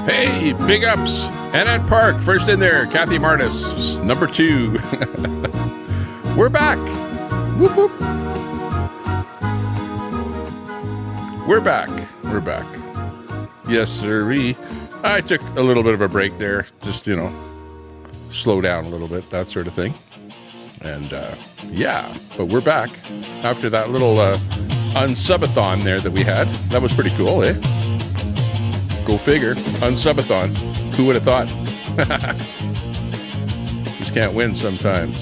Hey, big ups. Annette Park, first in there. Kathy Martis, number 2. We're back. Whoop, whoop. We're back. We're back. Yes, sirree. I took a little bit of a break there. Just, slow down a little bit, that sort of thing. And, yeah, but we're back after that little unsubathon there that we had. That was pretty cool, eh? Go figure. Unsubathon. Who would have thought? Just can't win sometimes.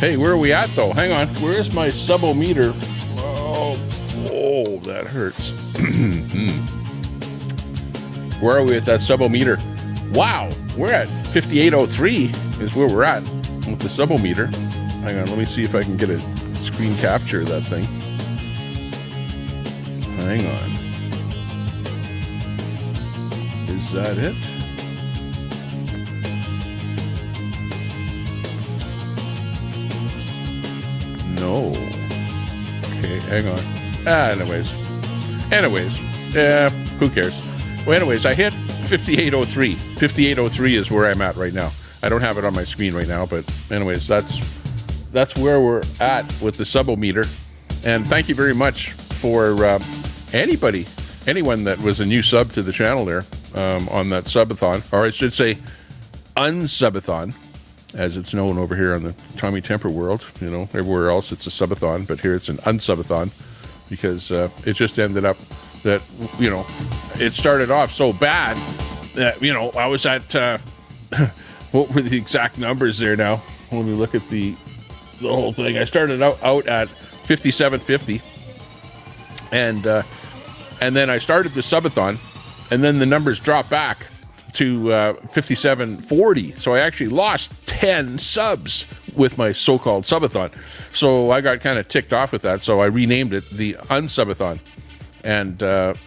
Hey, where are we at, though? Hang on. Where's my subometer? Oh, that hurts. Where are we at that subometer? Wow, we're at 5803 is where we're at with the subometer. Hang on, let me see if I can get a screen capture of that thing. Hang on. Is that it? No. Okay, hang on. Anyways, who cares? Well, anyways, I hit 5803. 5803 is where I'm at right now. I don't have it on my screen right now, but anyways, that's where we're at with the subometer. And thank you very much for anyone that was a new sub to the channel there on that subathon, or I should say unsubathon, as it's known over here on the Tommy Temper world. Everywhere else it's a subathon, but here it's an unsubathon because it just ended up that, it started off so bad that, I was at, what were the exact numbers there now? Let me look at the whole thing. I started out at 5750 and then I started the subathon, and then the numbers dropped back to 5740. So I actually lost 10 subs with my so-called subathon. So I got kind of ticked off with that. So I renamed it the unsubathon. And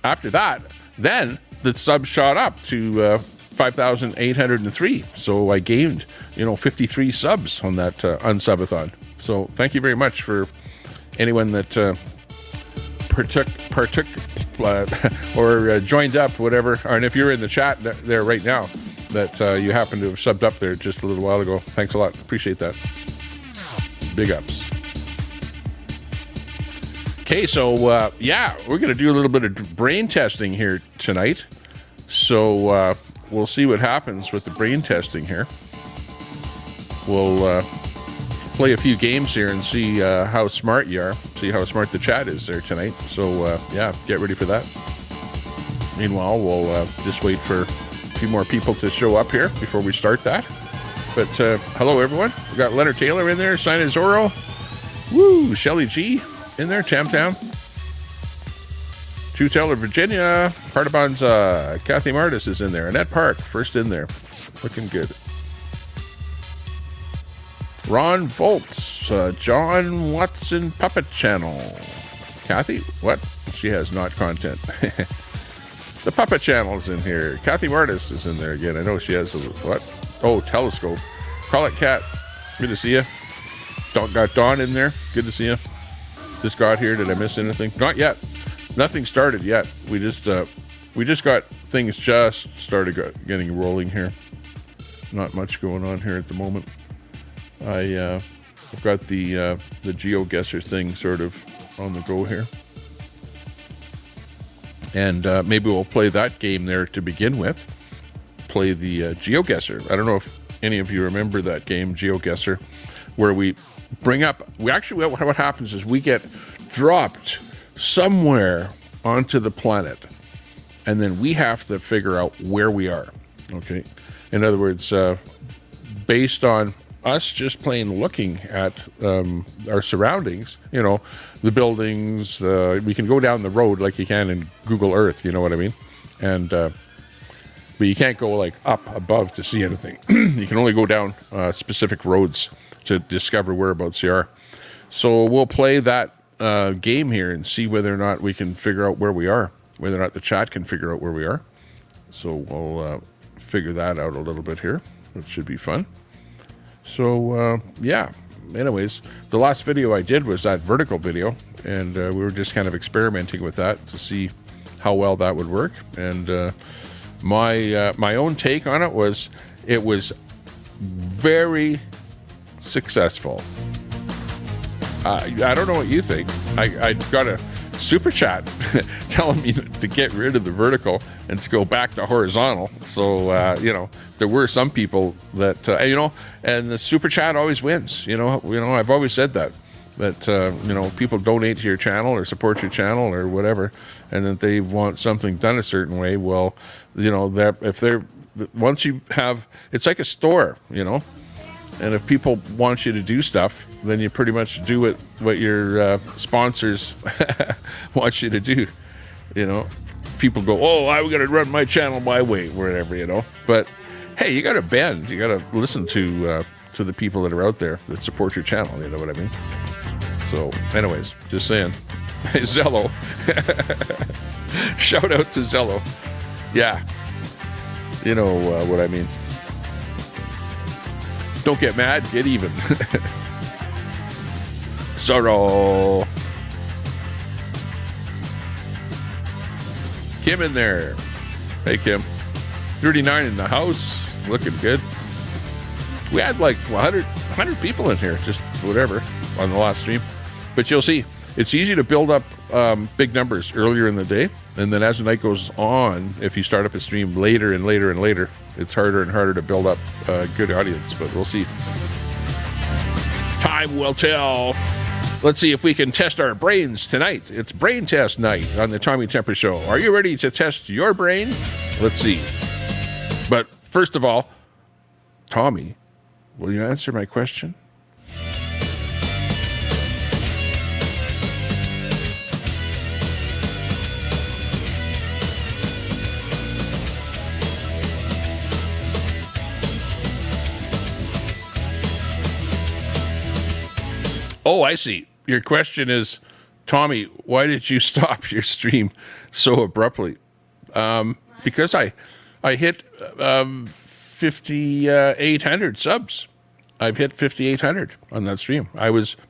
after that, then the subs shot up to 5,803. So I gained, 53 subs on that unsubathon. So thank you very much for anyone that partook or joined up, whatever. And if you're in the chat there right now, that you happen to have subbed up there just a little while ago, thanks a lot. Appreciate that. Big ups. Okay, so yeah, we're going to do a little bit of brain testing here tonight. So we'll see what happens with the brain testing here. We'll play a few games here and see how smart you are, see how smart the chat is there tonight. So yeah, get ready for that. Meanwhile, we'll just wait for a few more people to show up here before we start that. But hello, everyone. We got Leonard Taylor in there, Sina Zorro. Woo, Shelly G in there, Chamtown. True Taylor, Virginia. Partibon's Kathy Martis is in there. Annette Park, first in there. Looking good. Ron Volts, John Watson Puppet Channel. Kathy, what? She has not content. The Puppet Channel's in here. Kathy Martis is in there again. I know she has a, what? Oh, Telescope. Call it Cat. Good to see you. Got Dawn in there. Good to see you. Just got here. Did I miss anything? Not yet. Nothing started yet. We just got things just started getting rolling here. Not much going on here at the moment. I've got the Geoguesser thing sort of on the go here. And maybe we'll play that game there to begin with. Play the Geoguesser. I don't know if any of you remember that game, Geoguesser, where we bring up... what happens is we get dropped somewhere onto the planet, and then we have to figure out where we are. Okay? In other words, based on us just plain looking at our surroundings, the buildings, we can go down the road like you can in Google Earth, you know what I mean? And but you can't go like up above to see anything. You can only go down specific roads to discover whereabouts you are. So we'll play that game here and see whether or not we can figure out where we are, whether or not the chat can figure out where we are. So we'll figure that out a little bit here. It should be fun. So yeah, anyways, the last video I did was that vertical video, and we were just kind of experimenting with that to see how well that would work. And My own take on it was very successful. I don't know what you think. I got a super chat telling me to get rid of the vertical and to go back to horizontal. So there were some people that and the super chat always wins. I've always said that people donate to your channel or support your channel or whatever, and that they want something done a certain way. Well, that if they're once you have, it's like a store, and if people want you to do stuff, then you pretty much do what your sponsors want you to do. People go, oh, I got to run my channel my way, whatever, But hey, you got to bend. You got to listen to the people that are out there that support your channel. You know what I mean? So, anyways, just saying. Zello. Shout out to Zello. Yeah. You know what I mean. Don't get mad, get even. Sorrow. Kim in there. Hey, Kim. 39 in the house. Looking good. We had like 100 people in here, just whatever, on the last stream. But you'll see, it's easy to build up big numbers earlier in the day. And then as the night goes on, if you start up a stream later and later and later, it's harder and harder to build up a good audience. But we'll see. Time will tell. Let's see if we can test our brains tonight. It's brain test night on the Tommy Temper Show. Are you ready to test your brain? Let's see. But first of all, Tommy, will you answer my question? Oh, I see. Your question is, Tommy, why did you stop your stream so abruptly? Because I hit 5,800 subs. I've hit 5,800 on that stream.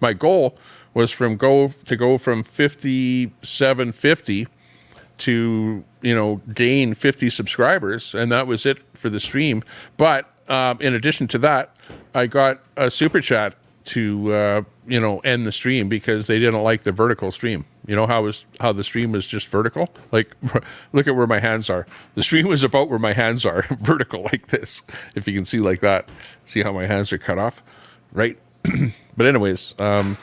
My goal was go from 5,750 to gain 50 subscribers, and that was it for the stream. But in addition to that, I got a super chat to end the stream because they didn't like the vertical stream. How the stream was just vertical? Like, look at where my hands are. The stream was about where my hands are, vertical like this. If you can see like that, see how my hands are cut off, right? But anyways, I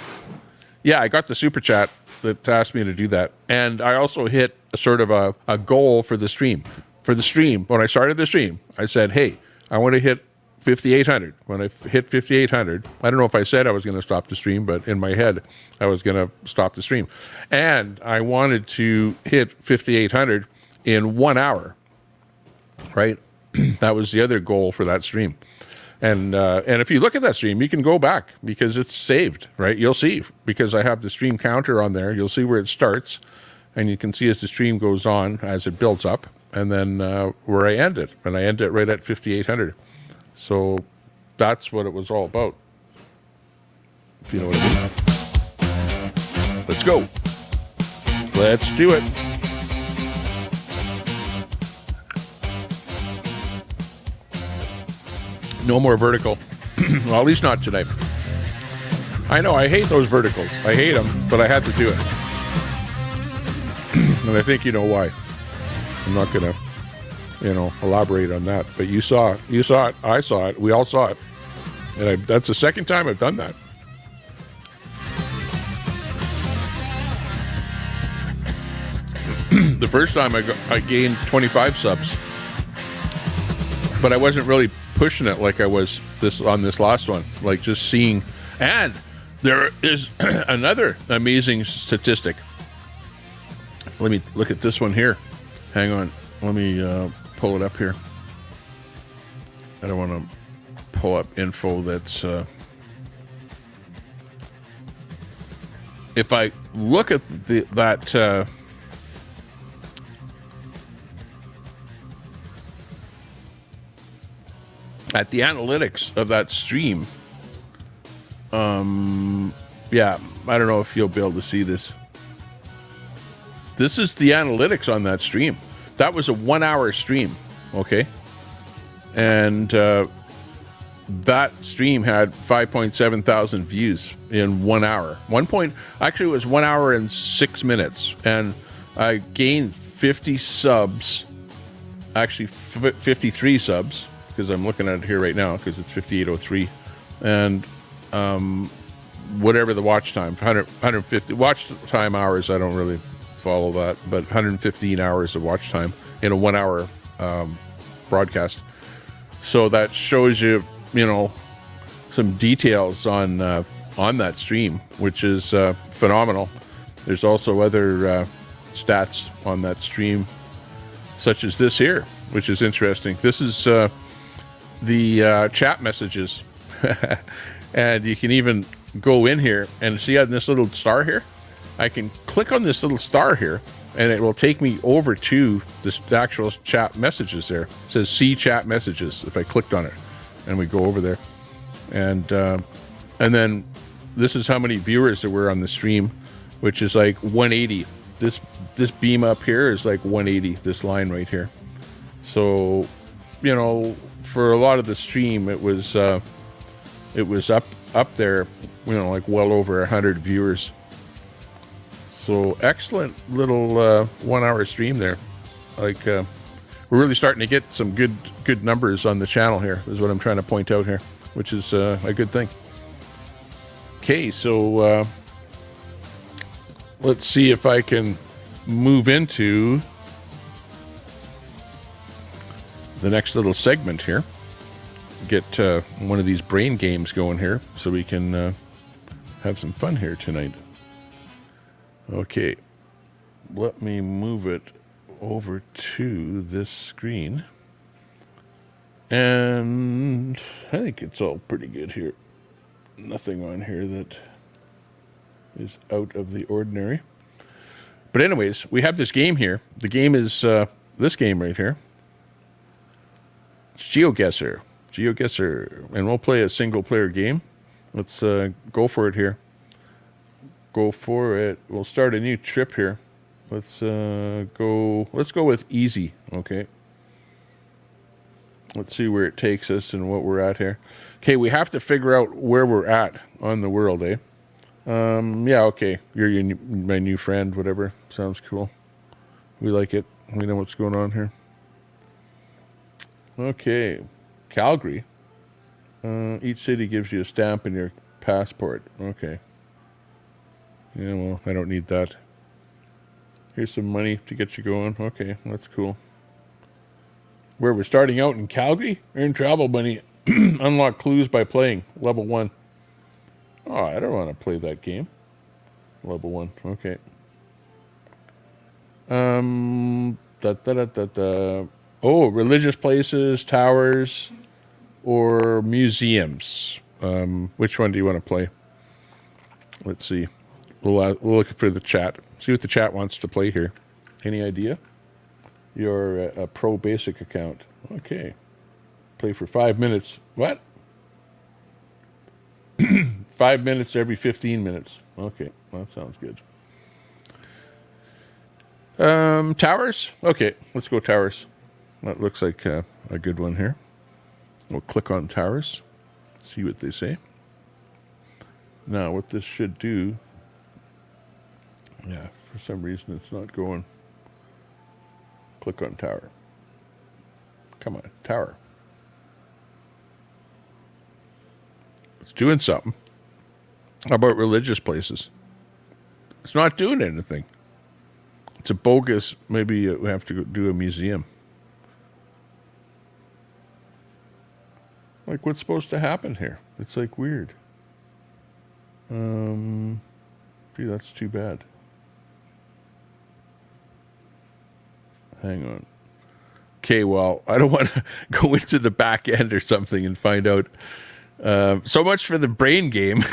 got the super chat that asked me to do that, and I also hit a sort of a goal for the stream. For the stream, when I started the stream, I said, hey, I want to hit 5,800. When I hit 5,800, I don't know if I said I was going to stop the stream, but in my head, I was going to stop the stream. And I wanted to hit 5,800 in 1 hour, right? That was the other goal for that stream. And if you look at that stream, you can go back because it's saved, right? You'll see, because I have the stream counter on there. You'll see where it starts, and you can see as the stream goes on, as it builds up, and then where I end it. And I end it right at 5,800. So that's what it was all about. If you know what I mean. Let's go. Let's do it. No more vertical. Well, at least not today. I know, I hate those verticals. I hate them, but I had to do it. And I think you know why. I'm not going to elaborate on that, but you saw it, I saw it, we all saw it, and that's the second time I've done that. The first time I gained 25 subs, but I wasn't really pushing it like I was on this last one, like just seeing. And there is another amazing statistic. Let me look at this one here. Hang on, let me pull it up here. I don't want to pull up info that's if I look at that at the analytics of that stream, I don't know if you'll be able to see this. This is the analytics on that stream. That was a 1 hour stream. Okay. And that stream had 5.7 thousand views in 1 hour. Actually, it was 1 hour and 6 minutes. And I gained 50 subs, actually 53 subs, because I'm looking at it here right now, because it's 5803. And whatever the watch time, 150 watch time hours, I don't really follow that, but 115 hours of watch time in a 1 hour broadcast. So that shows you, you know, some details on that stream, which is phenomenal. There's also other stats on that stream, such as this here, which is interesting. This is the chat messages. And you can even go in here and see on this little star here. I can click on this little star here, and it will take me over to this actual chat messages there. It says see chat messages if I clicked on it, and we go over there. And then this is how many viewers there were on the stream, which is like 180. This beam up here is like 180, this line right here. So, you know, for a lot of the stream, it was up there, you know, like well over 100 viewers. So excellent little 1 hour stream there. Like we're really starting to get some good numbers on the channel here, is what I'm trying to point out here, which is a good thing. Okay, so let's see if I can move into the next little segment here. Get one of these brain games going here so we can have some fun here tonight. Okay, let me move it over to this screen. And I think it's all pretty good here. Nothing on here that is out of the ordinary. But anyways, we have this game here. The game is this game right here. It's Geoguesser. Geoguesser. And we'll play a single player game. Let's go for it here. Go for it. We'll start a new trip here. Let's go with easy. Okay. Let's see where it takes us and what we're at here. Okay, we have to figure out where we're at on the world, eh? Yeah, okay. You're my new friend, whatever. Sounds cool. We like it. We know what's going on here. Okay. Calgary. Each city gives you a stamp in your passport. Okay. Yeah, well, I don't need that. Here's some money to get you going. Okay, that's cool. Where we're starting out in Calgary? Earn travel money. Unlock clues by playing. Level 1. Oh, I don't want to play that game. Level 1. Okay. Oh, religious places, towers, or museums. Which one do you want to play? Let's see. We'll look for the chat. See what the chat wants to play here. Any idea? You're a pro basic account. Okay. Play for 5 minutes. What? 5 minutes every 15 minutes. Okay, well, that sounds good. Towers? Okay, let's go towers. That looks like a good one here. We'll click on towers. See what they say. Now, what this should do... Yeah, for some reason it's not going. Click on tower. Come on, tower. It's doing something. How about religious places? It's not doing anything. It's a bogus, maybe we have to go do a museum. Like, what's supposed to happen here? It's like weird. Gee, that's too bad. Hang on. Okay, well, I don't want to go into the back end or something and find out. So much for the brain game.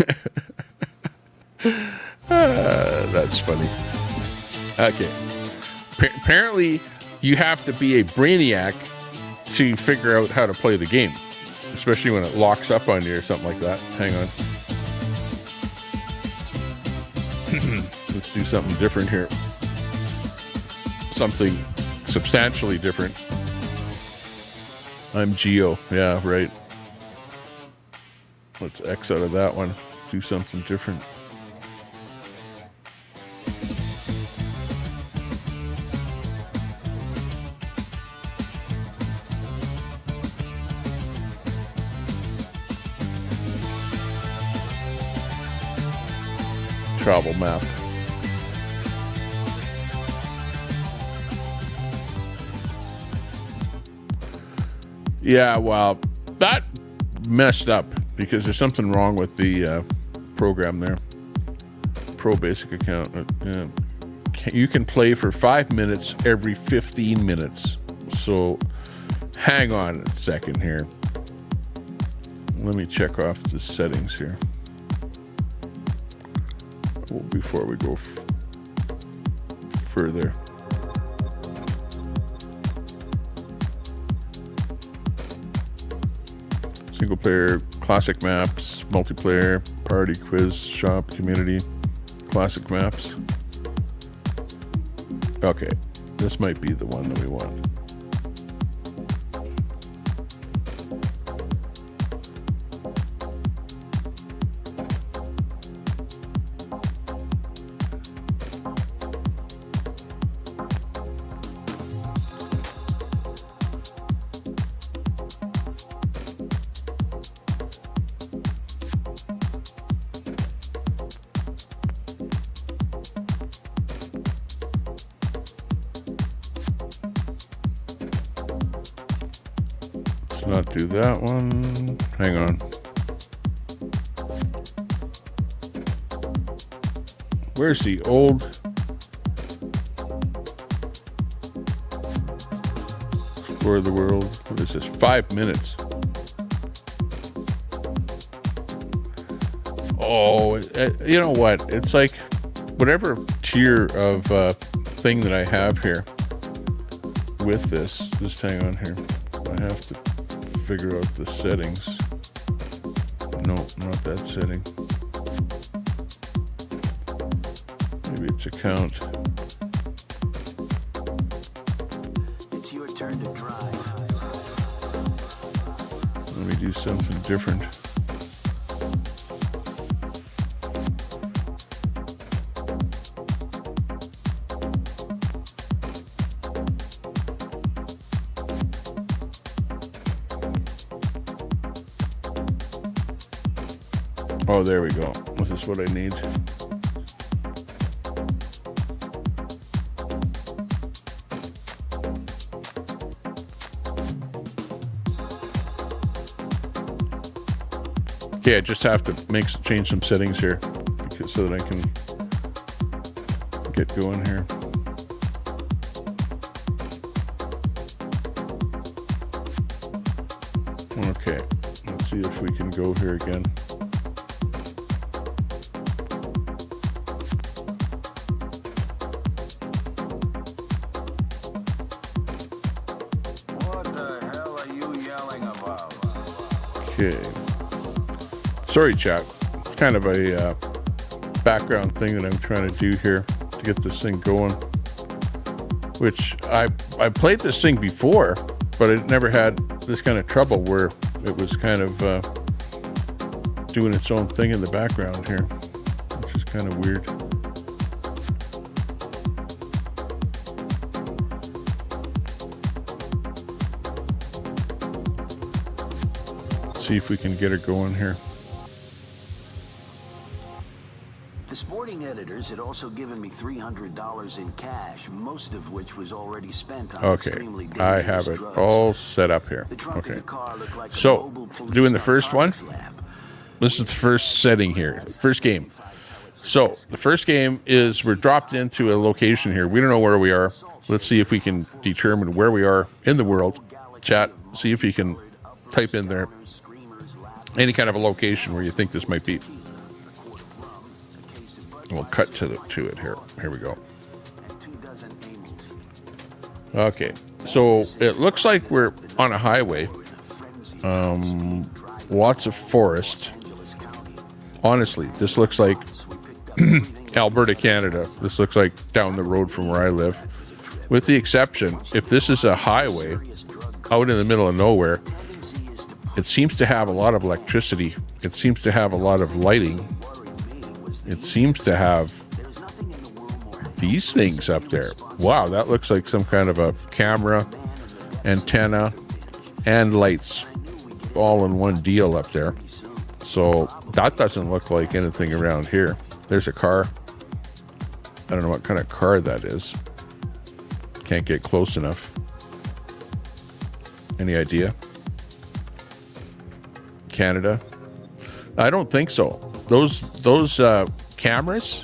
That's funny. Okay. Apparently, you have to be a brainiac to figure out how to play the game, especially when it locks up on you or something like that. Hang on. Let's do something different here. Something substantially different. I'm Geo. Yeah, right. Let's X out of that one. Do something different. Travel map. Yeah, well, that messed up because there's something wrong with the program there. Pro basic account. You can play for 5 minutes every 15 minutes. So hang on a second here. Let me check off the settings here before we go further. Single player, classic maps, multiplayer, party, quiz, shop, community, classic maps. Okay, this might be the one that we want. Not do that one. Hang on. Where's the old? Explore the world. What is this? 5 minutes. Oh, you know what? It's like whatever tier of thing that I have here with this. Just hang on here. I have to figure out the settings. No, not that setting. Maybe it's account. It's your turn to drive. Let me do something different. Oh, there we go. This is what I need. Okay, I just have to change some settings here so that I can get going here. Okay, let's see if we can go here again. Okay. Sorry, chat. It's kind of a background thing that I'm trying to do here to get this thing going. Which I played this thing before, but it never had this kind of trouble where it was kind of doing its own thing in the background here, which is kind of weird. See if we can get her going here. The sporting editors had also given me $300 in cash, most of which was already spent on extremely dangerous I have it drugs. all set up here. Okay. Like so, doing the first one. This is the first setting here. First game. So, the first game is we're dropped into a location here. We don't know where we are. Let's see if we can determine where we are in the world. Chat, see if you can type in there any kind of a location where you think this might be. We'll cut to it here. Here we go. Okay, so it looks like we're on a highway. Lots of forest. Honestly, this looks like Alberta, Canada. This looks like down the road from where I live. With the exception, if this is a highway out in the middle of nowhere, It seems to have a lot of electricity. It seems to have a lot of lighting. It seems to have these things up there. Wow, that looks like some kind of a camera, antenna, and lights all in one deal up there. So that doesn't look like anything around here. There's a car. I don't know what kind of car that is. Can't get close enough. Any idea? Canada? I don't think so. Those cameras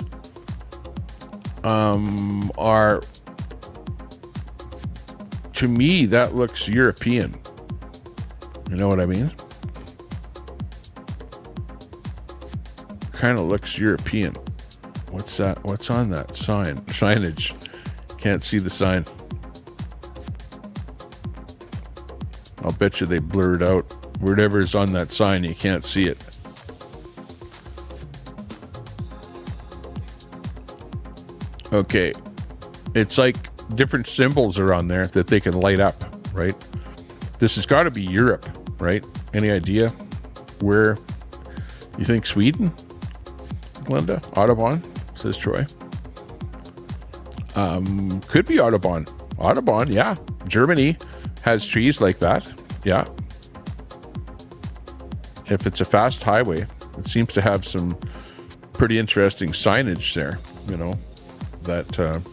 are, to me, that looks European. You know what I mean? Kind of looks European. What's that? What's on that sign? Signage. Can't see the sign. I'll bet you they blurred out whatever's on that sign. You can't see it. Okay. It's like different symbols are on there that they can light up, right? This has got to be Europe, right? Any idea where you think? Sweden? Glenda? Audubon, says Troy. Could be Audubon. Audubon, yeah. Germany has trees like that. Yeah. If it's a fast highway, it seems to have some pretty interesting signage there, you know, that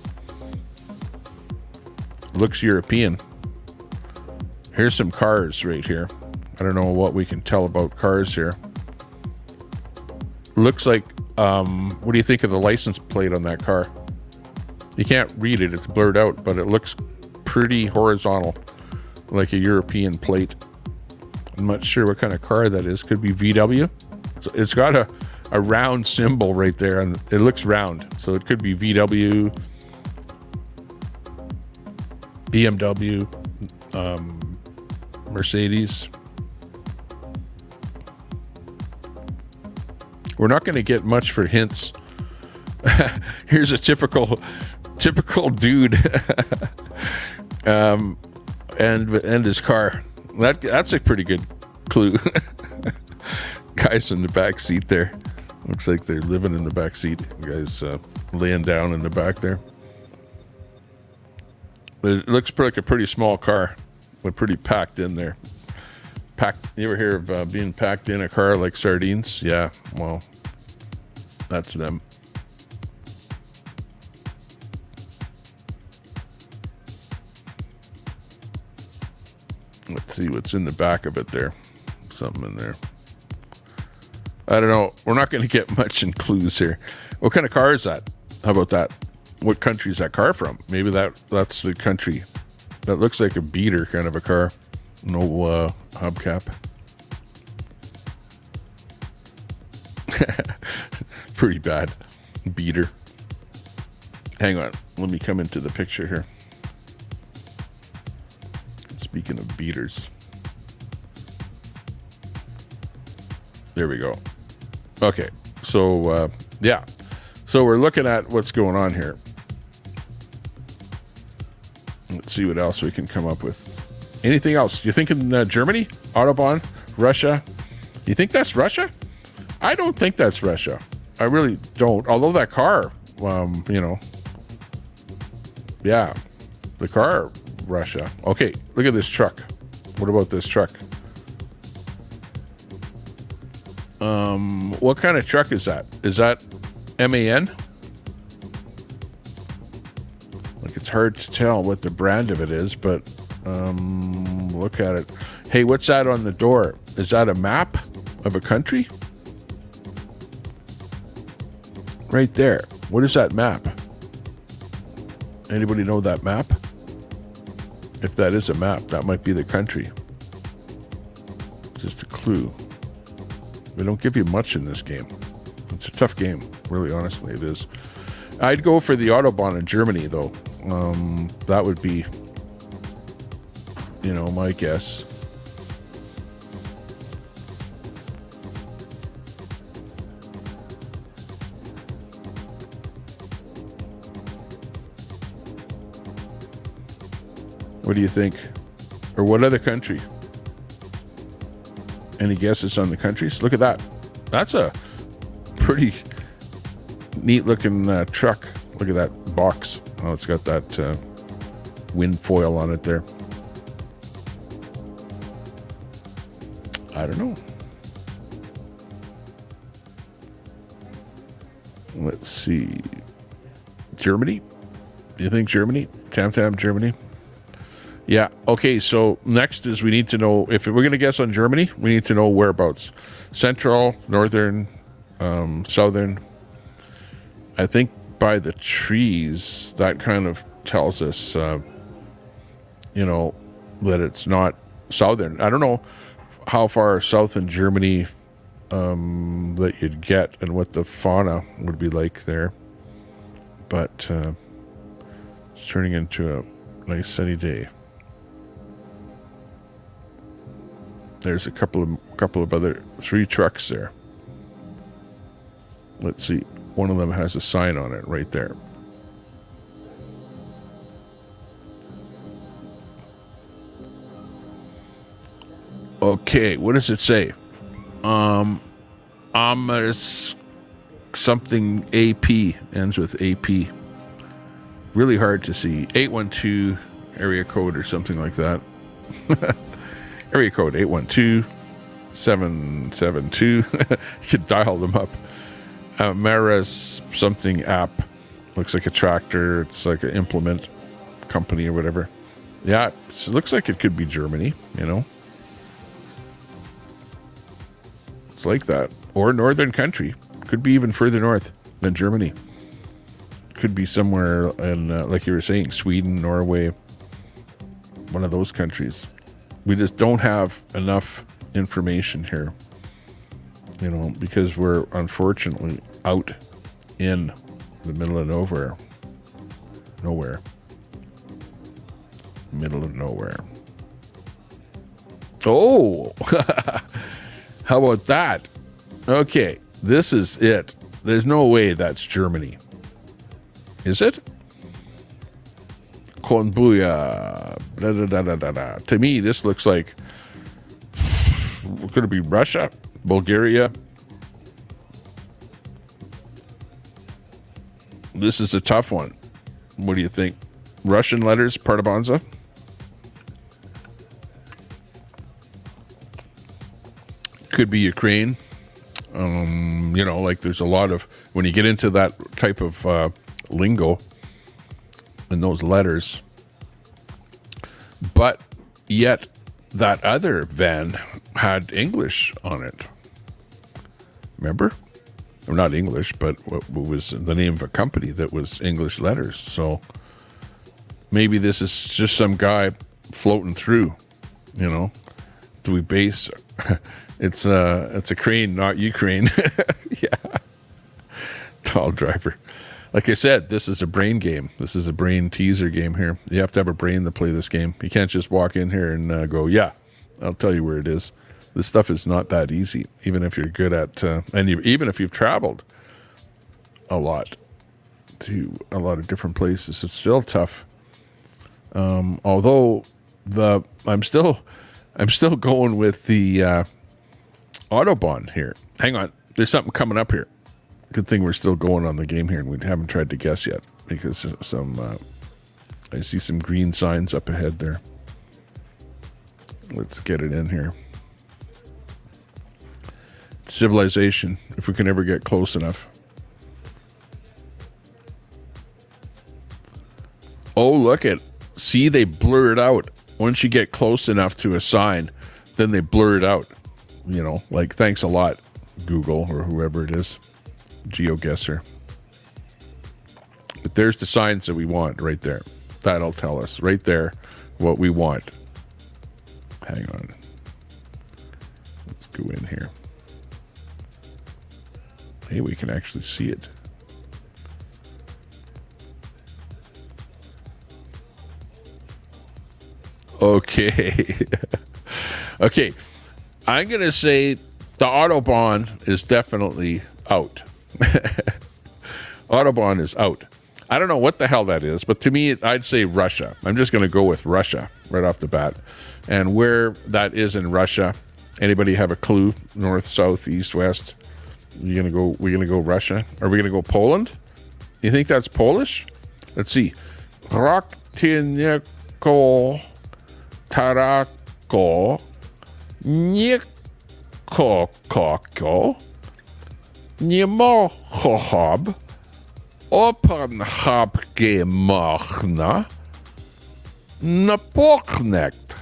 looks European. Here's some cars right here. I don't know what we can tell about cars here. Looks like, what do you think of the license plate on that car? You can't read it, it's blurred out, but it looks pretty horizontal, like a European plate. I'm not sure what kind of car that is. Could be VW. It's got a round symbol right there, and it looks round, so it could be VW, BMW, Mercedes. We're not going to get much for hints. Here's a typical dude, and his car. That's a pretty good clue. Guys in the back seat there. Looks like they're living in the back seat. Guys laying down in the back there. It looks like a pretty small car. They're pretty packed in there. You ever hear of being packed in a car like sardines? Yeah, well, that's them. Let's see what's in the back of it there. Something in there. I don't know. We're not going to get much in clues here. What kind of car is that? How about that? What country is that car from? Maybe that's the country. That looks like a beater kind of a car. No hubcap. Pretty bad. Beater. Hang on. Let me come into the picture here. Speaking of beaters. There we go. Okay. So, yeah. So we're looking at what's going on here. Let's see what else we can come up with. Anything else? You think in Germany? Audubon? Russia? You think that's Russia? I don't think that's Russia. I really don't. Although that car, you know. Yeah. The car, Russia. Okay, look at this truck. What about this truck? What kind of truck is that? Is that MAN? Like, it's hard to tell what the brand of it is, but look at it. Hey, what's that on the door? Is that a map of a country? Right there. What is that map? Anybody know that map? If that is a map, that might be the country. Just a clue. They don't give you much in this game. It's a tough game, really, honestly, it is. I'd go for the Autobahn in Germany, though. That would be, you know, my guess. What do you think? Or what other country? Any guesses on the countries? Look at that. That's a pretty neat looking truck. Look at that box. Oh, it's got that wind foil on it there. I don't know. Let's see. Germany? Do you think Germany? Tam Germany? Yeah. Okay, so next is we need to know, if we're going to guess on Germany, we need to know whereabouts. Central, northern, southern. I think by the trees, that kind of tells us, you know, that it's not southern. I don't know how far south in Germany that you'd get and what the fauna would be like there. But it's turning into a nice sunny day. There's a couple of other 3 trucks there. Let's see. One of them has a sign on it right there. Okay, what does it say? Something AP, ends with AP. Really hard to see. 812 area code or something like that. Area code 812-772. You could dial them up. Maras something app. Looks like a tractor. It's like an implement company or whatever. Yeah, it looks like it could be Germany, you know. It's like that. Or northern country. Could be even further north than Germany. Could be somewhere in, like you were saying, Sweden, Norway. One of those countries. We just don't have enough information here. You know, because we're unfortunately out in the middle of nowhere. Middle of nowhere. Oh! How about that? Okay, this is it. There's no way that's Germany. Is it? Konbuya. Blah, blah, blah, blah, blah. To me, this looks like could it be Russia? Bulgaria? This is a tough one. What do you think? Russian letters, Partabanza? Could be Ukraine. You know, like there's a lot of, when you get into that type of lingo in those letters, but yet that other van had English on it. Remember? Or not English, but what was the name of a company that was English letters. So maybe this is just some guy floating through, you know. Do we base... It's a crane, not Ukraine. Yeah. Tall driver. Like I said, this is a brain game. This is a brain teaser game here. You have to have a brain to play this game. You can't just walk in here and go, yeah, I'll tell you where it is. This stuff is not that easy, even if you're good at, even if you've traveled a lot to a lot of different places, it's still tough. Although I'm still going with the Autobahn here. Hang on, there's something coming up here. Good thing we're still going on the game here, and we haven't tried to guess yet because I see some green signs up ahead there. Let's get it in here. Civilization, if we can ever get close enough. Oh, look at, see, they blur it out. Once you get close enough to a sign, then they blur it out. You know, like, thanks a lot, Google or whoever it is. Geoguesser. But there's the signs that we want right there. That'll tell us right there what we want. Hang on. Let's go in here. Hey, we can actually see it. Okay. Okay. I'm going to say the Autobahn is definitely out. Autobahn is out. I don't know what the hell that is, but to me, I'd say Russia. I'm just going to go with Russia right off the bat. And where that is in Russia, Anybody have a clue? North, south, east, west? We're gonna go Russia? Are we gonna go Poland? You think that's Polish? Let's see. Roktynieko Tarako Nikokoko Niemochob Openhabgemachna Napoknekt.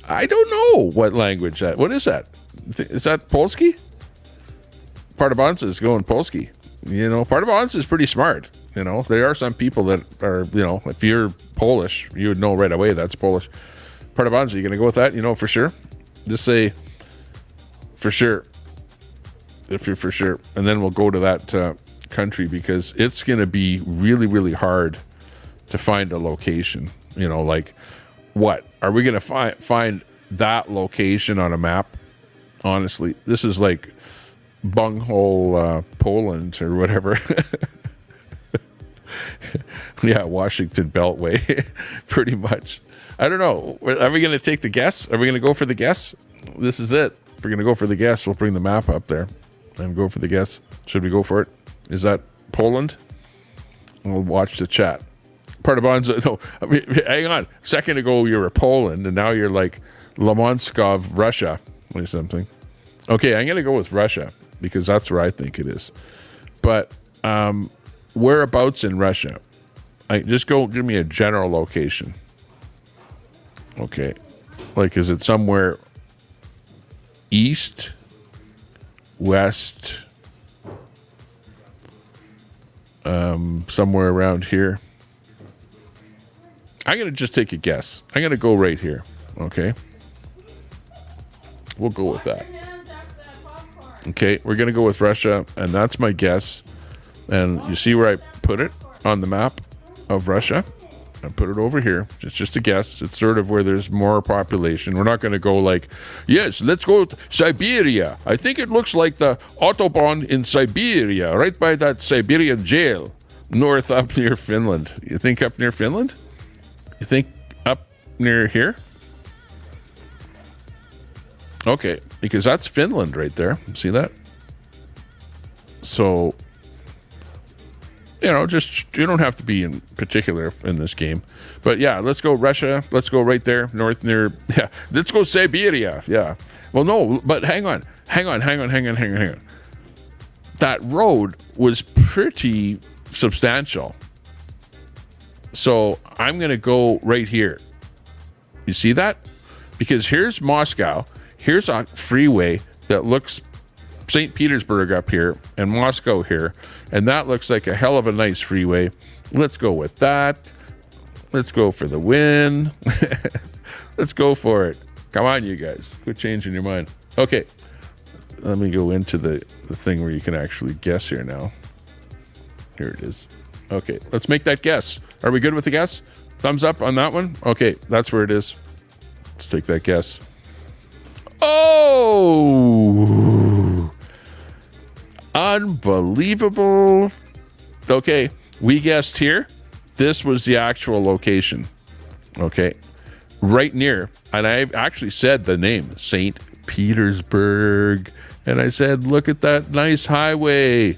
I don't know what language that. What is that? Is that Polski? Pardubanza is going Polski. You know, Pardubanza is pretty smart. You know, there are some people that are, you know, if you're Polish, you would know right away that's Polish. Pardubanza, you going to go with that? You know, for sure? Just say, for sure. If you're for sure. And then we'll go to that country because it's going to be really, really hard to find a location. You know, like, what? Are we going to find that location on a map? Honestly, this is like bunghole Poland or whatever. Yeah, Washington Beltway, pretty much. I don't know. Are we going to take the guess? Are we going to go for the guess? This is it. If we're going to go for the guess, we'll bring the map up there and go for the guess. Should we go for it? Is that Poland? We'll watch the chat. Pardubanza, no, I mean, hang on. A second ago, you were Poland, and now you're like Lomonskov, Russia, or something. Okay, I'm going to go with Russia, because that's where I think it is. But whereabouts in Russia? Just give me a general location. Okay. Like, is it somewhere east, west, somewhere around here? I'm going to just take a guess. I'm going to go right here. Okay. We'll go with that. Okay, we're going to go with Russia, and that's my guess. And you see where I put it on the map of Russia? I put it over here. It's just a guess. It's sort of where there's more population. We're not going to go like, yes, let's go to Siberia. I think it looks like the Autobahn in Siberia, right by that Siberian jail, north up near Finland. You think up near Finland? You think up near here? Okay, because that's Finland right there. See that? So, you know, just, you don't have to be in particular in this game. But yeah, let's go Russia. Let's go right there, north near, yeah. Let's go Siberia, yeah. Well, no, but hang on. That road was pretty substantial. So I'm going to go right here. You see that? Because here's Moscow. Here's a freeway that looks St. Petersburg up here and Moscow here. And that looks like a hell of a nice freeway. Let's go with that. Let's go for the win. Let's go for it. Come on, you guys. Quit changing your mind. Okay. Let me go into the thing where you can actually guess here now. Here it is. Okay, let's make that guess. Are we good with the guess? Thumbs up on that one? Okay, that's where it is. Let's take that guess. Oh! Unbelievable. Okay, we guessed here. This was the actual location. Okay, right near. And I actually said the name, St. Petersburg. And I said, look at that nice highway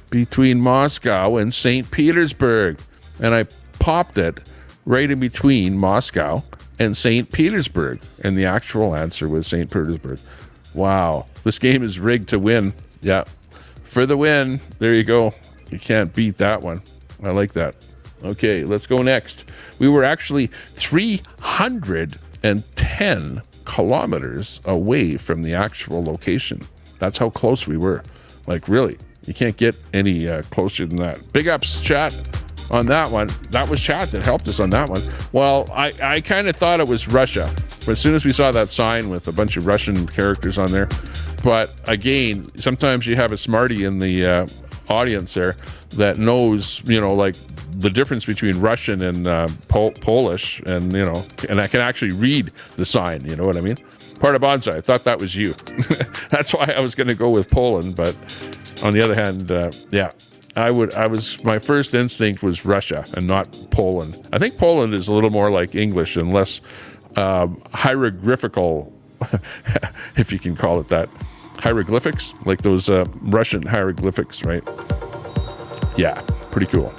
between Moscow and St. Petersburg. And I popped it right in between Moscow and St. Petersburg. And the actual answer was St. Petersburg. Wow. This game is rigged to win. Yeah. For the win. There you go. You can't beat that one. I like that. Okay, let's go next. We were actually 310 kilometers away from the actual location. That's how close we were. Like, really. You can't get any closer than that. Big ups, chat, on that one. That was chat that helped us on that one. Well, I kind of thought it was Russia. But as soon as we saw that sign with a bunch of Russian characters on there. But again, sometimes you have a smarty in the audience there that knows, you know, like the difference between Russian and Polish. And, you know, and I can actually read the sign. You know what I mean? Part of bonsai. I thought that was you. That's why I was going to go with Poland. But on the other hand, yeah, my first instinct was Russia and not Poland. I think Poland is a little more like English and less hieroglyphical if you can call it that. Hieroglyphics, like those Russian hieroglyphics, right? Yeah, pretty cool.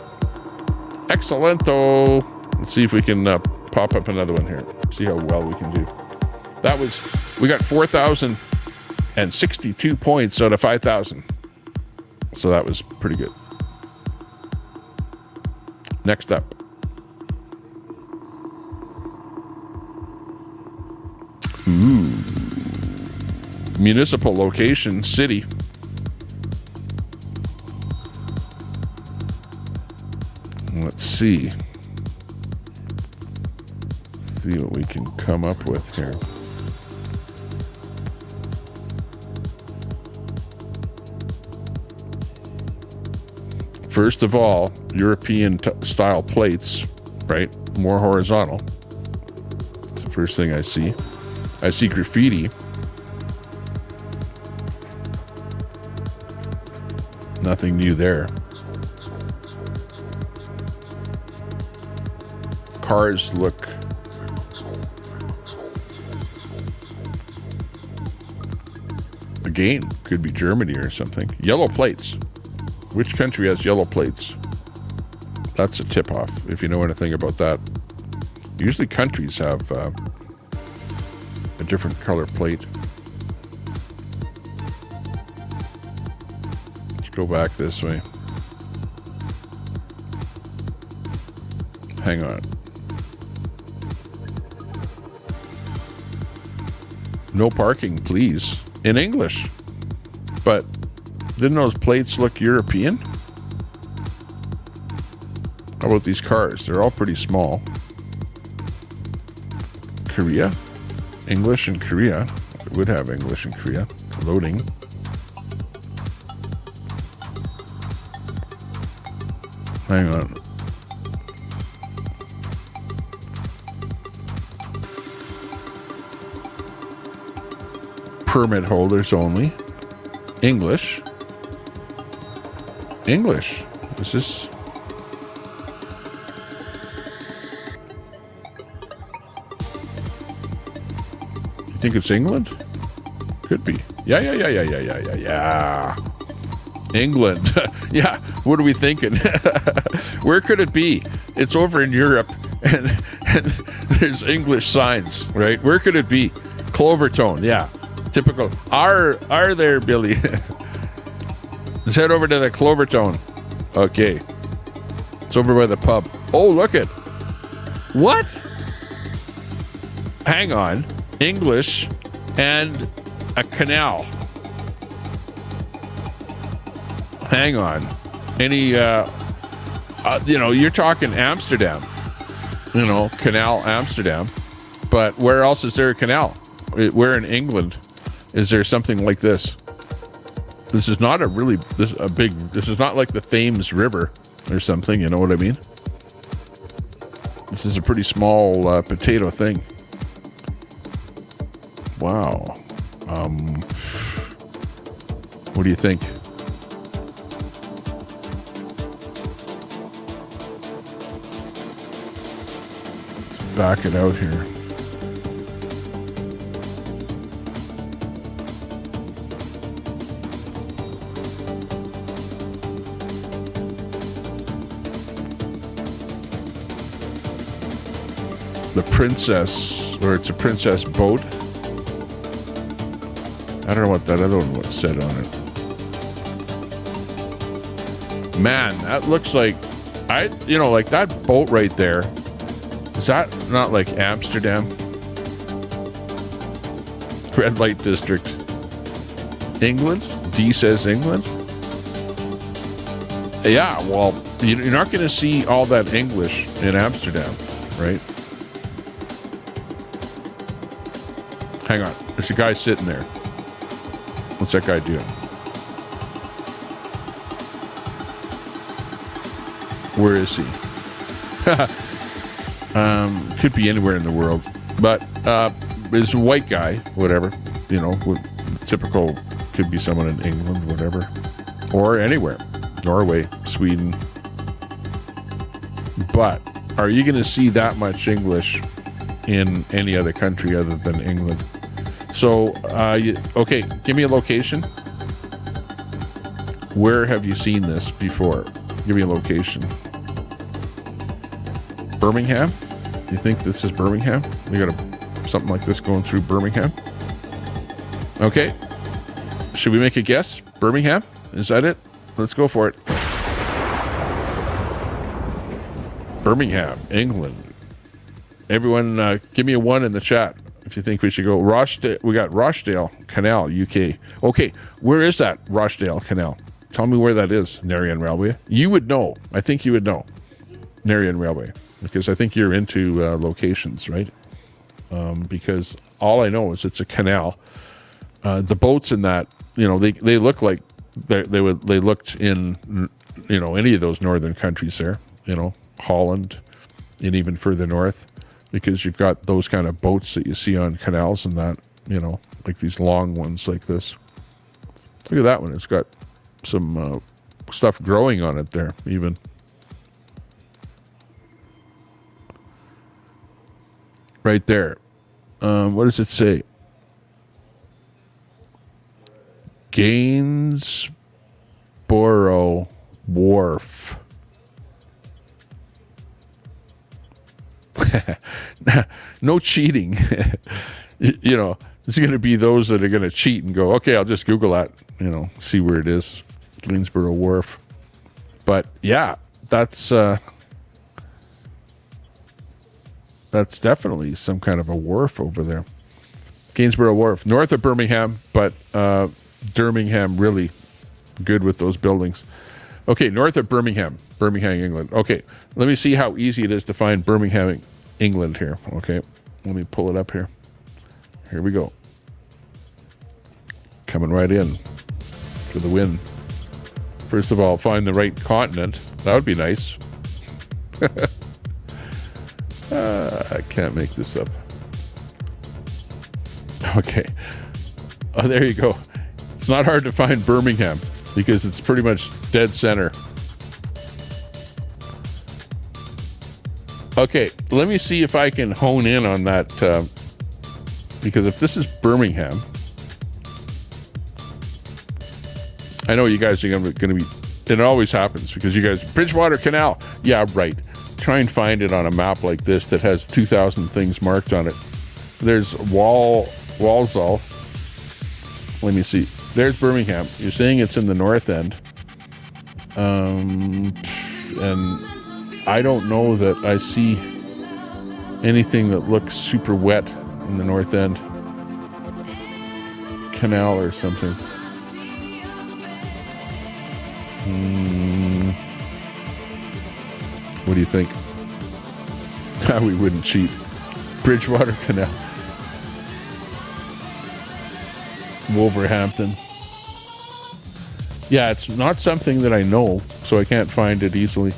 Excellento. Let's see if we can pop up another one here. See how well we can do. We got 4,062 points out of 5,000. So that was pretty good. Next up. Ooh. Municipal location, city. Let's see. See what we can come up with here. First of all, European style plates, right? More horizontal. That's the first thing I see. I see graffiti. Nothing new there. Cars look again, could be Germany or something. Yellow plates. Which country has yellow plates? That's a tip-off, if you know anything about that. Usually countries have a different color plate. Let's go back this way. Hang on. No parking, please. In English. But didn't those plates look European? How about these cars? They're all pretty small. Korea? English in Korea. It would have English in Korea. Loading. Hang on. Permit holders only. English. English. Is this? You think it's England? Could be. Yeah. England. Yeah. What are we thinking? Where could it be? It's over in Europe, and there's English signs, right? Where could it be? Clovertone. Yeah. Typical. R there, Billy. Let's head over to the Clovertone. Okay. It's over by the pub. Oh, look it. What? Hang on. English and a canal. Hang on. Any, you're talking Amsterdam. Canal Amsterdam. But where else is there a canal? Where in England is there something like this? This is not this is not like the Thames River or something, you know what I mean? This is a pretty small potato thing. Wow. What do you think? Let's back it out here. The princess, or it's a princess boat. I don't know what that other one said on it. Man, that looks like, like that boat right there. Is that not like Amsterdam? Red light district. England? D says England? Yeah, well, you're not going to see all that English in Amsterdam, right? Hang on. There's a guy sitting there. What's that guy doing? Where is he? Could be anywhere in the world. But it's a white guy, whatever. Typical, could be someone in England, whatever. Or anywhere. Norway, Sweden. But are you going to see that much English in any other country other than England? So, okay, give me a location. Where have you seen this before? Give me a location. Birmingham? You think this is Birmingham? We got something like this going through Birmingham? Okay. Should we make a guess? Birmingham? Is that it? Let's go for it. Birmingham, England. Everyone, give me a 1 in the chat if you think we should go. Rochdale. We got Rochdale Canal, UK. Okay, where is that Rochdale Canal? Tell me where that is, Narian Railway. You would know. I think you would know, Narian Railway, because I think you're into locations, right? Because all I know is it's a canal. The boats in that, you know, they look like they looked in, you know, any of those northern countries there, you know, Holland, and even further north, because you've got those kind of boats that you see on canals and that, you know, like these long ones like this. Look at that one. It's got some stuff growing on it there, even. Right there. What does it say? Gainsborough Wharf. No cheating. You know, there's going to be those that are going to cheat and go, okay, I'll just Google that, you know, see where it is. Gainsborough Wharf. But yeah, that's definitely some kind of a wharf over there. Gainsborough Wharf, north of Birmingham, but Birmingham really good with those buildings. Okay, north of Birmingham, England. Okay, let me see how easy it is to find Birmingham, England here. Okay, let me pull it up here. Here we go. Coming right in for the win. First of all, find the right continent. That would be nice. I can't make this up. Okay. Oh, there you go. It's not hard to find Birmingham because it's pretty much dead center. Okay, let me see if I can hone in on that, because if this is Birmingham, I know you guys are going to be, it always happens because you guys, Bridgewater Canal, yeah, right. Try and find it on a map like this that has 2,000 things marked on it. There's Walsall. Let me see. There's Birmingham. You're saying it's in the north end. And I don't know that I see anything that looks super wet in the north end. Canal or something. What do you think? We wouldn't cheat. Bridgewater Canal. Wolverhampton. Yeah, it's not something that I know, so I can't find it easily.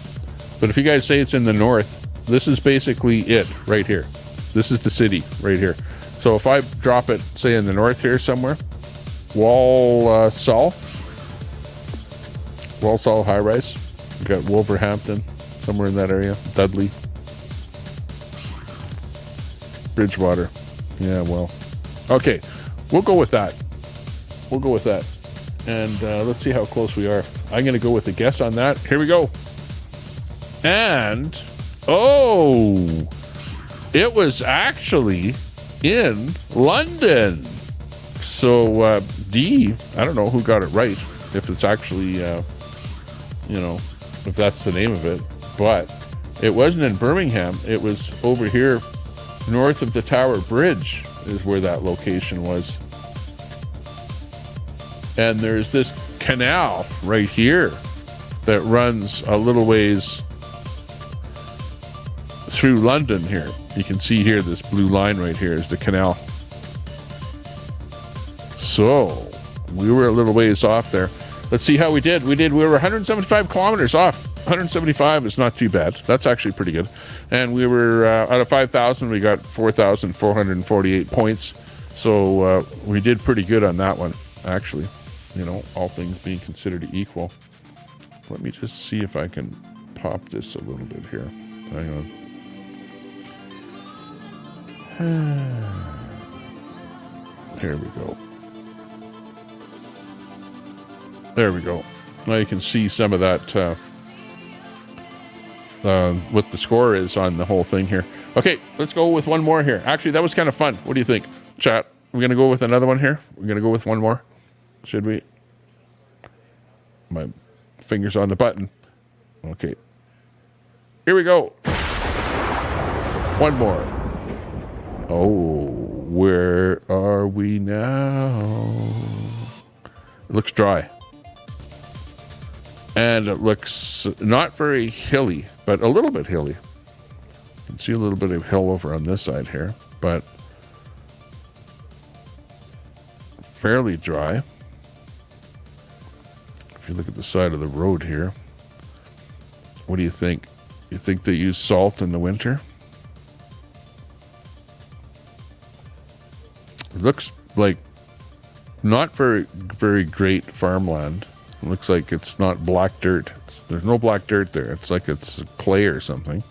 But if you guys say it's in the north, this is basically it right here. This is the city right here. So if I drop it, say in the north here somewhere, Walsall high rise. We've got Wolverhampton somewhere in that area. Dudley. Bridgewater. Yeah, well. Okay, we'll go with that. And let's see how close we are. I'm going to go with a guess on that. Here we go. And, oh, it was actually in London. So, D, I don't know who got it right, if it's actually, you know, if that's the name of it. But it wasn't in Birmingham. It was over here north of the Tower Bridge is where that location was. And there's this canal right here that runs a little ways through London here. You can see here, this blue line right here is the canal. So we were a little ways off there. Let's see how we did. We were 175 kilometers off. 175 is not too bad. That's actually pretty good. And we were, out of 5,000, we got 4,448 points. So we did pretty good on that one, actually. You know, all things being considered equal. Let me just see if I can pop this a little bit here. Hang on. Here we go. There we go. Now you can see some of that, what the score is on the whole thing here. Okay, let's go with one more here. Actually, that was kind of fun. What do you think, chat? We're going to go with another one here? We're going to go with one more? Should we? My finger's on the button. Okay. Here we go. One more. Oh, where are we now? It looks dry. And it looks not very hilly, but a little bit hilly. You can see a little bit of hill over on this side here, but fairly dry. If you look at the side of the road here, what do you think? You think they use salt in the winter? It looks like not very great farmland. It looks like it's not black dirt. There's no black dirt there. It's like it's clay or something.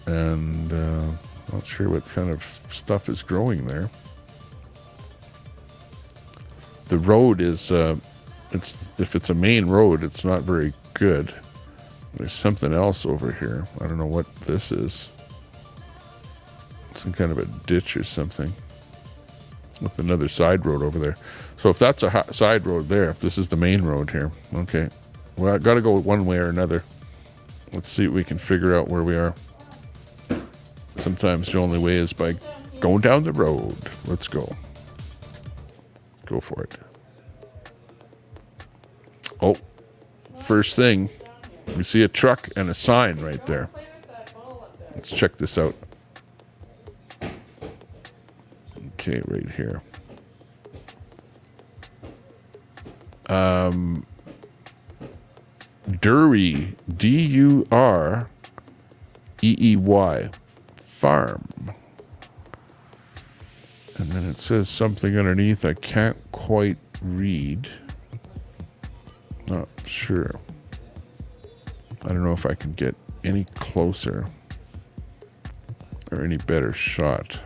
And not sure what kind of stuff is growing there. The road is, if it's a main road, it's not very good. There's something else over here. I don't know what this is. Some kind of a ditch or something with another side road over there. So if that's a side road there, if this is the main road here, okay. Well, I got to go one way or another. Let's see if we can figure out where we are. Sometimes the only way is by going down the road. Let's go. Go for it. Oh, first thing, we see a truck and a sign right there. Let's check this out. Okay, right here. Dureey, D-U-R-E-E-Y, farm. And then it says something underneath I can't quite read. Not sure. I don't know if I can get any closer or any better shot.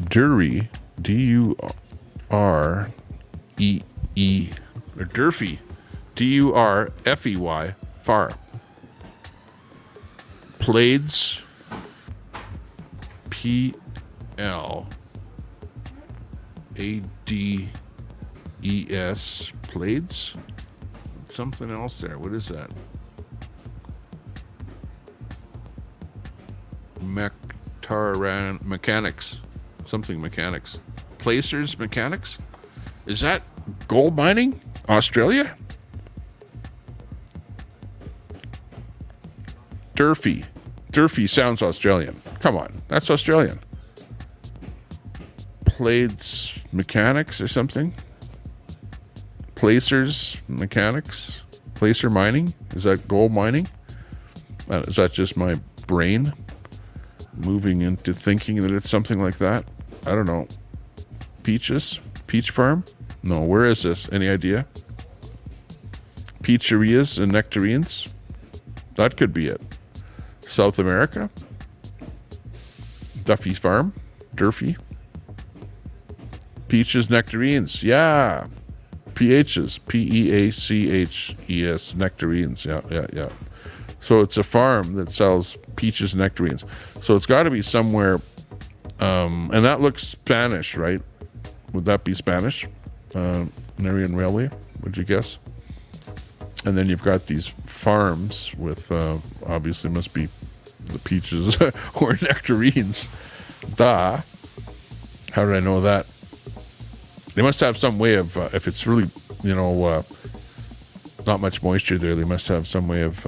Dureey, D-U-R-E-E, or Durfee, D-U-R-F-E-Y, farm. Plaids, P-L-A-D-E-S, Plaids? Something else there. What is that? Mechanics. Something mechanics. Placers mechanics? Is that gold mining? Australia? Durfee. Durfee sounds Australian. Come on, that's Australian. Plaids mechanics or something? Placers mechanics? Placer mining? Is that gold mining? Is that just my brain moving into thinking that it's something like that? I don't know. Peaches? Peach farm? No, where is this? Any idea? Peacherias and nectarines? That could be it. South America? Duffy's farm? Durfee? Peaches, nectarines. Yeah. PHs. P-E-A-C-H-E-S. Nectarines. Yeah. So it's a farm that sells peaches and nectarines. So it's got to be somewhere. And that looks Spanish, right? Would that be Spanish? Marion Railway, would you guess? And then you've got these farms with, obviously must be the peaches or nectarines. Duh. How did I know that? They must have some way of, if it's really, not much moisture there, they must have some way of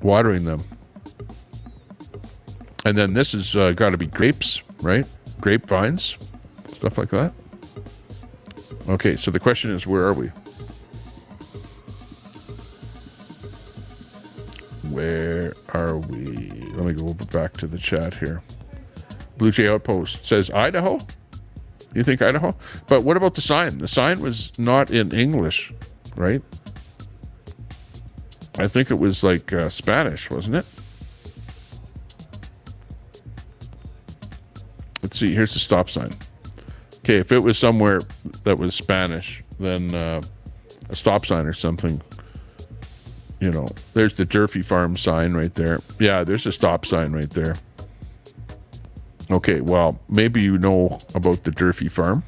watering them. And then this has got to be grapes, right? Grapevines, stuff like that. Okay, so the question is, where are we? Where are we? Let me go back to the chat here. Blue Jay Outpost says Idaho. You think Idaho? But what about the sign? The sign was not in English, right? I think it was like Spanish, wasn't it? Let's see. Here's the stop sign. Okay, if it was somewhere that was Spanish, then a stop sign or something. You know, there's the Durfee Farm sign right there. Yeah, there's a stop sign right there. Okay, well, maybe you know about the Durfee Farm.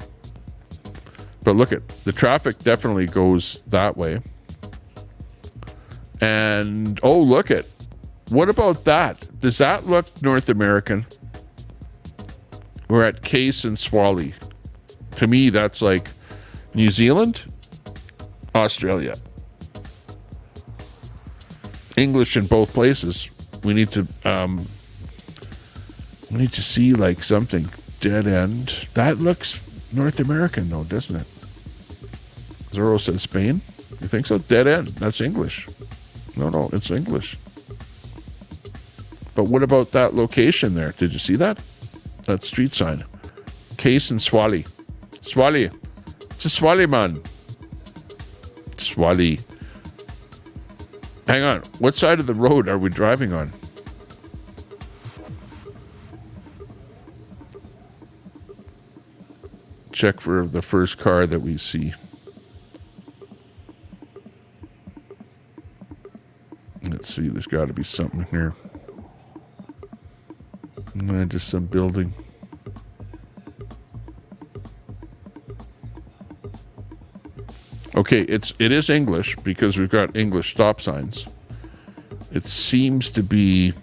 But look at, the traffic definitely goes that way. And, oh, look at, what about that? Does that look North American? We're at Case and Swally. To me, that's like New Zealand, Australia. English in both places. We need to see like something dead end. That looks North American though, doesn't it? Zorro says Spain. You think so? Dead end. That's English. No, it's English. But what about that location there? Did you see that? That street sign. Case and Swally. Swally. It's a Swally, man. Swally. Hang on. What side of the road are we driving on? Check for the first car that we see. Let's see. There's got to be something here. Just some building. Okay, it is English because we've got English stop signs. It seems to be,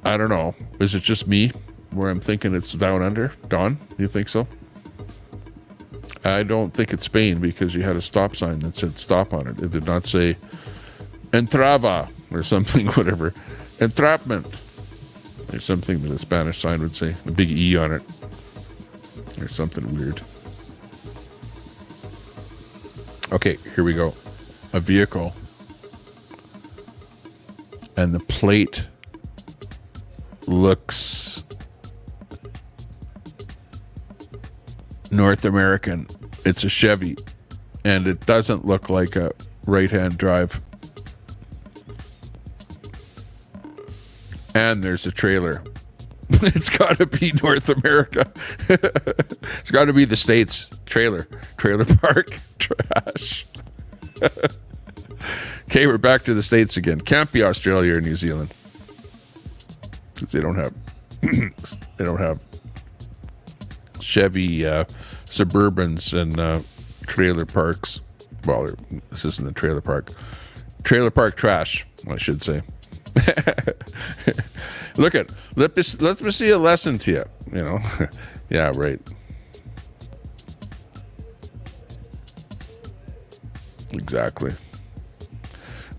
I don't know. Is it just me where I'm thinking it's down under? Don, you think so? I don't think it's Spain because you had a stop sign that said stop on it. It did not say entrava or something, whatever. Entrapment. There's something that a Spanish sign would say. A big E on it. Or something weird. Okay, here we go. A vehicle. And the plate looks North American. It's a Chevy. And it doesn't look like a right-hand drive. And there's a trailer. It's got to be North America. It's got to be the States. Trailer park. Trash. Okay, we're back to the States again. Can't be Australia or New Zealand. Because they don't have Chevy Suburbans and trailer parks. Well, this isn't a trailer park. Trailer park trash, I should say. Look at, let me see a lesson to you, you know. Yeah, right. Exactly.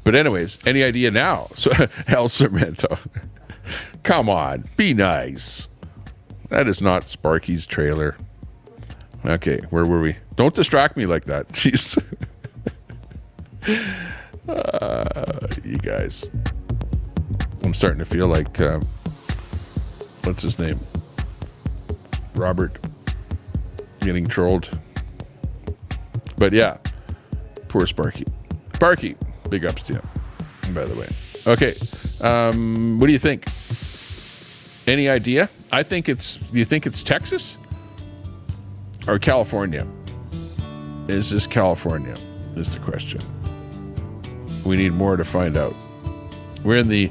But anyways, any idea now? So El Cemento. Come on, be nice. That is not Sparky's trailer. Okay, where were we? Don't distract me like that. Jeez. You guys. I'm starting to feel like, what's his name? Robert. Getting trolled. But yeah, poor Sparky. Sparky, big ups to you, by the way. Okay, what do you think? Any idea? Do you think it's Texas? Or California? Is this California? Is the question. We need more to find out. We're in the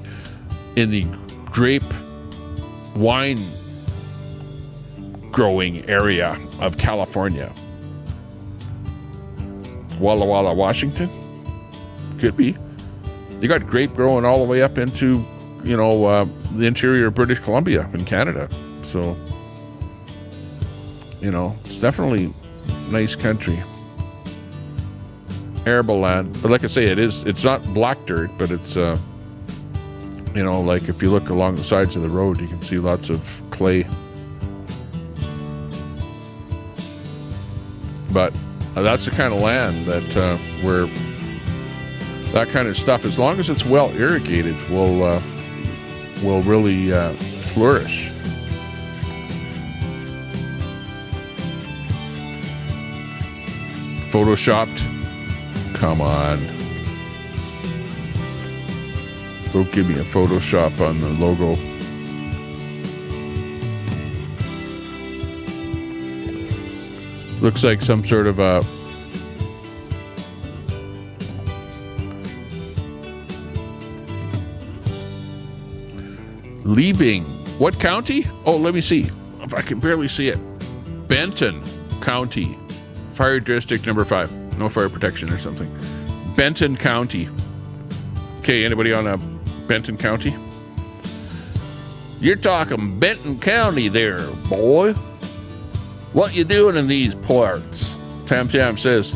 grape wine growing area of California. Walla Walla, Washington? Could be. You got grape growing all the way up into, the interior of British Columbia in Canada. So, it's definitely nice country. Arable land. But like I say, it's not black dirt, but it's, like if you look along the sides of the road, you can see lots of clay. But that's the kind of land that where that kind of stuff, as long as it's well irrigated, will really flourish. Photoshopped. Come on. Don't give me a Photoshop on the logo. Looks like some sort of a leaving. What county? Oh, let me see. If I can barely see it. Benton County. Fire District number 5. No fire protection or something. Benton County. Okay, anybody on a Benton County? You're talking Benton County there, boy. What you doing in these parts? Tam Tam says,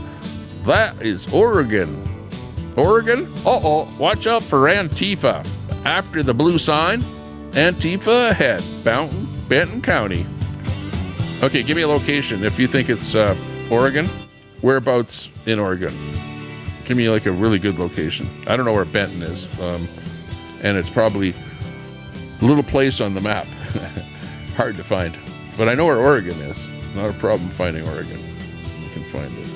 that is Oregon. Oregon? Uh-oh, watch out for Antifa. After the blue sign, Antifa ahead. Benton County. Okay, give me a location if you think it's Oregon. Whereabouts in Oregon? Give me like a really good location. I don't know where Benton is. And it's probably a little place on the map. Hard to find. But I know where Oregon is. Not a problem finding Oregon. You can find it.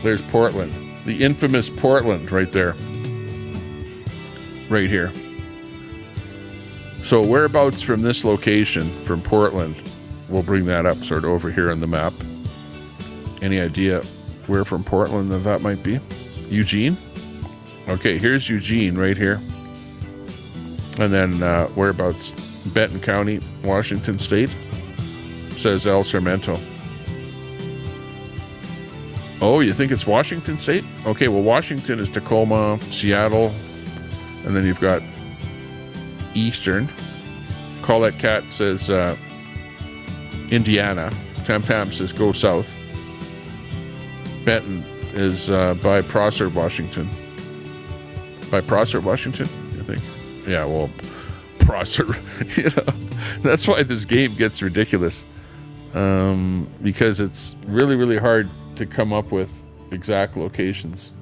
There's Portland. The infamous Portland right there. Right here. So whereabouts from this location, from Portland, we'll bring that up sort of over here on the map. Any idea where from Portland that might be? Eugene? Okay, here's Eugene right here. And then whereabouts? Benton County, Washington State. Says El Sarmiento. Oh, you think it's Washington State? Okay, well, Washington is Tacoma, Seattle, and then you've got Eastern. Call That Cat says Indiana. Tam Tam says go south. Benton is by Prosser, Washington. By Prosser, Washington, you think? Yeah, well, Prosser. You know, that's why this game gets ridiculous. Because it's really, really hard to come up with exact locations.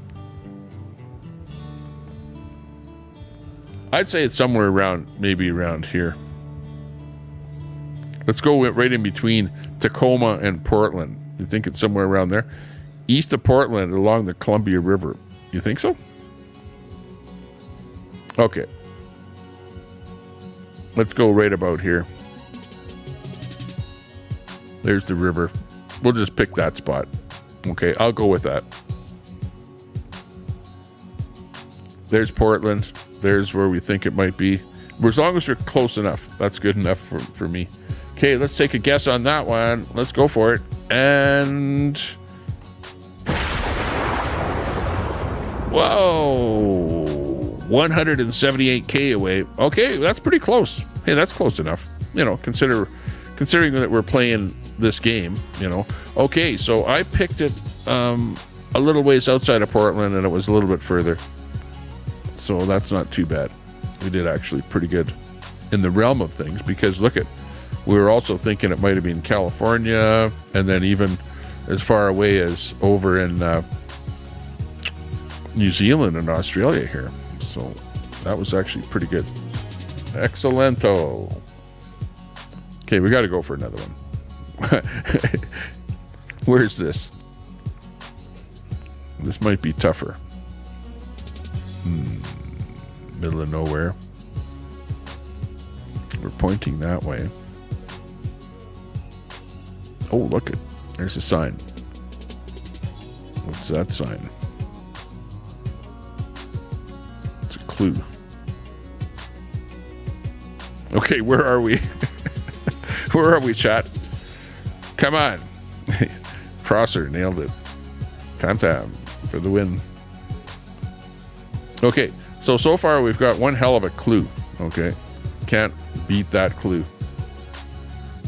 I'd say it's somewhere around, maybe around here. Let's go right in between Tacoma and Portland. You think it's somewhere around there? East of Portland along the Columbia River. You think so? Okay. Let's go right about here. There's the river. We'll just pick that spot. Okay, I'll go with that. There's Portland. There's where we think it might be. As long as you're close enough, that's good enough for me. Okay, let's take a guess on that one. Let's go for it. And... whoa! 178K away. Okay, that's pretty close. Hey, that's close enough. You know, considering that we're playing this game, you know. Okay, so I picked it a little ways outside of Portland, and it was a little bit further. So that's not too bad. We did actually pretty good in the realm of things, because look at, we were also thinking it might have been California, and then even as far away as over in New Zealand and Australia here. So that was actually pretty good. Excellento. Okay, we got to go for another one. Where's this? This might be tougher. Middle of nowhere. We're pointing that way. Oh, look it. There's a sign. What's that sign? It's a clue. Okay, where are we? Where are we, chat? Come on. Prosser nailed it. Tam Tam for the win. Okay, so far we've got one hell of a clue. Okay, can't beat that clue.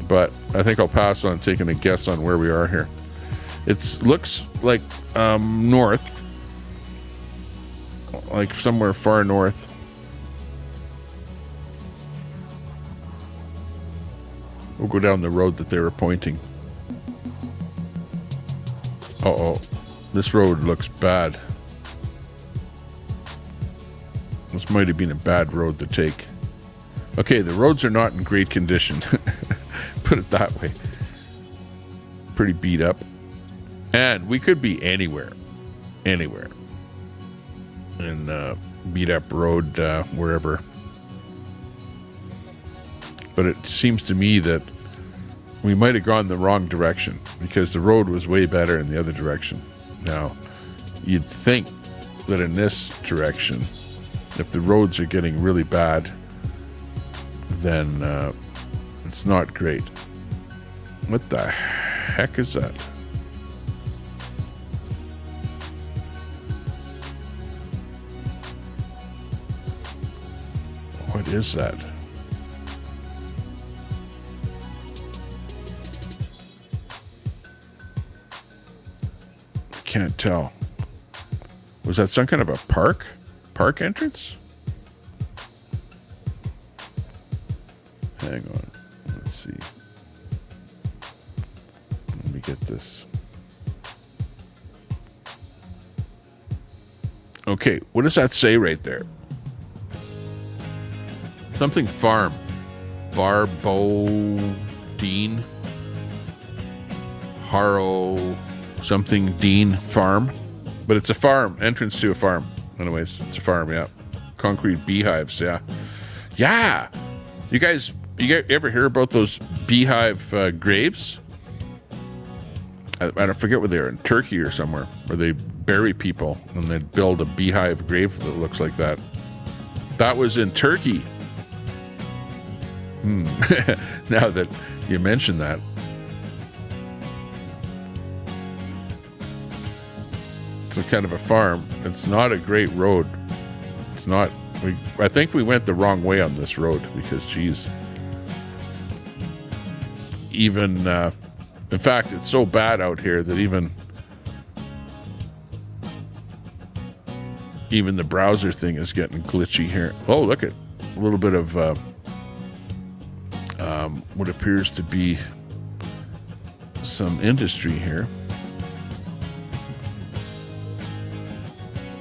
But I think I'll pass on taking a guess on where we are here. It looks like north, like somewhere far north. We'll go down the road that they were pointing. Uh-oh, this road looks bad. This might have been a bad road to take. Okay, the roads are not in great condition. Put it that way. Pretty beat up. And we could be anywhere. Anywhere. And beat up road wherever. But it seems to me that we might have gone the wrong direction because the road was way better in the other direction. Now, you'd think that in this direction, if the roads are getting really bad, then it's not great. What the heck is that? What is that? Can't tell. Was that some kind of a park entrance? Hang on. Let's see. Let me get this. Okay, what does that say right there? Something farm. Barbodine. Harrow. Something Dean Farm. But it's a farm. Entrance to a farm. Anyways, it's a farm, yeah. Concrete beehives, yeah. Yeah! You ever hear about those beehive graves? I forget where they are, in Turkey or somewhere, where they bury people and they build a beehive grave that looks like that. That was in Turkey. Now that you mention that. It's a kind of a farm. It's not a great road. It's not. I think we went the wrong way on this road because, geez. Even, in fact, it's so bad out here that even the browser thing is getting glitchy here. Oh, look at a little bit of what appears to be some industry here.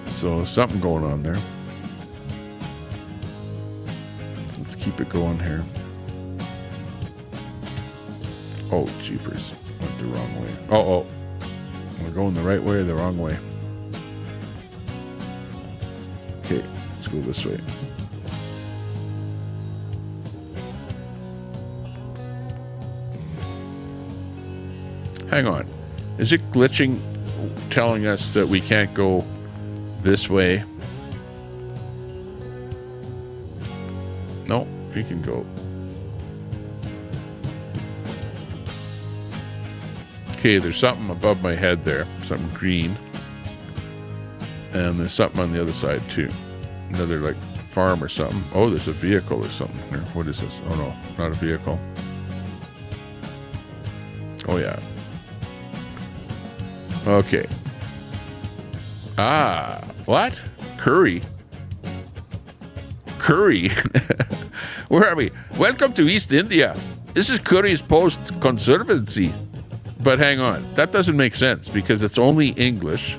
So something going on there. Let's keep it going here. Oh, jeepers. Went the wrong way. Oh. We're going the right way or the wrong way? Okay, let's go this way. Hang on. Is it glitching, telling us that we can't go this way? No, we can go. Okay, there's something above my head there, something green. And there's something on the other side too. Another like farm or something. Oh, there's a vehicle or something here. What is this? Oh no, not a vehicle. Oh yeah. Okay. Ah, what? Curry. Where are we? Welcome to East India. This is Curry's Post Conservancy. But hang on, that doesn't make sense because it's only English.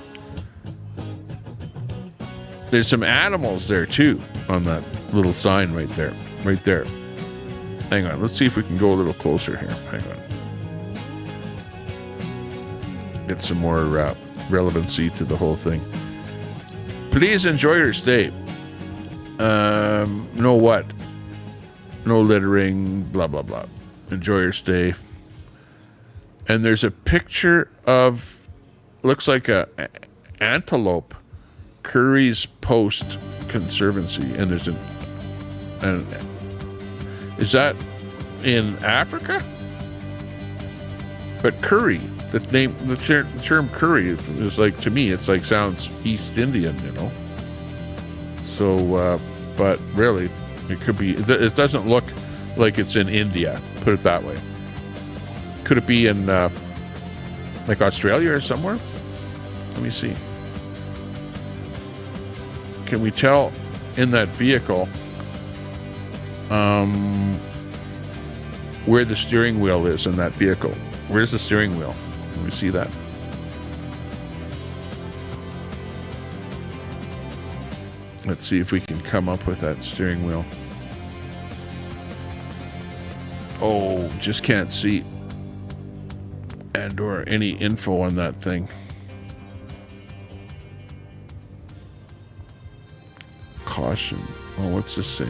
There's some animals there too on that little sign right there. Right there. Hang on, let's see if we can go a little closer here. Hang on. Get some more relevancy to the whole thing. Please enjoy your stay. No what? No littering, blah, blah, blah. Enjoy your stay. And there's a picture of, looks like a antelope, Curry's Post Conservancy. And there's is that in Africa? But curry, the term curry is like, to me, it's like sounds East Indian, you know. So, but really, it could be. It doesn't look like it's in India. Put it that way. Could it be in like Australia or somewhere? Let me see. Can we tell in that vehicle where the steering wheel is in that vehicle? Where's the steering wheel? Can we see that? Let's see if we can come up with that steering wheel. Oh, just can't see. and or any info on that thing. Caution. Oh, what's this say?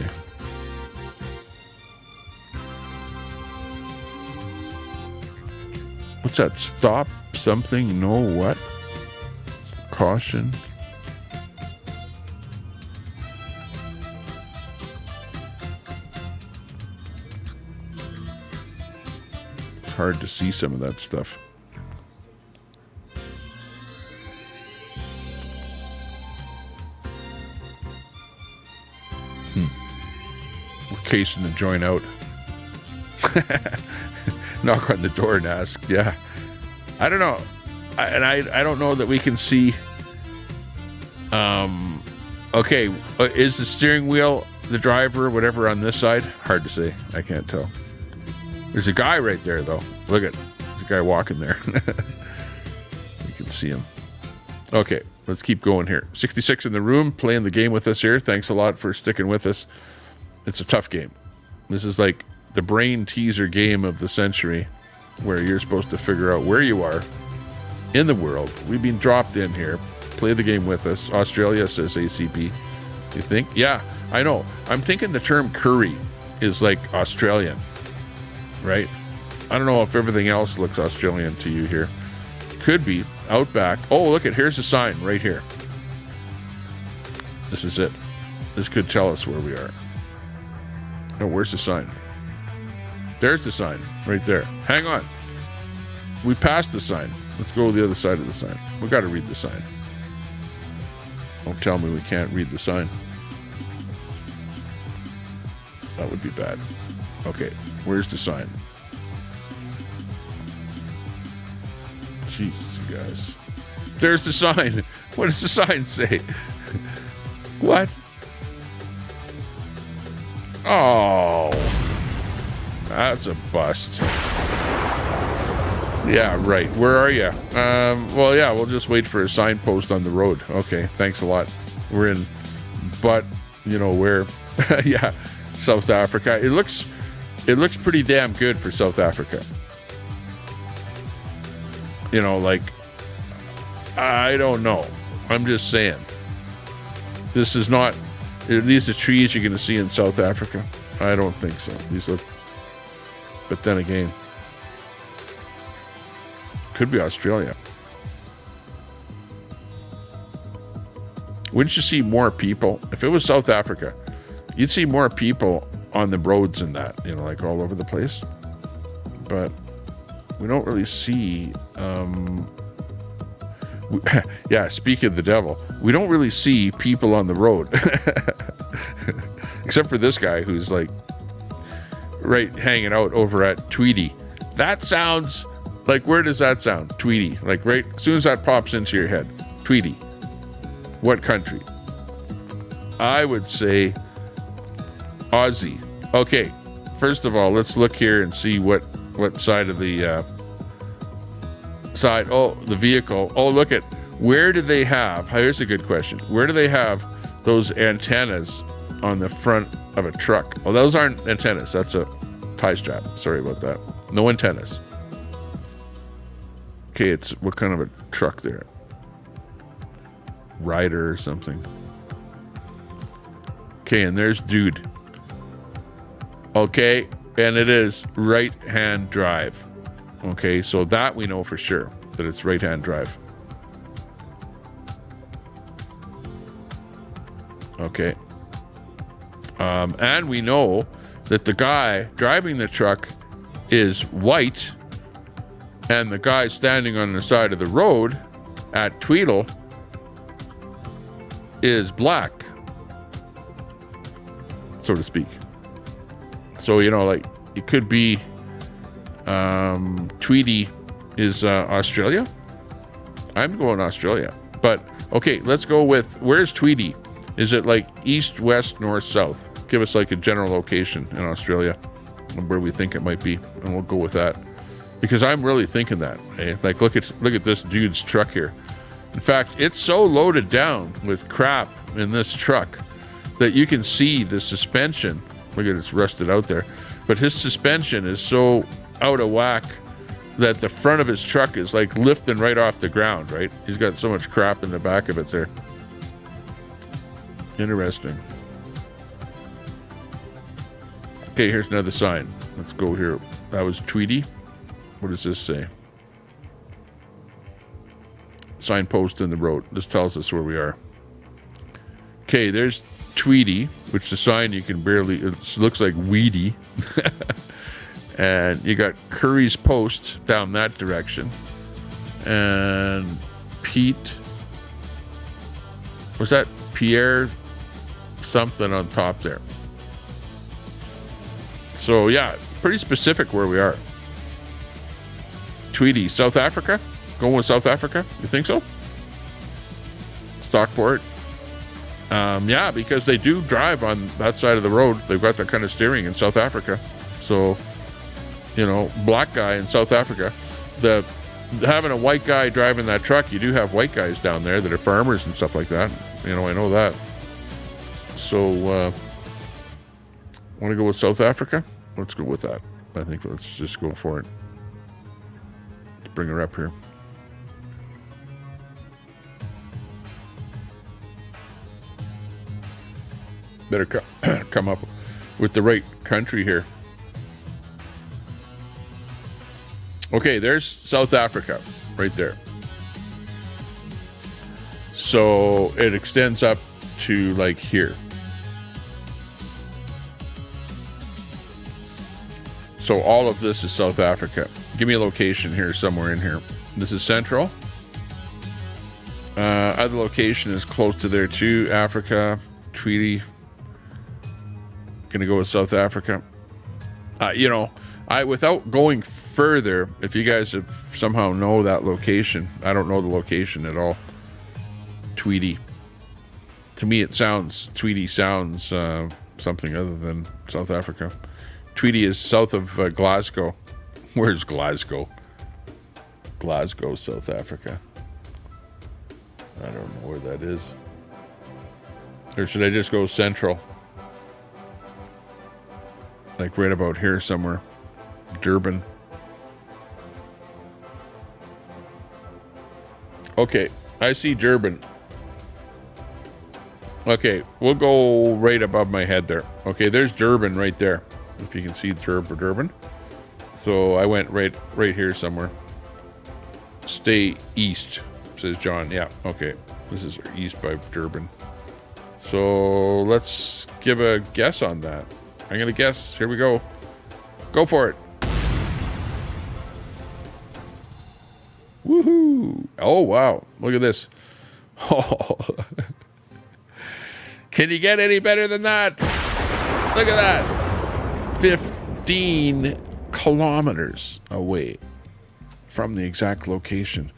What's that? Stop something? No what? Caution. It's hard to see some of that stuff. We're casing the joint out. Knock on the door and ask. Yeah, I don't know, I don't know that we can see. Okay, is the steering wheel, the driver, whatever on this side? Hard to say. I can't tell. There's a guy right there though. Look at, there's a guy walking there. You can see him. Okay, let's keep going here. 66 in the room playing the game with us here. Thanks a lot for sticking with us. It's a tough game. This is like the brain teaser game of the century, where you're supposed to figure out where you are in the world. We've been dropped in here. Play the game with us. Australia, says ACP. You think? Yeah, I know. I'm thinking the term curry is like Australian, right? I don't know if everything else looks Australian to you here. Could be. Outback. Oh, look at, here's a sign right here. This is it. This could tell us where we are. Oh, where's the sign? There's the sign right there. Hang on. We passed the sign. Let's go to the other side of the sign. We got to read the sign. Don't tell me we can't read the sign. That would be bad. Okay, where's the sign? Jeez, you guys. There's the sign. What does the sign say? What? Oh, that's a bust. Yeah, right. Where are you? Well, yeah, we'll just wait for a signpost on the road. Okay, thanks a lot. We're in, but you know where? Yeah, South Africa. It looks pretty damn good for South Africa. You know, like, I don't know. I'm just saying. This is not. These are trees you're going to see in South Africa. I don't think so. These look. But then again. Could be Australia. Wouldn't you see more people? If it was South Africa, you'd see more people on the roads and that, you know, like all over the place. But we don't really see, yeah, speak of the devil, we don't really see people on the road. Except for this guy who's like, right, hanging out over at Tweety. That sounds... like, where does that sound? Tweety. Like, right, as soon as that pops into your head. Tweety. What country? I would say Aussie. Okay, first of all, let's look here and see what side of the side. Oh, the vehicle. Oh, look at, where do they have, here's a good question. Where do they have those antennas on the front of a truck? Well, those aren't antennas. That's a tie strap. Sorry about that. No antennas. Okay, it's what kind of a truck there? Ryder or something. Okay, and there's dude. Okay, and it is right-hand drive. Okay, so that we know for sure, that it's right-hand drive. Okay. And we know that the guy driving the truck is white, and the guy standing on the side of the road at Tweedle is black, so to speak. So, you know, like, it could be Tweety is Australia. I'm going Australia. But, okay, let's go with, where's Tweety? Is it like east, west, north, south? Give us like a general location in Australia where we think it might be, and we'll go with that. Because I'm really thinking that. Eh? Like, look at this dude's truck here. In fact, it's so loaded down with crap in this truck that you can see the suspension. Look at it, it's rusted out there. But his suspension is so out of whack that the front of his truck is like lifting right off the ground, right? He's got so much crap in the back of it there. Interesting. Okay, here's another sign. Let's go here. That was Tweety. What does this say? Signpost in the road. This tells us where we are. Okay, there's Tweety, which the sign you can barely, it looks like Weedy. And you got Curry's Post down that direction. And Pete, was that Pierre something on top there? So yeah, pretty specific where we are. Tweety, South Africa? Going with South Africa? You think so? Stockport? Yeah, because they do drive on that side of the road. They've got that kind of steering in South Africa. So, you know, black guy in South Africa. Having a white guy driving that truck, you do have white guys down there that are farmers and stuff like that. You know, I know that. So, want to go with South Africa? Let's go with that. I think let's just go for it. Let's bring her up here. Better come up with the right country here. Okay, there's South Africa right there. So it extends up to like here. So all of this is South Africa. Give me a location here, somewhere in here. This is Central. Other location is close to there too. Africa, Tweety. Gonna go with South Africa. You know, without going further, if you guys have somehow know that location, I don't know the location at all. Tweety. To me, Tweety sounds something other than South Africa. Tweety is south of Glasgow. Where's Glasgow? Glasgow, South Africa. I don't know where that is. Or should I just go central? Like right about here somewhere. Durban. Okay, I see Durban. Okay, we'll go right above my head there. Okay, there's Durban right there. If you can see Durban. So I went right here somewhere. Stay east, says John. Yeah, okay. This is east by Durban. So let's give a guess on that. I'm going to guess. Here we go. Go for it. Woohoo. Oh, wow. Look at this. Oh. Can you get any better than that? Look at that. 15 kilometers away from the exact location.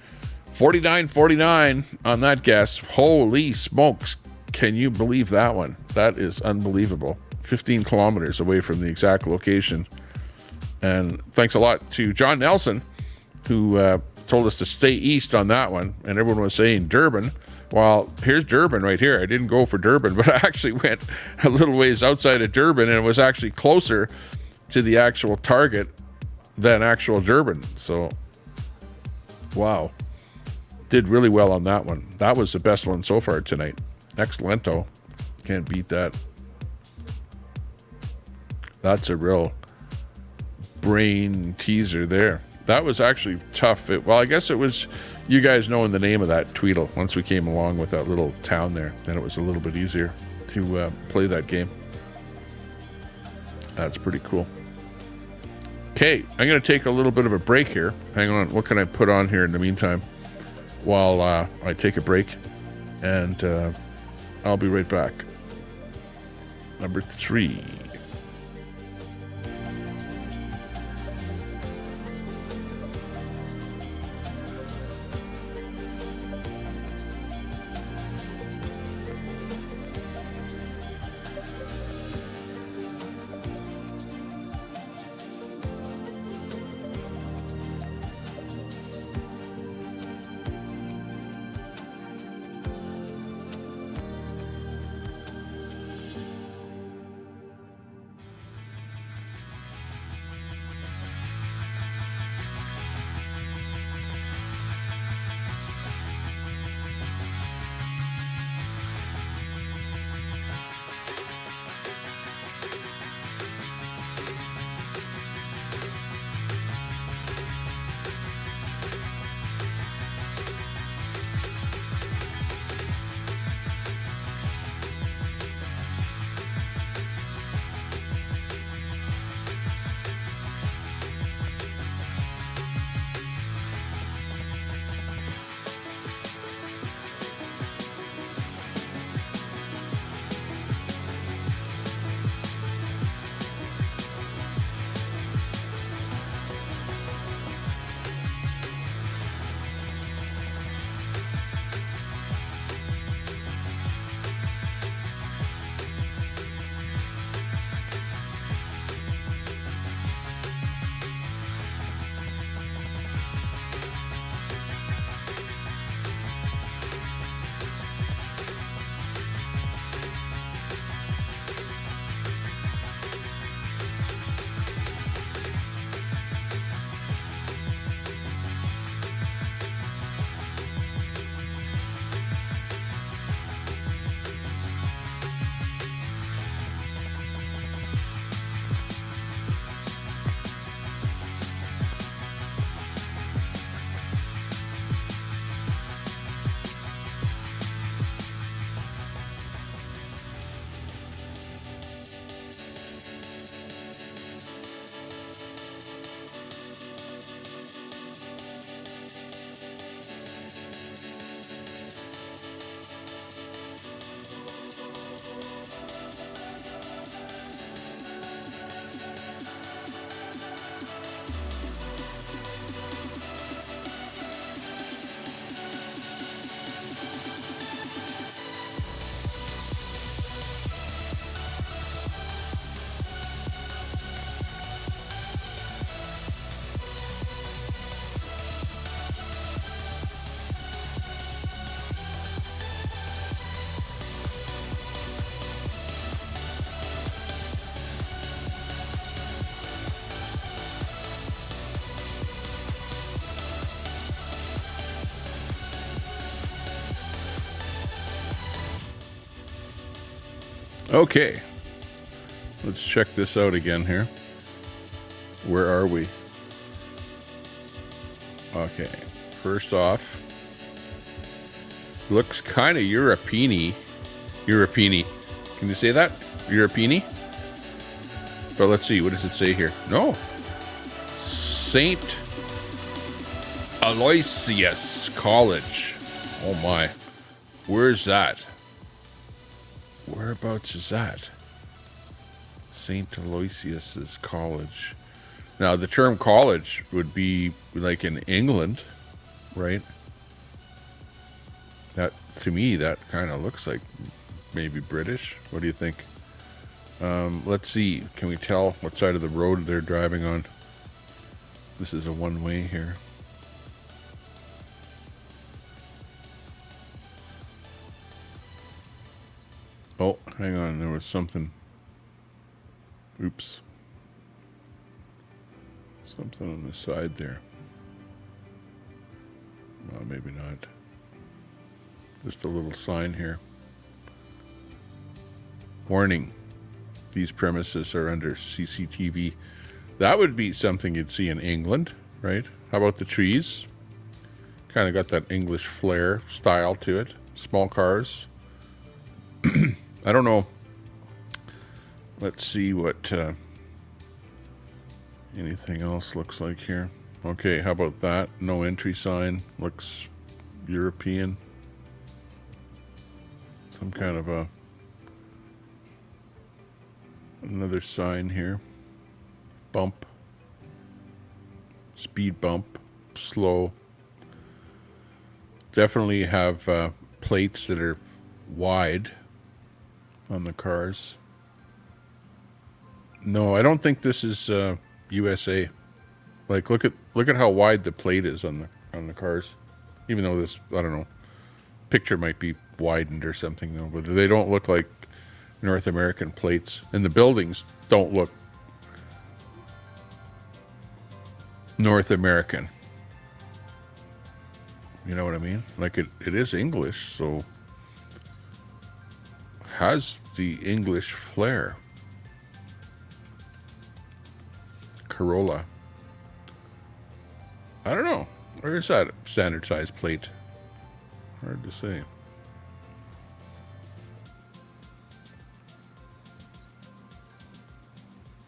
49.49 on that guess. Holy smokes. Can you believe that one? That is unbelievable. 15 kilometers away from the exact location. And thanks a lot to John Nelson, who told us to stay east on that one. And everyone was saying Durban. Well, here's Durban right here. I didn't go for Durban, but I actually went a little ways outside of Durban, and it was actually closer to the actual target than actual Durban. So, wow. Did really well on that one. That was the best one so far tonight. Excellento. Can't beat that. That's a real brain teaser there. That was actually tough. Well, I guess it was you guys knowing the name of that Tweedle. Once we came along with that little town there, then it was a little bit easier to play that game. That's pretty cool. Okay, I'm going to take a little bit of a break here. Hang on. What can I put on here in the meantime while I take a break? And I'll be right back. Number 3. Okay. Let's check this out again here. Where are we? Okay. First off, looks kind of European-y. European-y. Can you say that? European-y? But let's see. What does it say here? No. St. Aloysius College. Oh my. Where's that? Whereabouts is that? St. Aloysius's College. Now, the term college would be like in England, right? That, to me, that kind of looks like maybe British. What do you think? Let's see. Can we tell what side of the road they're driving on? This is a one-way here. Oh, hang on. There was something. Oops. Something on the side there. No, maybe not. Just a little sign here. Warning. These premises are under CCTV. That would be something you'd see in England, right? How about the trees? Kind of got that English flair style to it. Small cars. I don't know. Let's see what anything else looks like here. Okay, how about that? No entry sign. Looks European. Some kind of another sign here. Bump. Speed bump. Slow. Definitely have plates that are wide on the cars. No, I don't think this is USA. Like, look at how wide the plate is on the cars. Even though this, I don't know, picture might be widened or something though, but they don't look like North American plates, and the buildings don't look North American. You know what I mean? Like it is English, so has the English flair. Corolla. I don't know. Or is that a standard size plate? Hard to say.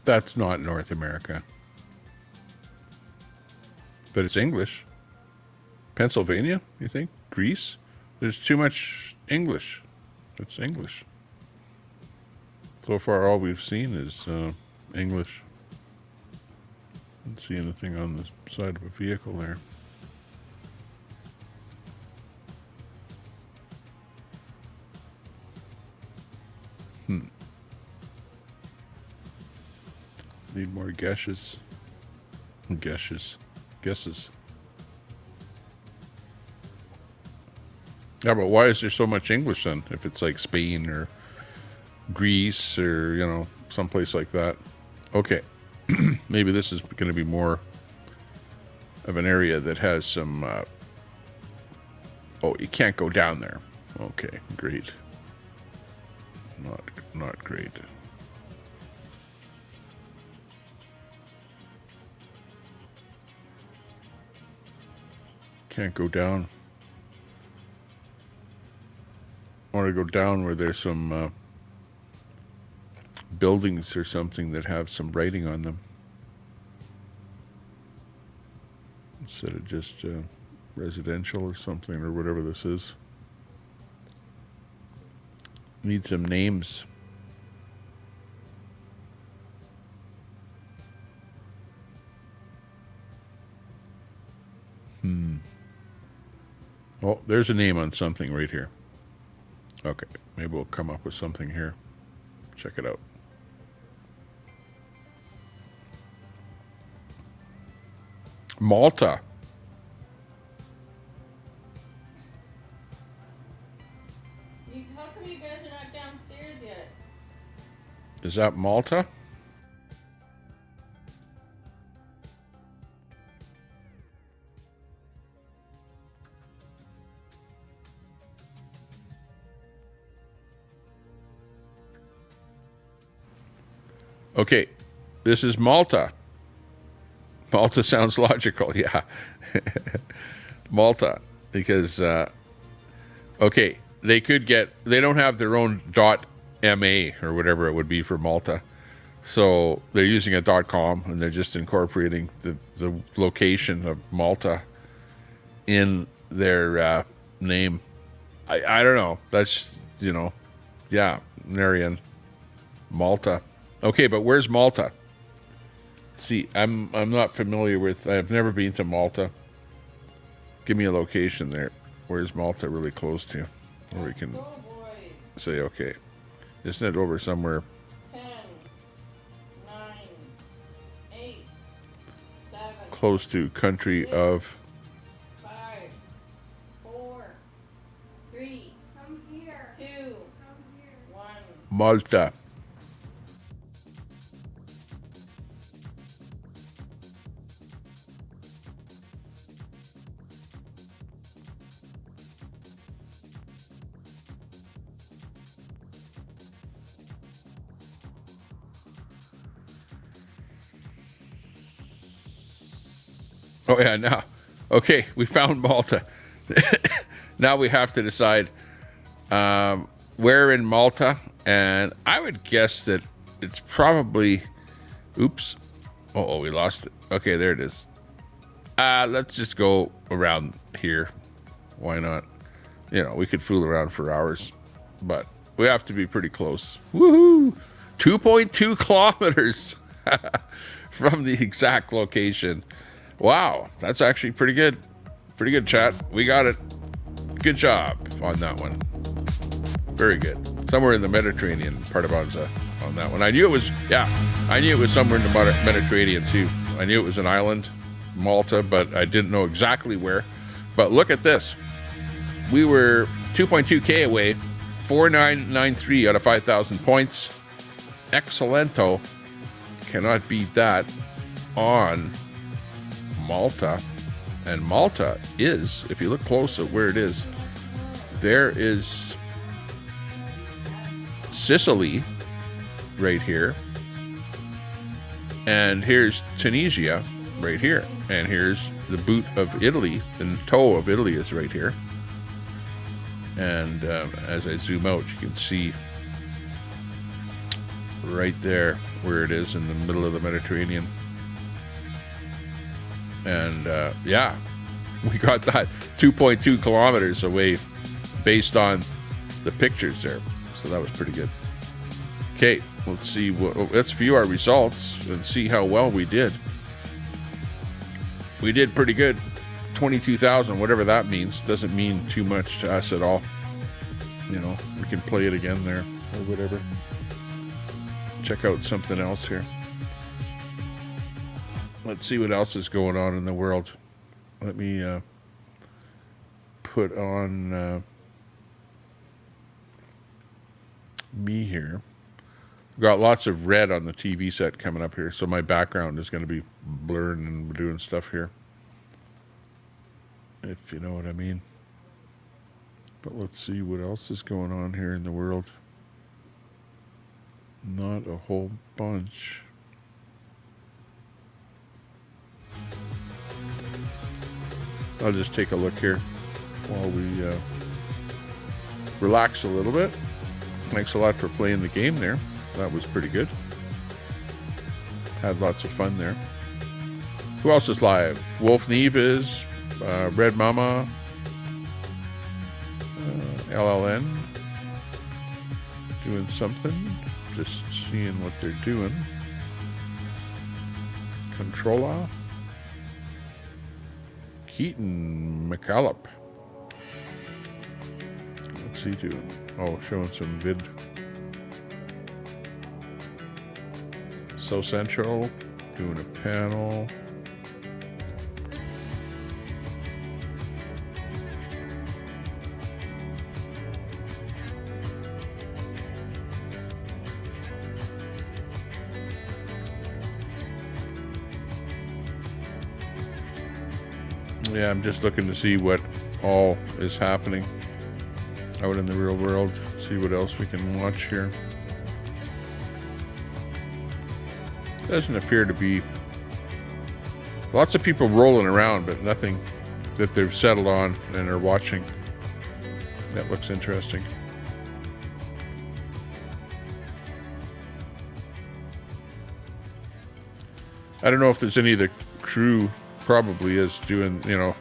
That's not North America. But it's English. Pennsylvania, you think? Greece? There's too much English. It's English. So far, all we've seen is English. Don't see anything on the side of a vehicle there. Need more guesses. Guesses. Yeah, but why is there so much English then? If it's like Spain or Greece or, you know, someplace like that. Okay. Maybe this is going to be more of an area that has some... oh, you can't go down there. Okay, great. Not great. Can't go down. I want to go down where there's some buildings or something that have some writing on them. Instead of just residential or something or whatever this is. Need some names. Oh, there's a name on something right here. Okay, maybe we'll come up with something here. Check it out. Malta. How come you guys are not downstairs yet? Is that Malta? Okay, this is Malta. Malta sounds logical, yeah. Malta, because, okay, they don't have their own .ma or whatever it would be for Malta. So they're using a .com, and they're just incorporating the location of Malta in their name. I don't know. That's, yeah, Marian. Malta. Okay, but where's Malta? See, I'm not familiar with. I've never been to Malta. Give me a location there. Where's Malta really close to? Where we can say, okay, isn't it over somewhere? 10, 9, 8, 7. Close to country 6, of 5, 4, 3. Come here. 2. Come here. 1. Malta. Oh yeah, now, okay, we found Malta. Now we have to decide where in Malta, and I would guess that it's probably, oops, oh, we lost it. Okay, there it is. Let's just go around here. Why not? We could fool around for hours, but we have to be pretty close. Woohoo! 2.2 kilometers from the exact location. Wow, that's actually pretty good. Pretty good, chat. We got it. Good job on that one. Very good. Somewhere in the Mediterranean part of Anza on that one. I knew it was somewhere in the Mediterranean too. I knew it was an island, Malta, but I didn't know exactly where. But look at this. We were 2.2K away, 4993 out of 5,000 points. Excellento. Cannot beat that on Malta. And Malta is, if you look close at where it is, there is Sicily right here, and here's Tunisia right here, and here's the boot of Italy, the toe of Italy is right here. And as I zoom out, you can see right there where it is in the middle of the Mediterranean. And yeah, we got that 2.2 kilometers away based on the pictures there. So that was pretty good. Okay, let's see. Let's view our results and see how well we did. We did pretty good. 22,000, whatever that means. Doesn't mean too much to us at all. We can play it again there or whatever. Check out something else here. Let's see what else is going on in the world. Let me put on me here. Got lots of red on the TV set coming up here, so my background is going to be blurring and doing stuff here, if you know what I mean. But let's see what else is going on here in the world. Not a whole bunch. I'll just take a look here while we relax a little bit. Thanks a lot for playing the game there. That was pretty good. Had lots of fun there. Who else is live? Wolf Neve is, Red Mama, LLN, doing something. Just seeing what they're doing. Controller. Keaton McCallop. What's he doing? Oh, showing some vid. So Central, doing a panel. Yeah, I'm just looking to see what all is happening out in the real world. See what else we can watch here. Doesn't appear to be lots of people rolling around, but nothing that they've settled on and are watching. That looks interesting. I don't know if there's any of the crew, probably is doing, you know,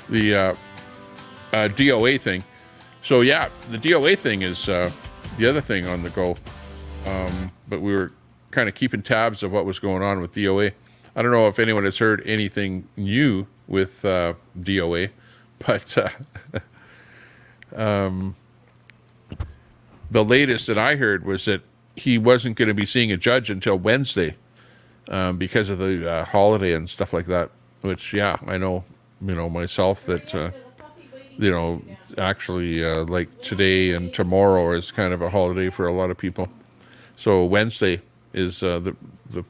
the DOA thing. So yeah, the DOA thing is the other thing on the go. But we were kind of keeping tabs of what was going on with DOA. I don't know if anyone has heard anything new with DOA, but the latest that I heard was that he wasn't going to be seeing a judge until Wednesday because of the holiday and stuff like that. Which, yeah, I know, you know, myself that, you know, actually like today and tomorrow is kind of a holiday for a lot of people. So Wednesday is the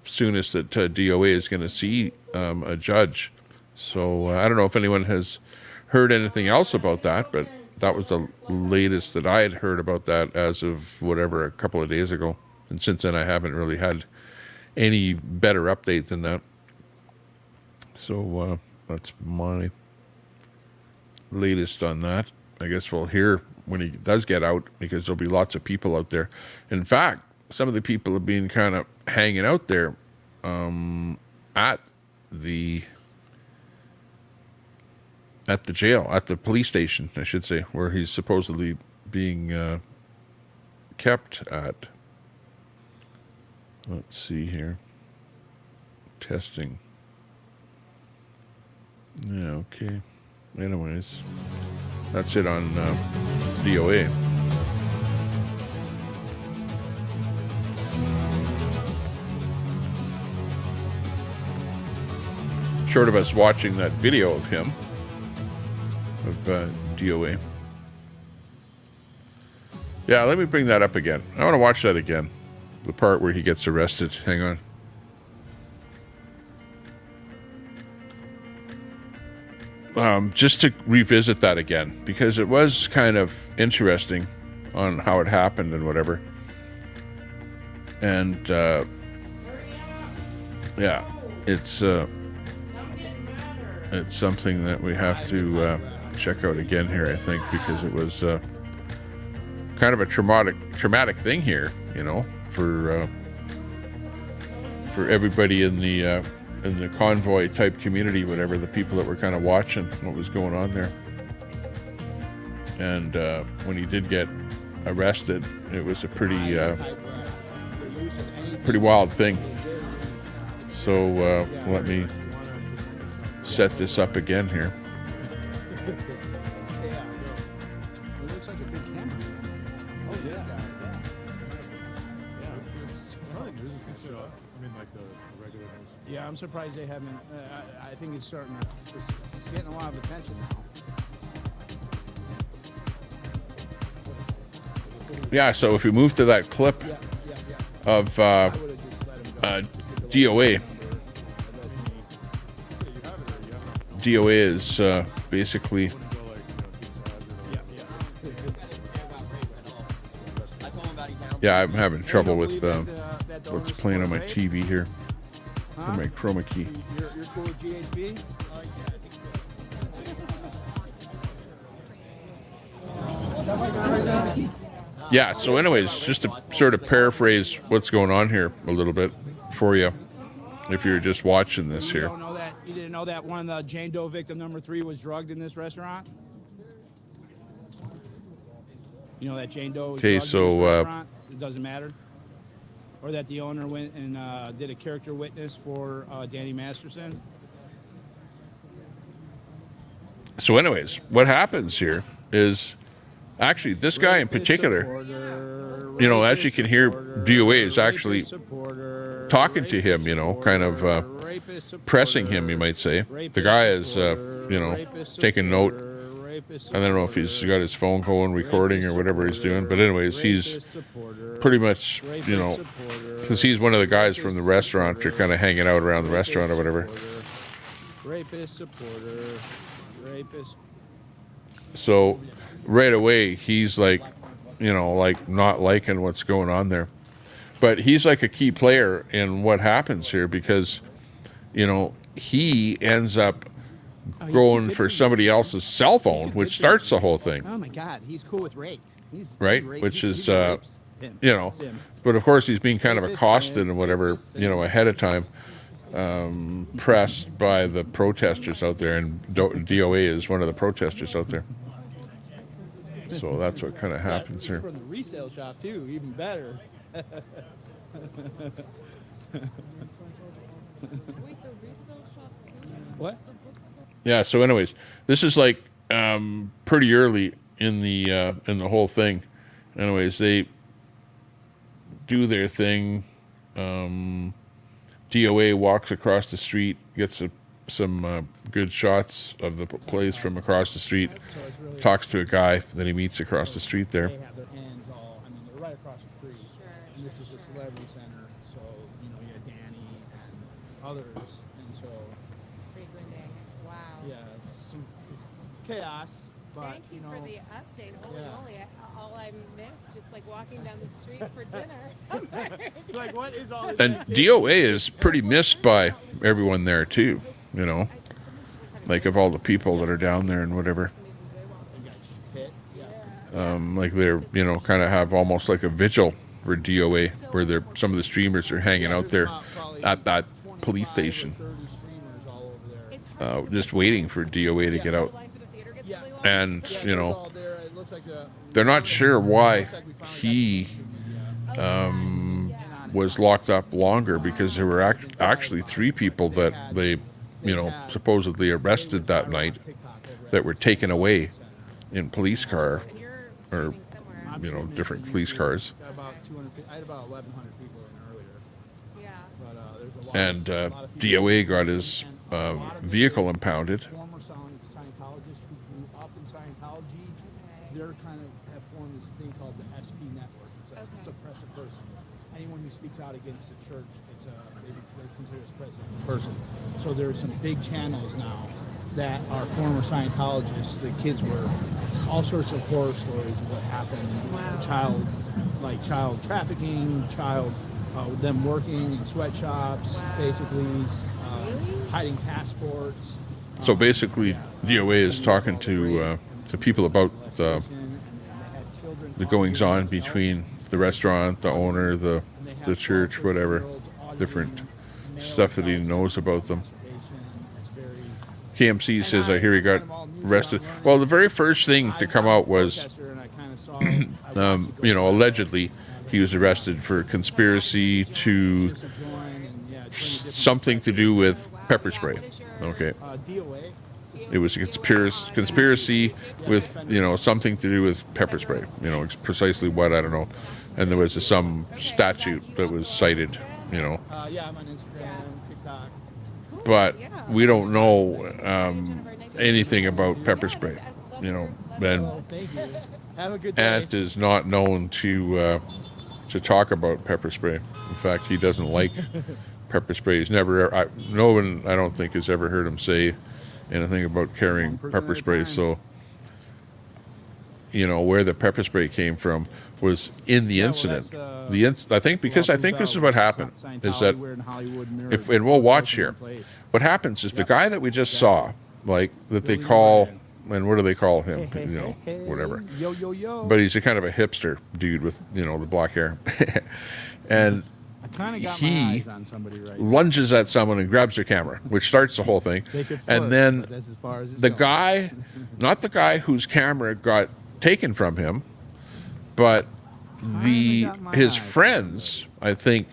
soonest that DOA is going to see a judge. So I don't know if anyone has heard anything else about that, but that was the latest that I had heard about that as of whatever, a couple of days ago. And since then I haven't really had any better update than that. So that's my latest on that. I guess we'll hear when he does get out, because there'll be lots of people out there. In fact, some of the people have been kind of hanging out there at the jail, at the police station, I should say, where he's supposedly being kept at. Let's see here. Testing. Yeah, okay. Anyways, that's it on DOA. Short of us watching that video of him, of DOA. Yeah, let me bring that up again. I want to watch that again. The part where he gets arrested. Hang on. Just to revisit that again, because it was kind of interesting on how it happened and whatever. And yeah, it's something that we have to check out again here, I think, because it was kind of a traumatic thing here, you know, for everybody in the convoy type community, whatever, the people that were kind of watching what was going on there. And when he did get arrested, it was a pretty wild thing. So let me set this up again here. Yeah, I'm surprised they haven't. I think it's getting a lot of attention now. Yeah, so if we move to that clip of DOA. DOA is basically... Yeah, I'm having trouble with what's playing on my TV here. For my chroma key. You're cool with GHB? Yeah, so anyways, just to sort of paraphrase what's going on here a little bit for you, if you're just watching this here. You didn't know that one of the Jane Doe victim number 3 was drugged in this restaurant? You know that Jane Doe was drugged in this restaurant? It doesn't matter? Or that the owner went and did a character witness for Danny Masterson? So anyways, what happens here is, actually, this guy in particular, you know, as you can hear, DOA is actually talking to him, you know, kind of pressing him, you might say. The guy is, you know, taking note. I don't know if he's got his phone going, recording, or whatever he's doing. But anyways, he's pretty much, you know, because he's one of the guys from the restaurant, they're kind of hanging out around the restaurant or whatever. Rapist supporter, rapist. So right away, he's like, you know, like not liking what's going on there. But he's like a key player in what happens here because, you know, he ends up going for somebody else's cell phone, which starts the whole thing. Oh my God, he's cool with Ray. Right? Which is, you know, but of course he's being kind of accosted and whatever, you know, ahead of time, pressed by the protesters out there, and DOA is one of the protesters out there. So that's what kind of happens here. From the resale shop too, even better. Wait, the resale shop too? What? Yeah. So, anyways, this is like pretty early in the whole thing. Anyways, they do their thing. DOA walks across the street, gets some good shots of the place from across the street. Talks to a guy that he meets across the street there. They have their hands all, I mean, they're right across the street. Sure. And this is a celebrity center, so, you know, you got Danny and others, and so, Frequenting. Wow. yeah, it's chaos, but, Thank you know, for the update. Holy yeah. moly, all I missed, just like walking down the street for dinner. it's like, what is all this? And DOA is pretty missed by everyone there too, you know, like of all the people that are down there and whatever. Like they're, you know, kind of have almost like a vigil for DOA where they're, some of the streamers are hanging out there at that police station, just waiting for DOA to get out. And, you know, they're not sure why he was locked up longer, because there were actually 3 people that they, you know, supposedly arrested that night that were taken away in police car, or, you know, different police cars. I had about 1,100 people in earlier. Yeah. But there's a lot. And a lot of people. DOA got his vehicle impounded. Former Scientologists who grew up in Scientology, they're kind of have formed this thing called the SP network. It's a suppressive person. Anyone who speaks out against the church, it's they consider a suppressive person. So there's some big channels now that are former Scientologists. The kids were all sorts of horror stories of what happened. Wow. Child trafficking, them working in sweatshops, basically, hiding passports. So basically, DOA is talking to people about the goings on between the restaurant, the owner, the church, whatever, different stuff that he knows about them. KMC says, I hear he got arrested. Well, the very first thing to come out was, you know, allegedly he was arrested for conspiracy to something to do with pepper spray. Okay. It was a conspiracy with, you know, something to do with pepper spray. You know, precisely what, I don't know. And there was some statute that was cited, you know. Yeah, I'm on Instagram, TikTok. But we don't know anything about pepper spray, you know. And Thank you. Have a good day. Ant is not known to talk about pepper spray. In fact, he doesn't like pepper spray. He's never, no one, I don't think, has ever heard him say anything about carrying pepper spray. So, you know, where the pepper spray came from was in the incident. I think this is what happened, is that and we'll watch here. What happens is the guy that we just saw, like, that they call, and what do they call him? You know, whatever. Yo. But he's a kind of a hipster dude with, you know, the black hair. And I kind of got my he eyes on somebody right now. lunges at someone and grabs their camera, which starts the whole thing. They could And flirt, then but that's as far as it's the going. guy, not the guy whose camera got taken from him, but his friends, I think,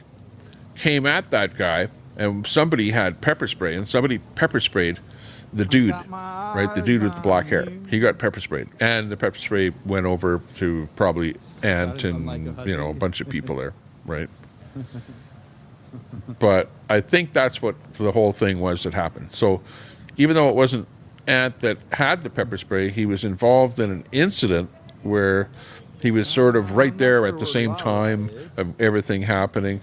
came at that guy, and somebody had pepper spray, and somebody pepper sprayed the dude, right? The dude with the black hair. He got pepper sprayed, and the pepper spray went over to probably Ant and, you know, a bunch of people there, right? But I think that's what the whole thing was that happened. So even though it wasn't Ant that had the pepper spray, he was involved in an incident where he was sort of right there at the same time of everything happening.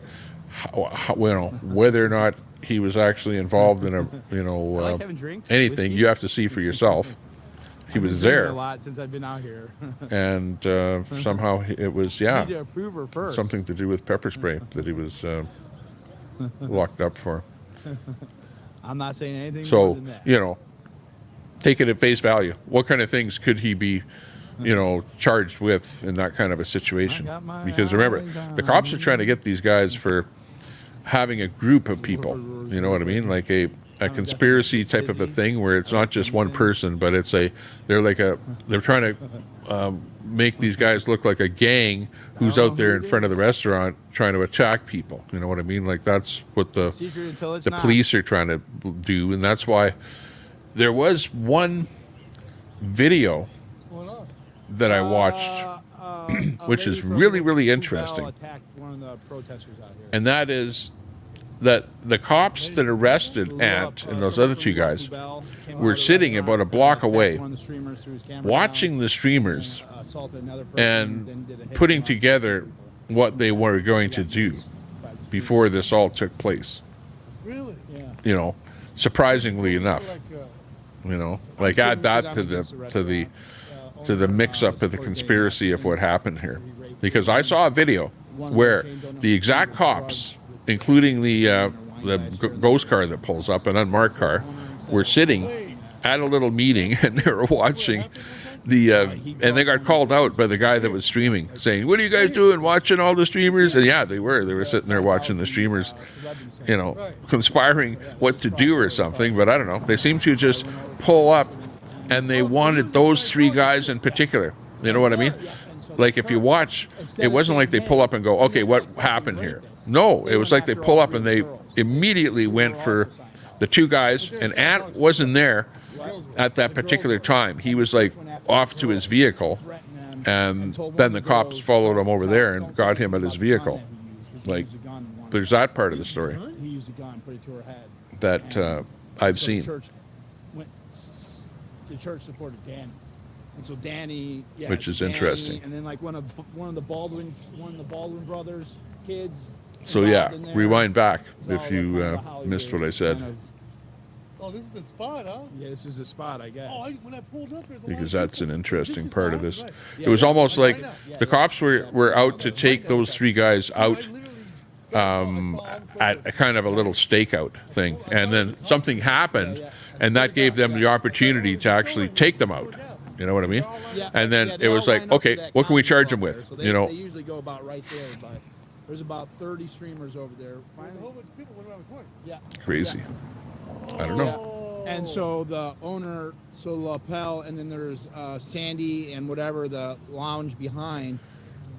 You know, whether or not he was actually involved in a, you know, anything, you have to see for yourself. he was I've been drinking there, a lot since I've been out here. and somehow it was You need to approve her first. something to do with pepper spray that he was locked up for. I'm not saying anything more So, than that. you know, take it at face value. What kind of things could he be, charged with in that kind of a situation? I got my Because remember, eyes the cops are on trying to get these guys for having a group of people. You know what I mean? Like a conspiracy type of a thing where it's not just one person, but it's they're trying to make these guys look like a gang who's out there in front of the restaurant trying to attack people. You know what I mean? Like that's what the Secret until it's the not. police are trying to do, and that's why there was one video What's going on? that I watched, which is really, really interesting. Attacked one of the protesters out here. And that is that the cops that arrested Ant and those other two guys were sitting about a block away watching the streamers and putting together what they were going to do before this all took place. Really? Yeah. Surprisingly enough, Like add that to the mix up of the conspiracy of what happened here, because I saw a video where the exact cops, including the ghost car that pulls up, an unmarked car, were sitting at a little meeting and they were watching and they got called out by the guy that was streaming, saying, "What are you guys doing, watching all the streamers?" And yeah, they were sitting there watching the streamers, conspiring what to do or something. But I don't know, they seem to just pull up and they wanted those three guys in particular. You know what I mean? Like if you watch, it wasn't like they pull up and go, "Okay, what happened here?" No, it was like they pull up and they immediately went for the two guys, and Ant wasn't there at that particular time. He was like off to his vehicle, and then the cops followed him over there and got him at his vehicle. Like, there's that part of the story He used a gun, put it to her head. that I've So seen. the church supported Danny, and so Danny, Which is Danny, interesting. And then like one of the Baldwin brothers' kids. So involved yeah, in there. rewind back It's all if you kind of Hollywood missed what I said, kind of- Oh, this is the spot, huh? yeah, this is the spot, I guess. Oh, when I pulled up, there's a lot because of that's people. an interesting This is part of the this. house, It was almost like the cops were out to take those three guys right. I out literally got on my phone, at a kind of a little stakeout thing, and then something happened, and that gave them the opportunity to actually take them out. You know what I mean? Yeah, And then yeah, it they was all like, line up okay, for that what can we common charge them zone with? there, so You know, they usually go about right there, but there's about 30 streamers over there. There's a Finally, whole bunch of people went around the corner. yeah. crazy. I don't know. And so the owner, so Lapel, and then there's Sandy and whatever, the lounge behind.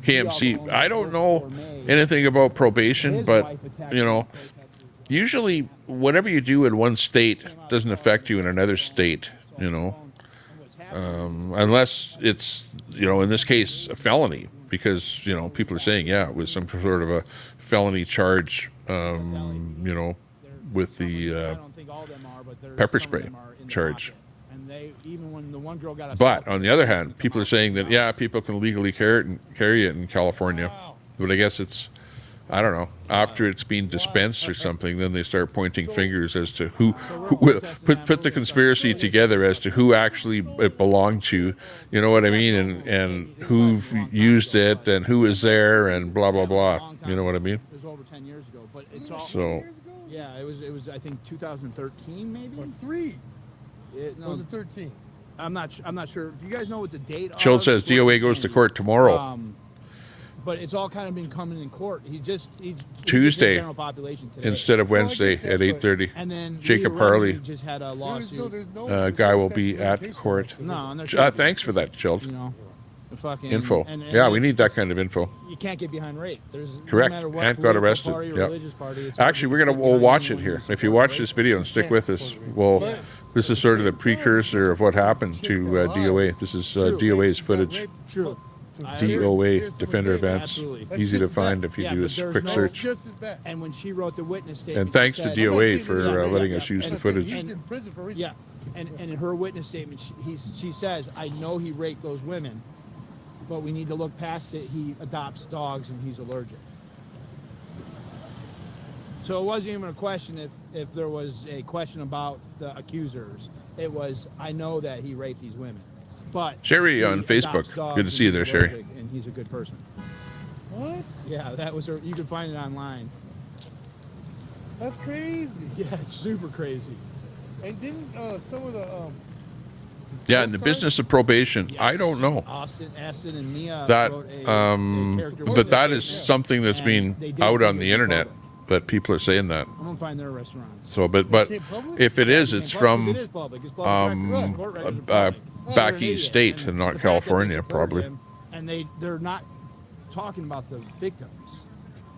KMC. I don't know anything about probation, but usually whatever you do in one state doesn't affect you in another state. Unless it's in this case a felony, because people are saying it was some sort of a felony charge. With the I don't think all of them are, but there's pepper some of spray them are in the charge. pocket. And they, even when the one girl got But assaulted, on the other hand, people are saying that people can legally carry it in California, but I guess it's, I don't know, after it's been dispensed or something, then they start pointing fingers as to who will put the conspiracy together as to who actually it belonged to, you know what I mean, and who used it and who was there and blah blah blah, you know what I mean? It was over 10 years ago, but it's all. So Yeah, it was I think 2013 maybe. Or 3. No, Or was it 13? I'm not sure. Do you guys know what the date? Schultz says DOA goes to court tomorrow. But it's all kind of been coming in court. He just Tuesday general population today. instead of Wednesday at 8:30. And then Jacob Leah Remini Harley, just had a lawsuit. There's no guy will be at court. No, and there's Thanks for that, Schultz. the fucking Info. and Yeah, we it's- need that kind of info. You can't get behind rape. There's Correct. No matter what Ant got political arrested. Party or Yep. religious party, it's Actually, we'll watch it here. If you watch this video and stick with us, this is sort of the precursor of what happened to DOA. This is DOA's footage. True. DOA, Defender Events. Absolutely. Easy to find if you Yeah, do a but there's quick no- search. Just as bad. And when she wrote the witness statement, And thanks she to said, DOA saying for that- letting yeah, us use I'm the not saying footage. He's in prison for a reason. Yeah, and in her witness statement, she says, "I know he raped those women, but we need to look past it. He adopts dogs and he's allergic." So it wasn't even a question if there was a question about the accusers. It was, I know that he raped these women. But Sherry he on Facebook. adopts dogs Good to see you and there, he's Sherry. allergic, and he's a good person. What? Yeah, that was you can find it online. That's crazy. Yeah, it's super crazy. And didn't some of the Yeah, in the business of probation, I Yes. don't know. Aston and Mia That, wrote a character but witness that is statement, something that's and been they did out keep on it the in internet. public. That people are saying that. I'm gonna find their restaurants. So, but came public? if it is, Yeah, it's it from is public. It's public record. Court records are public. They're back an east idiot. state and not the fact that they California, support probably. him, and they're not talking about the victims,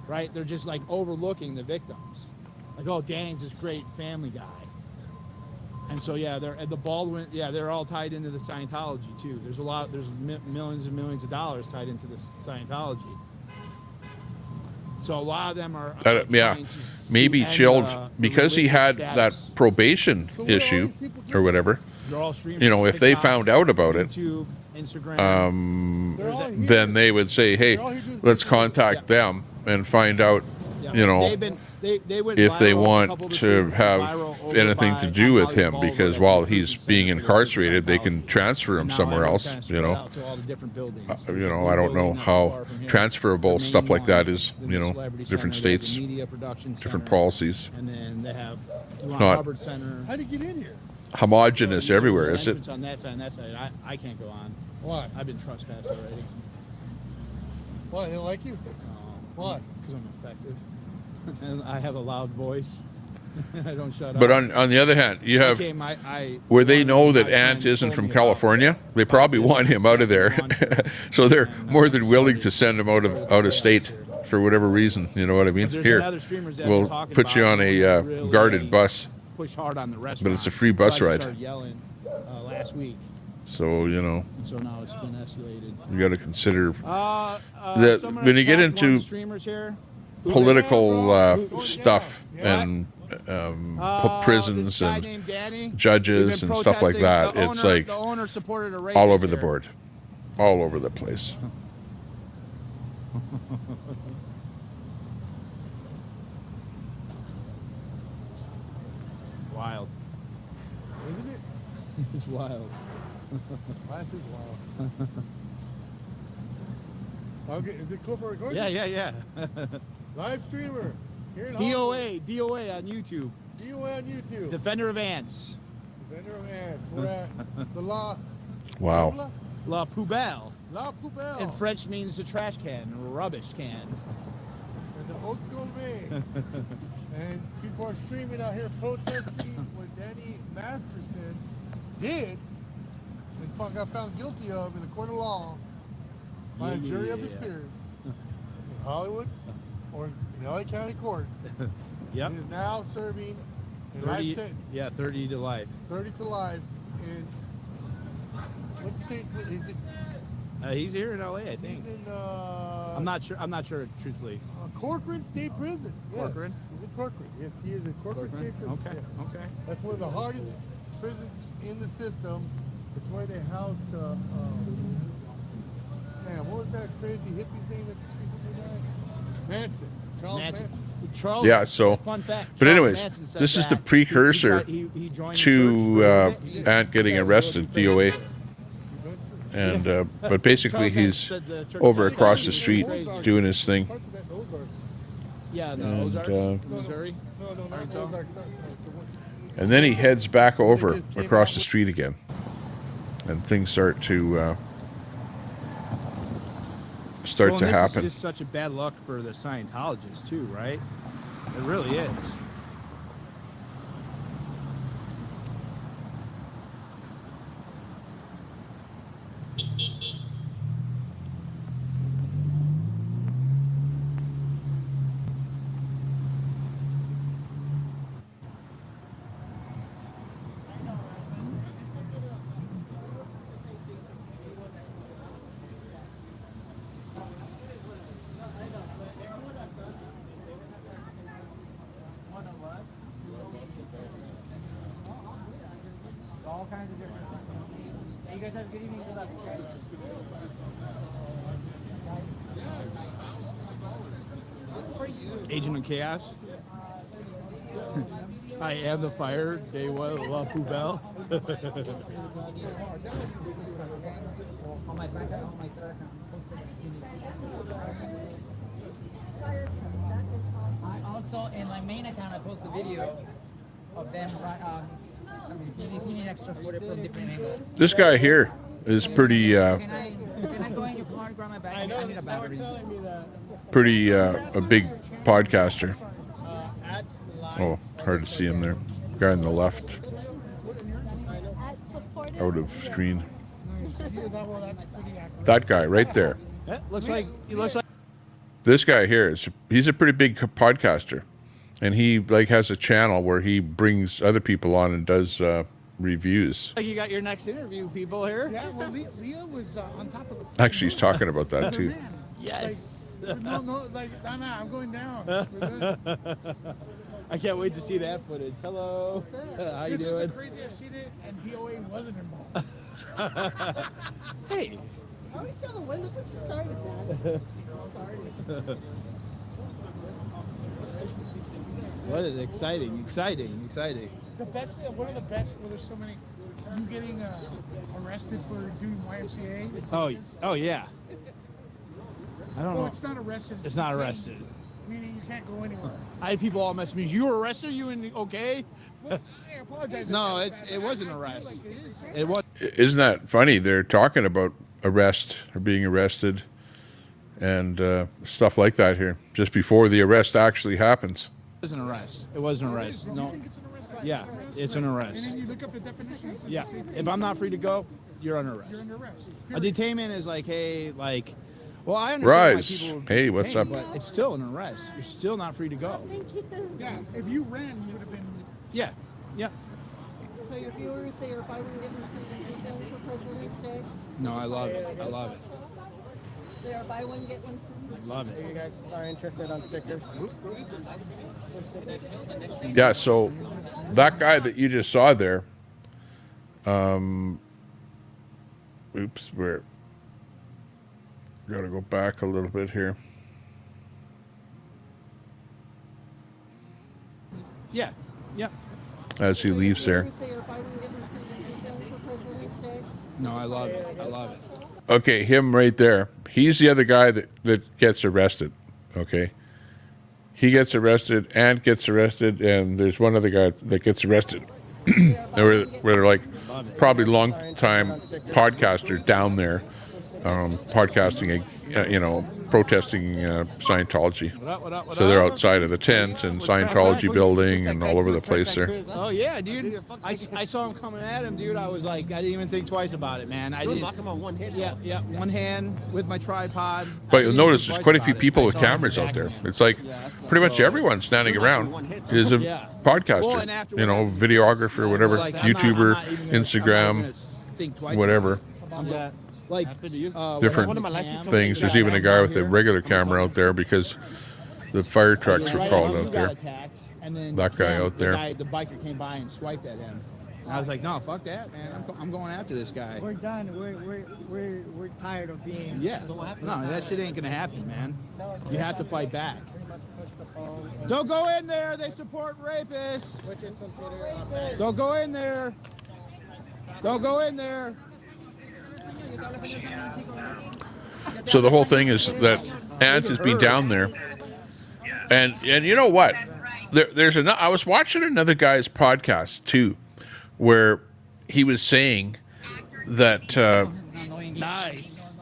right? They're just like overlooking the victims. Like, oh, Danny's this great family guy. And so yeah, they're the Baldwin. Yeah, they're all tied into the Scientology too. There's millions and millions of dollars tied into this Scientology. So a lot of them are Yeah, trying to maybe end chilled the because he religious had status. that probation So what are all issue these people doing? or whatever. They're all streaming. You know, if they TikTok, found out about it, YouTube, Instagram. They're all here. then they would say, "Hey, They're all here doing let's something. contact them and find out, Yeah. you know, They've been, they went if they viral, a want couple of to them have viral over anything by to do with Holly him, Baldwin because at while the he's prison being center for incarcerated, they can Scientology. transfer him And now somewhere everyone's else." kinda You spread know, out to all the different buildings. you know, One I don't know building not too how far from here. transferable The main stuff like that one, is. then You the know, Celebrity different Center, they have the states, media production different center, policies. and then they have the not- Hubbard Center. How'd you get in here? Homogenous There's everywhere, an is it? entrance on that side and that side. I can't go on. Why? I've been trespassed already. Why? They don't like you? Why? Because I'm effective. And I have a loud voice. I don't shut up. But on the other hand, you have Okay, where they one of know my that friends Ant isn't told from me about California, they probably this want him out of there. monster. So they're And, more than willing to started- send him out of state for whatever reason. You know what I mean? But there's Here, another streamers that we'll are talking put you about on a really guarded bus. Push hard on the restaurant. But it's a free bus So I ride. started yelling last week, So, you know, and so now it's been escalated. you got to consider That when you get into streamers here, political Going stuff down. Yeah. and this prisons guy and named Danny, judges we've been and stuff like protesting. that. The It's owner- like the owner supported a all rapist over the here. board, all over the place. Wild. Isn't it? It's wild. Life is wild. Okay, is it cool for recording? Yeah. Live streamer. Here in DOA on YouTube. DOA on YouTube. Defender of ants. Defender of ants. We're at the Wow. La Poubelle. La Poubelle. In French means the trash can, or rubbish can. And the Haute Gourmet. And people are streaming out here protesting what Danny Masterson did and got found guilty of in a court of law by a jury of his Yeah. peers in Hollywood or in LA County Court. Yep. He is now serving a 30, life sentence. yeah, 30 to life. 30 to life in what state is it? He's here in LA, I think. He's in I'm not sure, truthfully. Corcoran State Prison. Yes. Corcoran? He's in Corcoran. Yes, he is in Corcoran State Prison. Okay, yes. okay. That's one of the hardest prisons in the system. It's where they housed what was that crazy hippie's name that just recently died? Manson. Charles Manson. Charles, Yeah, so- fun fact. but Charles anyways, Manson said this is the that precursor he joined the to church for a bit. Ant getting He said arrested, he was DOA. crazy. And but basically Charles he's Manson said the church over was across the crazy. street Ozarks. doing his thing. Parts of that Ozarks. Yeah, the And, Ozarks, Missouri. No, not Arkansas? Ozarks. The one- And then he heads back over just came across out the with- street again. And things start to Well, and this happen. is just such a bad luck for the Scientologists too, right? It really is. All kinds of different. Hey, you guys have a good evening with us. Agent of Chaos. I am the fire. Day one, La Poubelle. I also, in my main account, I post a video of them. If you need extra footage from different angles. This guy here is pretty Can I go in your car and grab my bag? I need a battery. telling me that pretty a big podcaster. at live. Oh, hard to see him there. Guy on the left, out of screen. That's pretty accurate. That guy right there. Yeah, he looks like. This guy here he's a pretty big podcaster, and he like has a channel where he brings other people on and does reviews. Like you got your next interview, people here. Yeah, well, Leah was on top of the. Actually, he's talking about that too. Yes. No, like, nah, I'm going down. We're good. I can't wait to see that footage. Hello. How you This doing? is crazy. I've seen it, and DOA wasn't involved. Hey. I always tell them, when look what you started, man. What is exciting. The best, one of the best. Well, there's so many. You getting arrested for doing YMCA? Oh yeah. I don't Well, know. it's not arrested. It's not detained, arrested. Meaning you can't go anywhere. I had people all mess me. You were arrested? You in okay? Well, I apologize. if No, that's it bad. wasn't I feel arrest. like it is. It was. Isn't that funny? They're talking about arrest or being arrested and stuff like that here just before the arrest actually happens. It was an arrest. It was an arrest. You No. think it's an arrest? Yeah, it's an arrest. And then you look up the definition. It says Yeah. the same thing. If I'm not free to go, you're under arrest. You're under arrest. A Period. detainment is like, hey, like, well, I understand Rise. why people would Hey, be what's detained, up? but it's still an arrest. You're still not free to go. Yeah, if you ran, you would have been. Yeah, yeah. So your viewers say you're probably getting free weekend for President's Day. No, I love it. I love it. They are buy one, get one free. I love it. You guys are interested on stickers? Yeah, so that guy that you just saw there, oops, we're gotta go back a little bit here. Yeah, yeah. As he leaves there. Viewers say you're buy one, get one free weekend for President's Day. No, I love it. I love it. Okay, him right there. He's the other guy that gets arrested. Okay. He gets arrested, Ant gets arrested, and there's one other guy that gets arrested. where they're like probably long time podcaster down there, podcasting, protesting Scientology. What up? So they're outside of the tent and Scientology building and all over the place there. Oh yeah, dude. I saw him coming at him, dude. I was like, I didn't even think twice about it, man. I didn't. Knock him on one hit. Yeah, one hand with my tripod. But you'll notice there's quite a few people with cameras out there. It's like pretty much everyone standing around is a Yeah. podcaster, Well, and after whatever- videographer, whatever, Like, I'm YouTuber, not even gonna- I'm not Instagram, gonna think twice whatever. about it. Yeah. Like Different One of my last two things. There's even a guy with a regular camera out there because the fire trucks were called out there. That guy out there. The biker came by and swiped at him. And I was like, no, fuck that, man. I'm going after this guy. We're done. We're tired of being. Yeah. No, that shit ain't gonna happen, man. You have to fight back. Don't go in there. They support rapists. Which is considered Don't go in there. Don't go in there. So the whole thing is that Ant has been down there, and you know what? I was watching another guy's podcast too, where he was saying that Nice.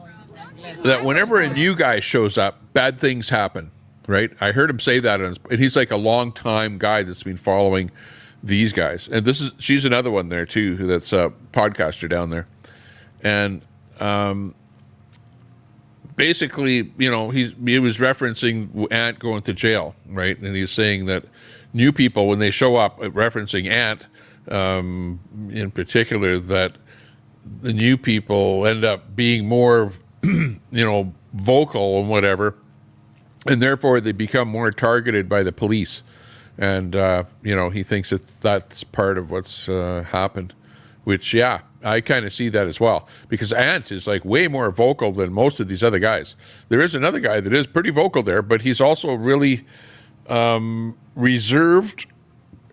that whenever a new guy shows up, bad things happen. Right? I heard him say that, and he's like a long time guy that's been following these guys, and she's another one there too, that's a podcaster down there, and basically, he was referencing Ant going to jail, right? And he's saying that new people, when they show up, referencing Ant in particular, that the new people end up being more, vocal and whatever, and therefore they become more targeted by the police. And, he thinks that's part of what's happened, which, yeah, I kind of see that as well, because Ant is like way more vocal than most of these other guys. There is another guy that is pretty vocal there, but he's also really reserved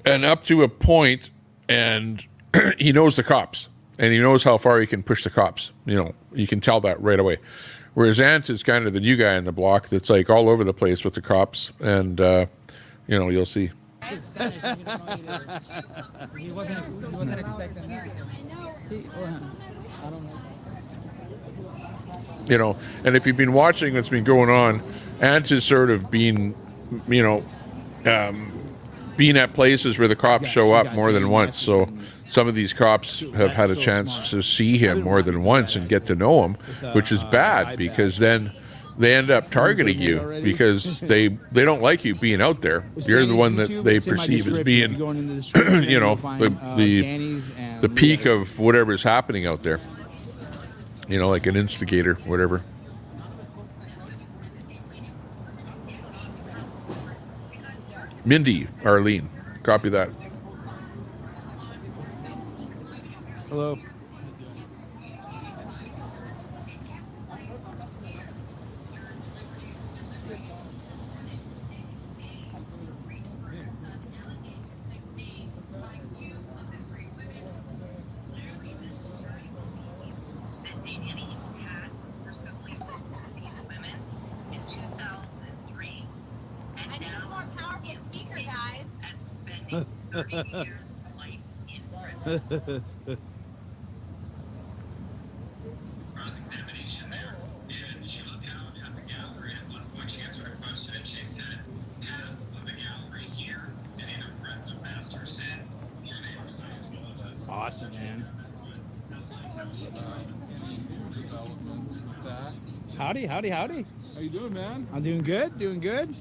and up to a point, and he knows the cops, and he knows how far he can push the cops. You know, you can tell that right away. Whereas Ant is kind of the new guy on the block that's like all over the place with the cops, and you know, you'll see. Spanish, and you don't know either. He wasn't expecting that. I don't know. You know, and if you've been watching what's been going on, Ant is sort of been, you know, being at places where the cops show up more than once. So some of these cops have had a chance to see him more than once and get to know him, which is bad because then they end up targeting you because they don't like you being out there. You're the one that they perceive as being, you know, the peak of whatever's happening out there. You know, like an instigator, whatever. Mindy, Arlene, copy that. Hello. Cross-examination there, and she looked down at the gallery, and at one point she answered a question, and she said, half of the gallery here is either friends of Master Sin or they are Scientologists. Awesome, man. Howdy, howdy, howdy. How you doing, man? I'm doing good, doing good.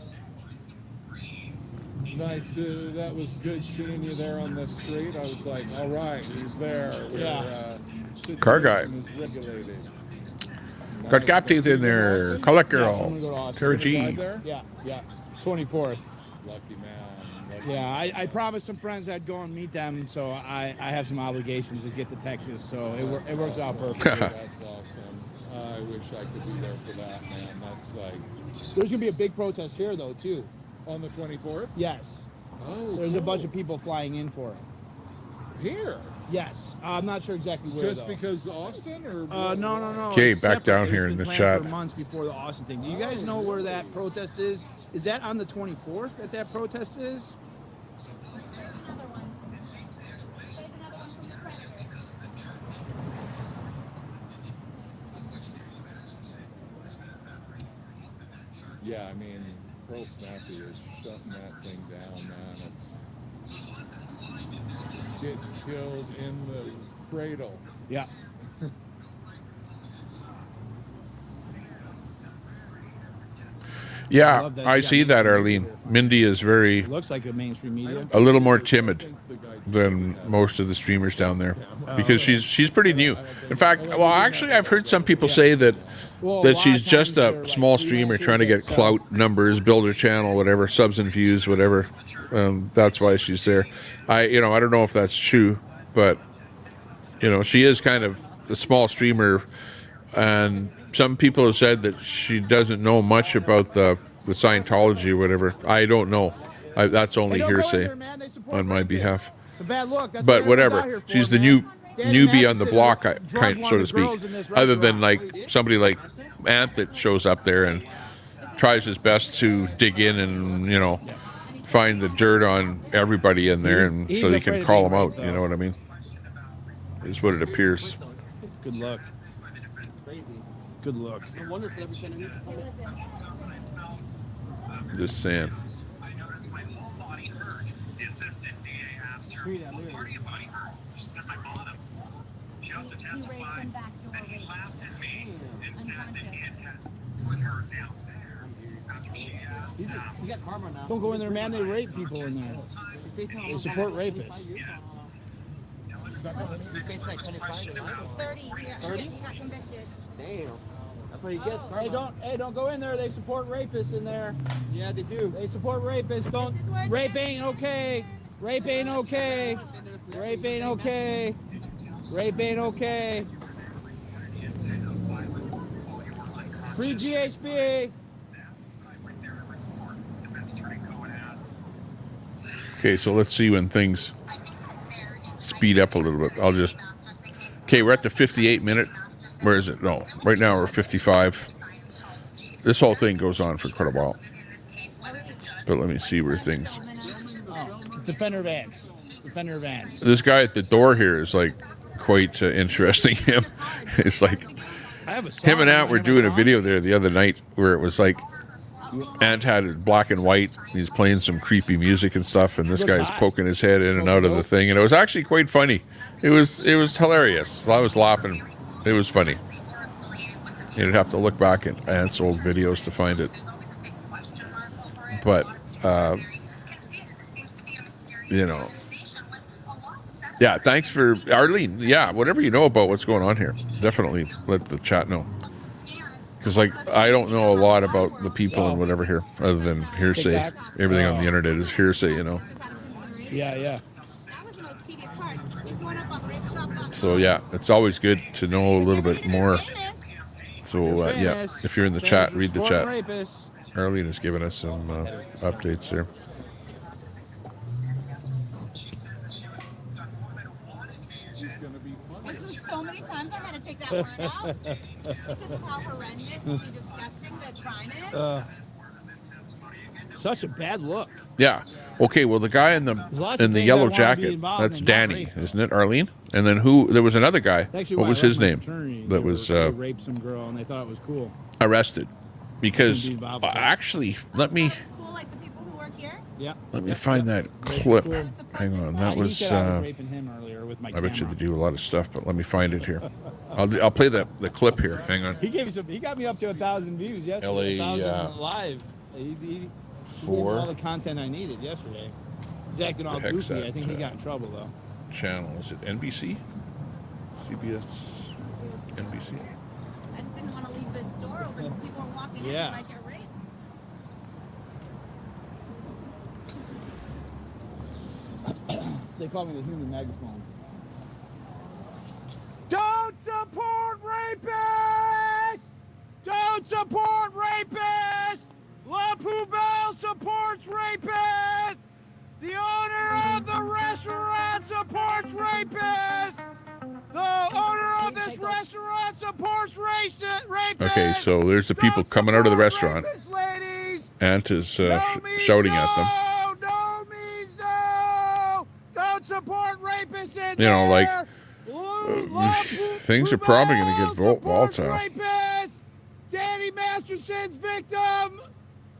Nice to, that was good seeing you there on the street. I was like, all right, he's there. Yeah. Car guy. Is regulated. Got captains in there. Collect Yeah, girl. so I'm gonna go to Austin. Tara Drive G. there? Yeah, yeah. 24th. Lucky man. Lucky Yeah, I promised some friends I'd go and meet them, so I have some obligations to get to Texas, so it works out perfectly. That's awesome. I wish I could be there for that, man. That's like There's gonna be a big protest here, though, too. on the 24th. Yes. Oh, There's a cool. bunch of people flying in for it. Here. Yes. I'm not sure exactly where, Just though. because Austin or No. Okay, It's back separate. down It's here been in the planned chat. For months before the Austin thing. Do you guys know where that protest is? Is that on the 24th that protest is? Another one. There's another one from the front. Yeah, I mean, Pearl Snappy is shutting that thing down, man. It's get killed in the cradle. Yeah. Yeah, love that. I You got see that, Arlene. Mindy is very, It looks like a mainstream media. a little more timid than most of the streamers down there because she's pretty new. In fact, well, actually, I've heard some people say that Well, that lot she's of just times they're a like small streamer trying to get freelancers that clout numbers, build her channel, whatever, subs and views, whatever. That's why she's there. I don't know if that's true, but she is kind of a small streamer, and some people have said that she doesn't know much about the Scientology or whatever. I don't know. That's only Hey, don't go in hearsay there, man. They support on my rapists. behalf. It's a bad look. That's But what everyone's out whatever, here for, she's the man. Danny newbie on the Matheson block, drugged kind one so of to the speak. girls in this Other than restaurant. like somebody like Ant that shows up there and tries his best to dig in and find the dirt on everybody in there, and He's so he afraid can of call being them out. right, You know what I mean? Is what it appears. Good luck. Good luck. Just saying. I noticed my whole body hurt. The assistant DA asked her, what part of your body hurt? She said my bottom. She also testified that he laughed at me and said that he had had with her down there. After she asked, You got karma now. Don't go in there, man. They rape people in there. They support rapists. yes. It's like 25 now. 30. He got convicted. Damn. That's what he gets, Hey, karma. don't go in there. They support rapists in there. Yeah, they do. They support rapists. Don't. This is where Rape Danny ain't okay. Rape ain't okay. Rape ain't okay. Rape ain't okay. Free GHB. Defense attorney Cohen asked, Okay, so let's see when things speed up a little bit. I'll just... Okay, we're at the 58-minute. Where is it? No, right now we're 55. This whole thing goes on for quite a while. But let me see where things... Defender Vance. Defender Vance. This guy at the door here is like quite interesting. Him, it's like him and Ant were doing a video there the other night where it was like Ant had it black and white. He's playing some creepy music and stuff, and this guy's poking his head in and out of the thing, and it was actually quite funny. It was hilarious. I was laughing. It was funny. You'd have to look back at Ant's old videos to find it. But you know, yeah, thanks for Arlene. Yeah, whatever you know about what's going on here, definitely let the chat know. Because, like, I don't know a lot about the people and whatever here, other than hearsay. Everything on the internet is hearsay, you know. Yeah. So, yeah, it's always good to know a little bit more. So, yeah, if you're in the chat, read the chat. Arlene has given us some updates there. So many times I had to take that word out because of how horrendously disgusting the crime is. Such a bad look. Yeah. Okay, well, the guy in the yellow jacket, that's Danny, isn't it, Arlene? And then there was another guy. What was his name? That was raped some girl and they thought it was cool. Arrested. Because actually, let me find that clip. Hang on, that was raping him earlier with my I bet you they do a lot of stuff, but let me find it here. I'll play the clip here. Hang on. He got me up to 1,000 views yesterday. LA 1,000 live. He gave me all the content I needed yesterday. He's acting all goofy. I think he got in trouble though. Channel, is it NBC? CBS, NBC. I just didn't want to leave this door open because people are walking in and might get raped. They call me the human megaphone. Don't support rapists! Don't support rapists! La Poubelle supports rapists! The owner of the restaurant supports rapists! The owner of this restaurant supports rapists! Okay, so there's the people coming out of the restaurant. Ant is shouting at them. No means no! Don't support rapists in You know, like, there! things are probably going to get volatile. Rapists! Danny Masterson's victim!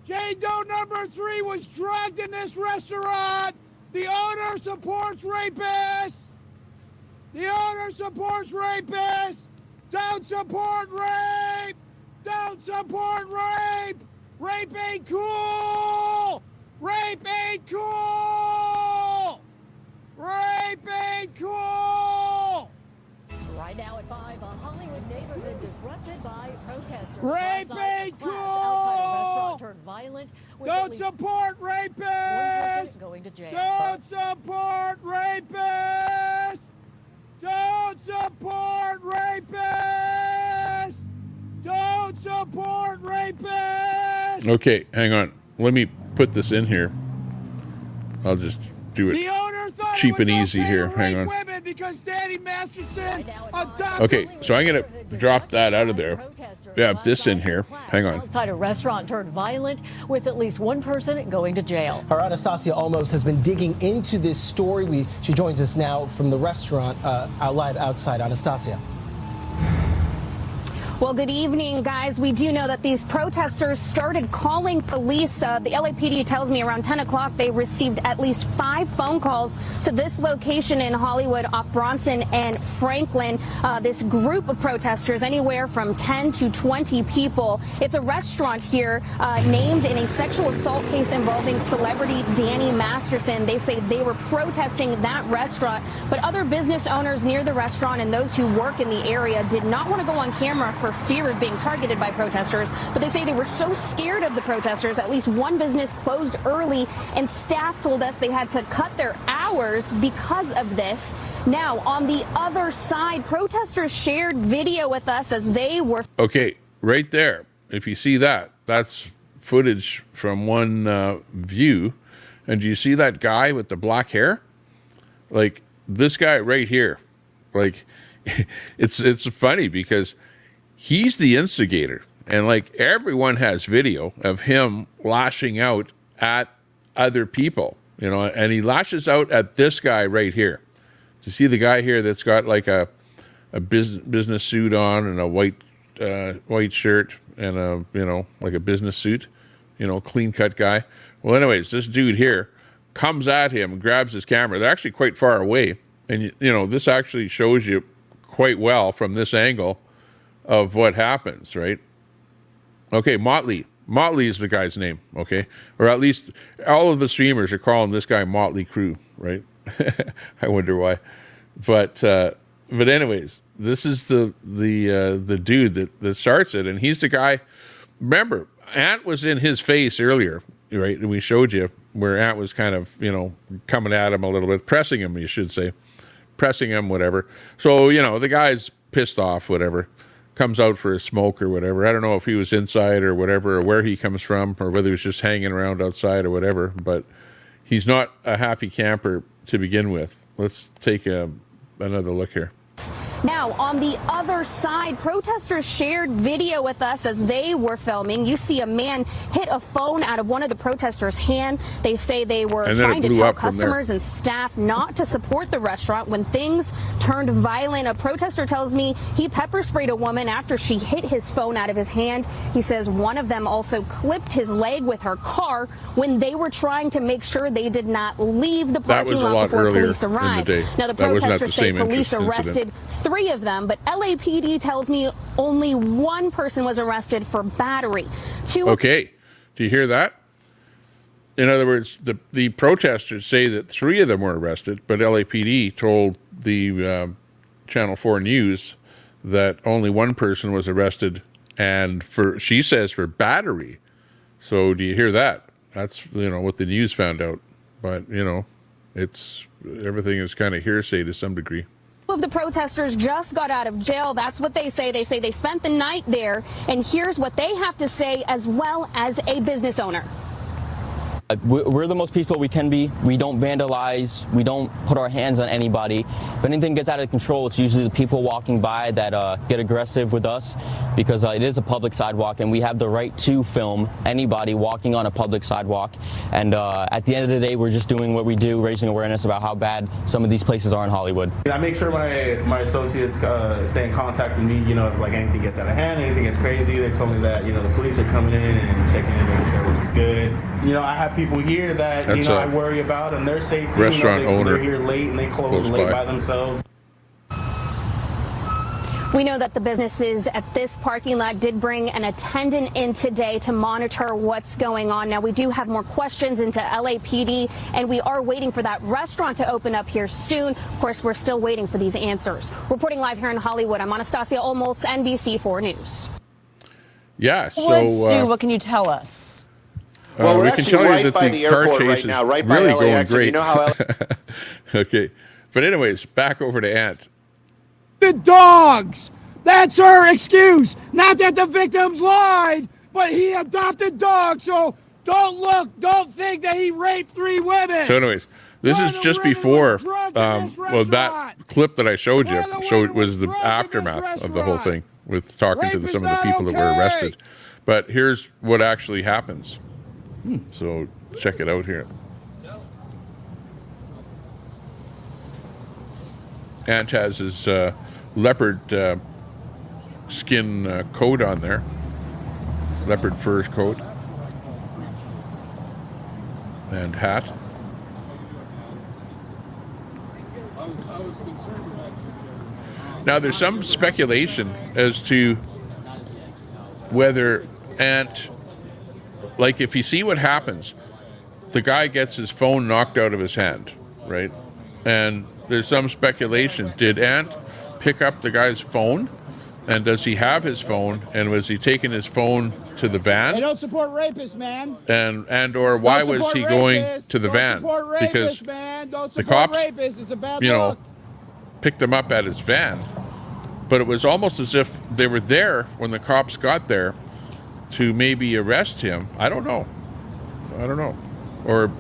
Jane Doe number 3 was drugged in this restaurant! The owner supports rapists! The owner supports rapists! Don't support rape! Don't support rape! Rape ain't cool! Rape ain't cool! Rape ain't cool! Right now at 5, a Hollywood neighborhood disrupted by protesters. Rape ain't cool! Outside a restaurant turned violent. Don't support rapists! Going to jail. Don't support rapists! Don't support rapists! Don't support rapists! Okay, hang on. Let me put this in here. I'll just do it cheap and easy here. Hang on. Because Danny Masterson adopted. Okay, so I'm going to drop that out of there. Yeah, this in here. Hang on. Outside a restaurant turned violent with at least one person going to jail. Our Anastasia Olmos has been digging into this story. She joins us now from the restaurant live outside. Anastasia. Well, good evening, guys. We do know that these protesters started calling police. The LAPD tells me around 10 o'clock they received at least 5 phone calls to this location in Hollywood off Bronson and Franklin. This group of protesters, anywhere from 10 to 20 people. It's a restaurant here named in a sexual assault case involving celebrity Danny Masterson. They say they were protesting that restaurant, but other business owners near the restaurant and those who work in the area did not want to go on camera for fear of being targeted by protesters, but they say they were so scared of the protesters, at least one business closed early, and staff told us they had to cut their hours because of this. Now, on the other side, protesters shared video with us as they were... Okay, right there. If you see that, that's footage from one view. And do you see that guy with the black hair? Like this guy right here. Like it's funny because he's the instigator. And like everyone has video of him lashing out at other people, you know, and he lashes out at this guy right here. You see the guy here that's got like a business suit on and a white shirt and a, you know, like a business suit, you know, clean cut guy. Well, anyways, this dude here comes at him and grabs his camera. They're actually quite far away. And, you know, this actually shows you quite well from this angle of what happens, right? Okay, Motley. Motley is the guy's name, okay? Or at least all of the streamers are calling this guy Motley Crue, right? I wonder why. But anyways, this is the dude that starts it, and he's the guy. Remember, Ant was in his face earlier, right? And we showed you where Ant was kind of, you know, coming at him a little bit, pressing him, you should say. Pressing him, whatever. So, you know, the guy's pissed off, whatever. Comes out for a smoke or whatever. I don't know if he was inside or whatever, or where he comes from, or whether he was just hanging around outside or whatever, but he's not a happy camper to begin with. Let's take another look here. Now, on the other side, protesters shared video with us as they were filming. You see a man hit a phone out of one of the protesters' hand. They say they were trying to tell customers and staff not to support the restaurant when things turned violent. A protester tells me he pepper sprayed a woman after she hit his phone out of his hand. He says one of them also clipped his leg with her car when they were trying to make sure they did not leave the parking lot before police arrived. Now, the protesters say police arrested 3 of them, but LAPD tells me only 1 person was arrested for battery. Okay, do you hear that? In other words, the protesters say that 3 of them were arrested, but LAPD told the Channel 4 News that only 1 person was arrested, and she says for battery. So do you hear that? That's, you know, what the news found out. But, you know, everything is kind of hearsay to some degree. 2 of the protesters just got out of jail. That's what they say. They say they spent the night there. And here's what they have to say as well as a business owner. We're the most peaceful we can be. We don't vandalize. We don't put our hands on anybody. If anything gets out of control, it's usually the people walking by that get aggressive with us, because it is a public sidewalk and we have the right to film anybody walking on a public sidewalk. And at the end of the day, we're just doing what we do, raising awareness about how bad some of these places are in Hollywood. I make sure my associates stay in contact with me, you know, if like anything gets out of hand, anything gets crazy. They told me that, you know, the police are coming in and checking in, making sure everything's good. You know, I have people here that, you know, I worry about and their safety. Restaurant you know, owner. They're here late and they close late by themselves. We know that the businesses at this parking lot did bring an attendant in today to monitor what's going on. Now, we do have more questions into LAPD, and we are waiting for that restaurant to open up here soon. Of course, we're still waiting for these answers. Reporting live here in Hollywood, I'm Anastasia Olmos, NBC4 News. Yeah, so... Stu, what can you tell us? Well, we're we can actually tell you right that by the the car airport chase right now, is right by really LAX. going great. You know how Okay. But anyways, back over to Ant. The dogs! That's her excuse! Not that the victims lied, but he adopted dogs, so don't think that he raped 3 women! So anyways, this is just before, well, that clip that I showed you was the aftermath of the whole thing, with talking to some of the people that were arrested. But here's what actually happens. So check it out here. Ant has his leopard skin coat on there. Leopard fur coat. And hat. Now there's some speculation as to whether Ant, like if you see what happens, the guy gets his phone knocked out of his hand, right? And there's some speculation. Did Ant pick up the guy's phone? And does he have his phone? And was he taking his phone to the van? They don't support rapists, man. And or why was he going to the van? Because the cops, you know, picked him up at his van. But it was almost as if they were there when the cops got there to maybe arrest him. I don't know. Or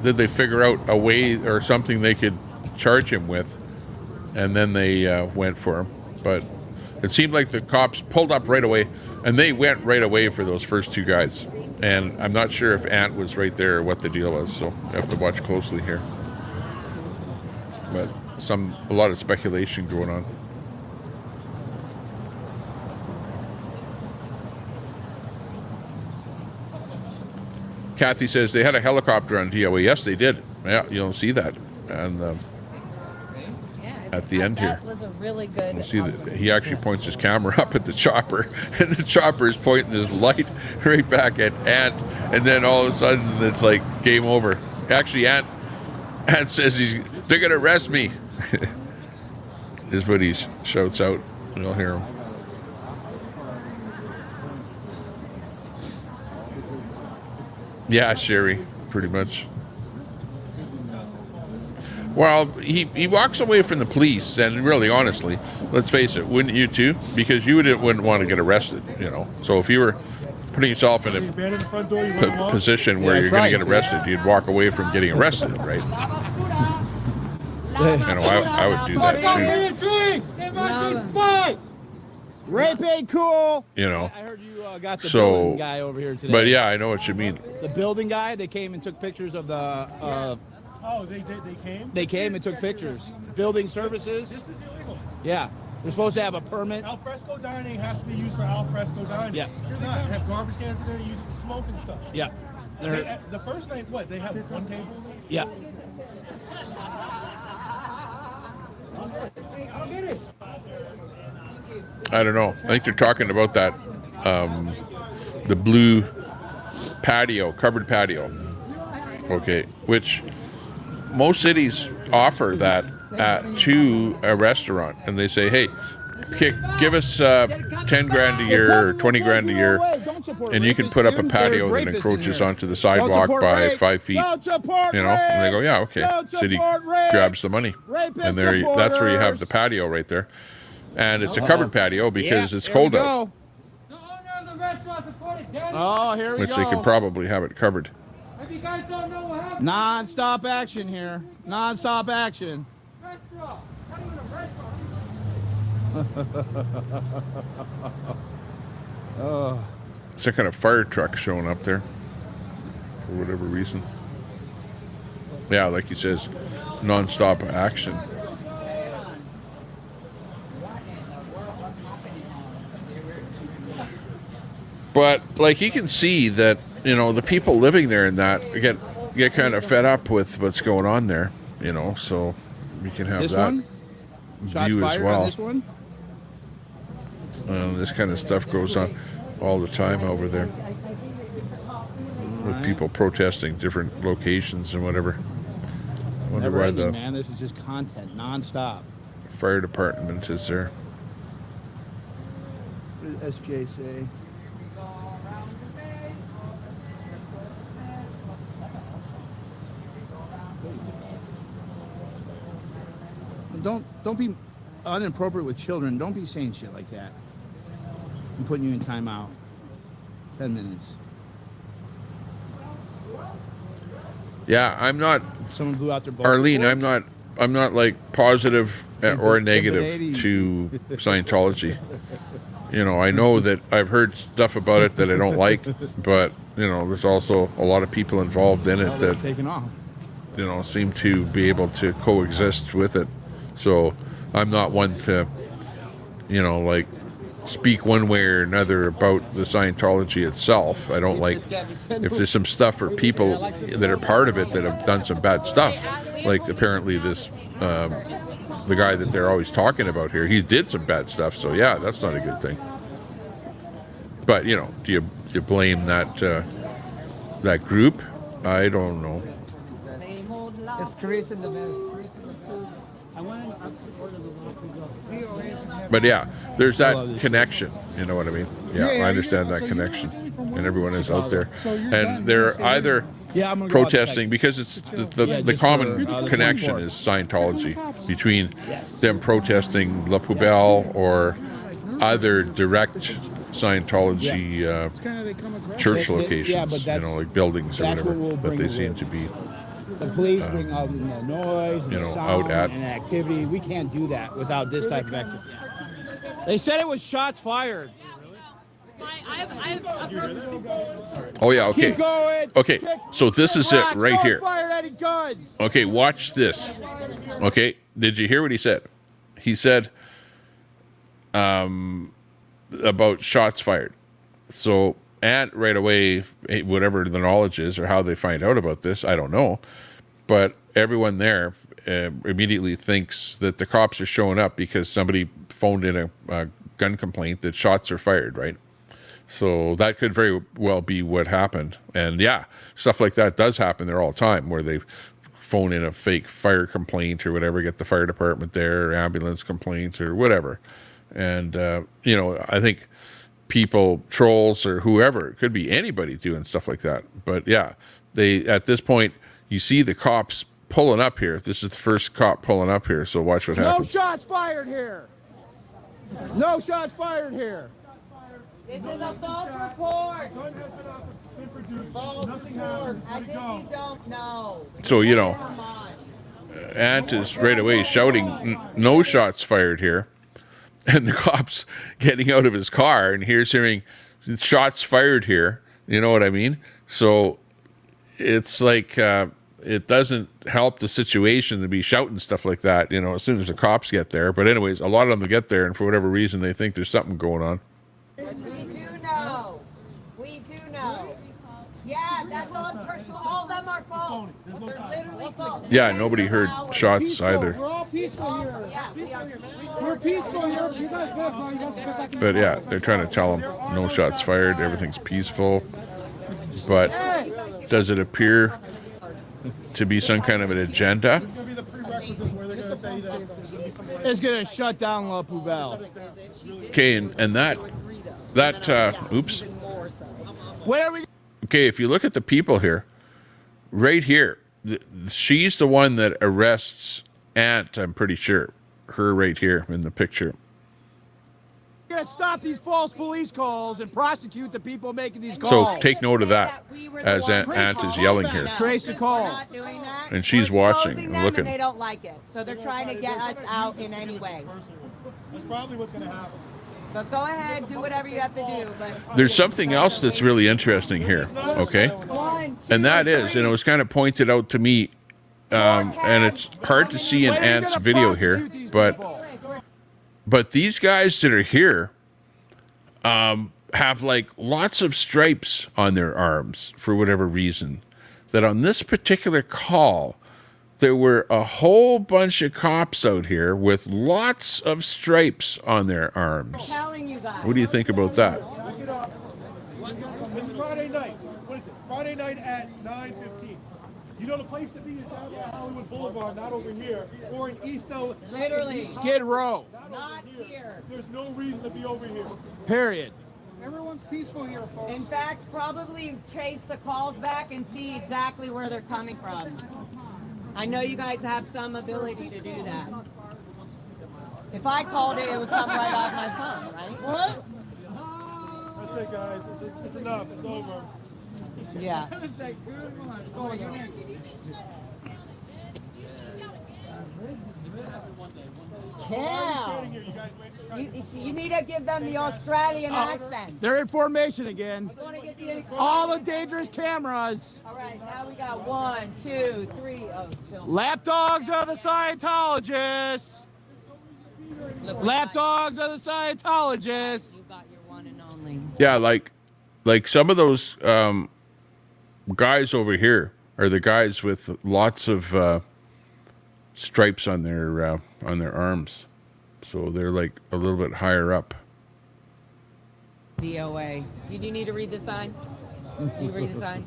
did they figure out a way or something they could charge him with, and then they went for him. But it seemed like the cops pulled up right away, and they went right away for those first two guys. And I'm not sure if Ant was right there or what the deal was, so you have to watch closely here. But a lot of speculation going on. Kathy says they had a helicopter on DOA. Yes, they did. Yeah, you don't see that. And at the end here, That was a really good. you see that he actually points his camera up at the chopper, and the chopper is pointing his light right back at Ant, and then all of a sudden it's like game over. Actually, Ant says they're gonna arrest me. Is what he shouts out. You'll hear him. Yeah, Sherry, pretty much. Well, he walks away from the police, and really, honestly, let's face it, wouldn't you too? Because you wouldn't want to get arrested, you know. So if you were putting yourself in a position where you're going to get arrested, you'd walk away from getting arrested, right? You know, I would do that too. Rape ain't cool. You know. I heard you got the building guy over here today. But yeah, I know what you mean. The building guy, they came and took pictures of the. Oh, they came? They came and took pictures. Building services. This is illegal. Yeah. They're supposed to have a permit. Al fresco dining has to be used for al fresco dining. Yeah. It's not. They have garbage cans in there to use it to smoke and stuff. Yeah. The first night, what? They have one table? Yeah. I don't know. I think they're talking about that, the blue patio, covered patio. Okay, which most cities offer that to a restaurant, and they say, hey, give us 10 grand a year or 20 grand a year, and you can put up a patio that encroaches onto the sidewalk by 5 feet. You know, and they go, yeah, okay. City grabs the money, and that's where you have the patio right there, and it's a covered patio because it's cold out. Oh, here we go. Which they could probably have it covered. If you guys don't know what happened. Non-stop action here. Non-stop action. Oh. It's a kind of fire truck showing up there for whatever reason. Yeah, like he says, non-stop action. But like you can see that, you know, the people living there and that get kind of fed up with what's going on there, you know, so we can have that view as well. This one? This kind of stuff goes on all the time over there with people protesting different locations and whatever. Wonder why the man, this is just content non-stop. Fire department is there. What did SJ say? Don't be inappropriate with children. Don't be saying shit like that. I'm putting you in timeout. 10 minutes. Yeah, I'm not. Someone blew out their boat. Arlene, I'm not like positive or negative to Scientology. You know, I know that I've heard stuff about it that I don't like, but you know, there's also a lot of people involved in it that taking off. You know, seem to be able to coexist with it. So I'm not one to, you know, like speak one way or another about the Scientology itself. I don't like if there's some stuff for people that are part of it that have done some bad stuff. Like apparently this, the guy that they're always talking about here, he did some bad stuff. So yeah, that's not a good thing. But you know, do you blame that that group? I don't know. It's Chris in the middle. But yeah, there's that connection. You know what I mean? Yeah, I understand that connection, and everyone is out there, and they're either protesting because it's the common connection is Scientology between them protesting La Poubelle or other direct Scientology church locations, you know, like buildings or whatever that they seem to be The police bring out the noise, and you the know, sound, out at. and activity. We can't do that without this type of activity. They said it was shots fired. Oh yeah, okay. Keep going. Okay, so this is it Rocks, right don't here. fire any guns. Okay, watch this. Okay, did you hear what he said? He said about shots fired. So Ant right away, whatever the knowledge is or how they find out about this, I don't know. But everyone there immediately thinks that the cops are showing up because somebody phoned in a gun complaint that shots are fired, right? So that could very well be what happened. And yeah, stuff like that does happen there all the time, where they phone in a fake fire complaint or whatever, get the fire department there, or ambulance complaint or whatever. And, you know, I think people, trolls or whoever, it could be anybody doing stuff like that. But yeah, they, at this point, you see the cops pulling up here. This is the first cop pulling up here, so watch what happens. No shots fired here. No shots fired here. This is a false report. Nothing happened. As if you don't know. So, you know, Ant is right away shouting, no shots fired here. And the cop's getting out of his car, and here's hearing shots fired here. You know what I mean? So it's like it doesn't help the situation to be shouting stuff like that, you know, as soon as the cops get there. But anyways, a lot of them get there, and for whatever reason, they think there's something going on. We do know. We do know. Yeah, that's all of them are false. They're literally false. Yeah, nobody heard shots either. We're all peaceful here. Yeah, we are. We're peaceful here. You guys good. But yeah, they're trying to tell them no shots fired, everything's peaceful. But does it appear to be some kind of an agenda? It's going to shut down La Poubelle. Okay, and that oops. Where are we? Okay, if you look at the people here, right here, she's the one that arrests Ant, I'm pretty sure. Her right here in the picture. We're going to stop these false police calls and prosecute the people making these calls. So take note of that as Ant is yelling here. Trace the calls. And she's watching and Them looking. and they don't like it. So they're trying to get us out in any way. That's probably what's going to happen. So go ahead, do whatever you have to do. But There's something else that's really interesting here, okay? And that is, and it was kind of pointed out to me, and it's hard to see in Ant's video here, but these guys that are here have like lots of stripes on their arms for whatever reason. That on this particular call, there were a whole bunch of cops out here with lots of stripes on their arms. What do you think about that? It's Friday night. What is it? Friday night at 9:15. You know the place to be is down by Hollywood Boulevard, not over here, or in East LA. Literally. Skid Row. Not here. There's no reason to be over here. Period. Everyone's peaceful here, folks. In fact, probably chase the calls back and see exactly where they're coming from. I know you guys have some ability to do that. If I called it, it would come right off my phone, right? What? That's it, guys. It's enough. It's over. Yeah. Yeah. You need to give them the Australian accent. They're in formation again. I want to get the All the dangerous cameras. All right, now we got 1, 2, 3. Oh, still. Lapdogs are the Scientologists. Lapdogs are the Scientologists. You got your one and only. Yeah, like some of those guys over here are the guys with lots of stripes on their arms, so they're like a little bit higher up. DOA. Did you need to read the sign? Did you read the sign?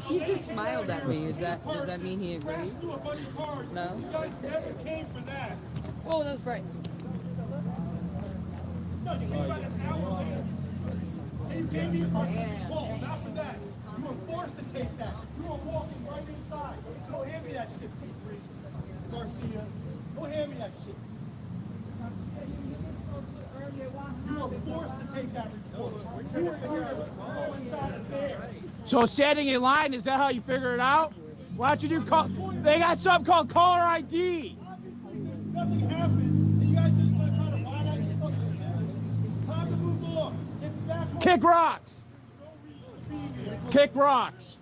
He just smiled at me. Does that mean he agrees? No. Oh, that's right. No, you came back an hour later. And you gave me a fucking call. Not for that. You were forced to take that. You were walking right inside. So don't hand me that shit, P3. Garcia. Don't hand me that shit. You were forced to take that report. You were forced to go inside there. So standing in line, is that how you figure it out? Why don't you do call? They got something called caller ID. Nothing happened. And you guys just want to try to lie out and time to move on. Get back on. Kick rocks. Kick rocks.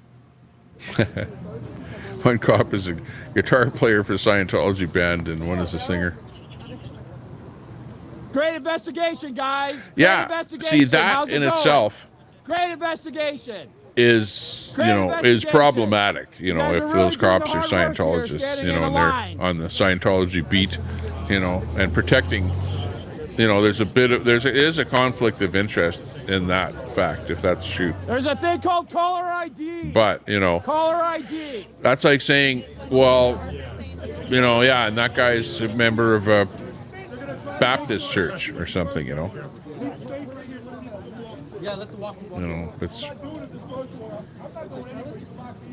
One cop is a guitar player for a Scientology band, and one is a singer. Great investigation, guys. Great Yeah, investigation. see, that How's it in going? itself Great investigation. is, Great is investigation. problematic. You If guys are really those doing cops the are hard work here, Scientologists, standing in and a they're line. on the Scientology beat, and protecting. There's a conflict of interest in that fact, if that's true. There's a thing called caller ID. But Caller ID. that's like saying, well, yeah, and that guy's a member of a Baptist church or something, Yeah, let the walk. it's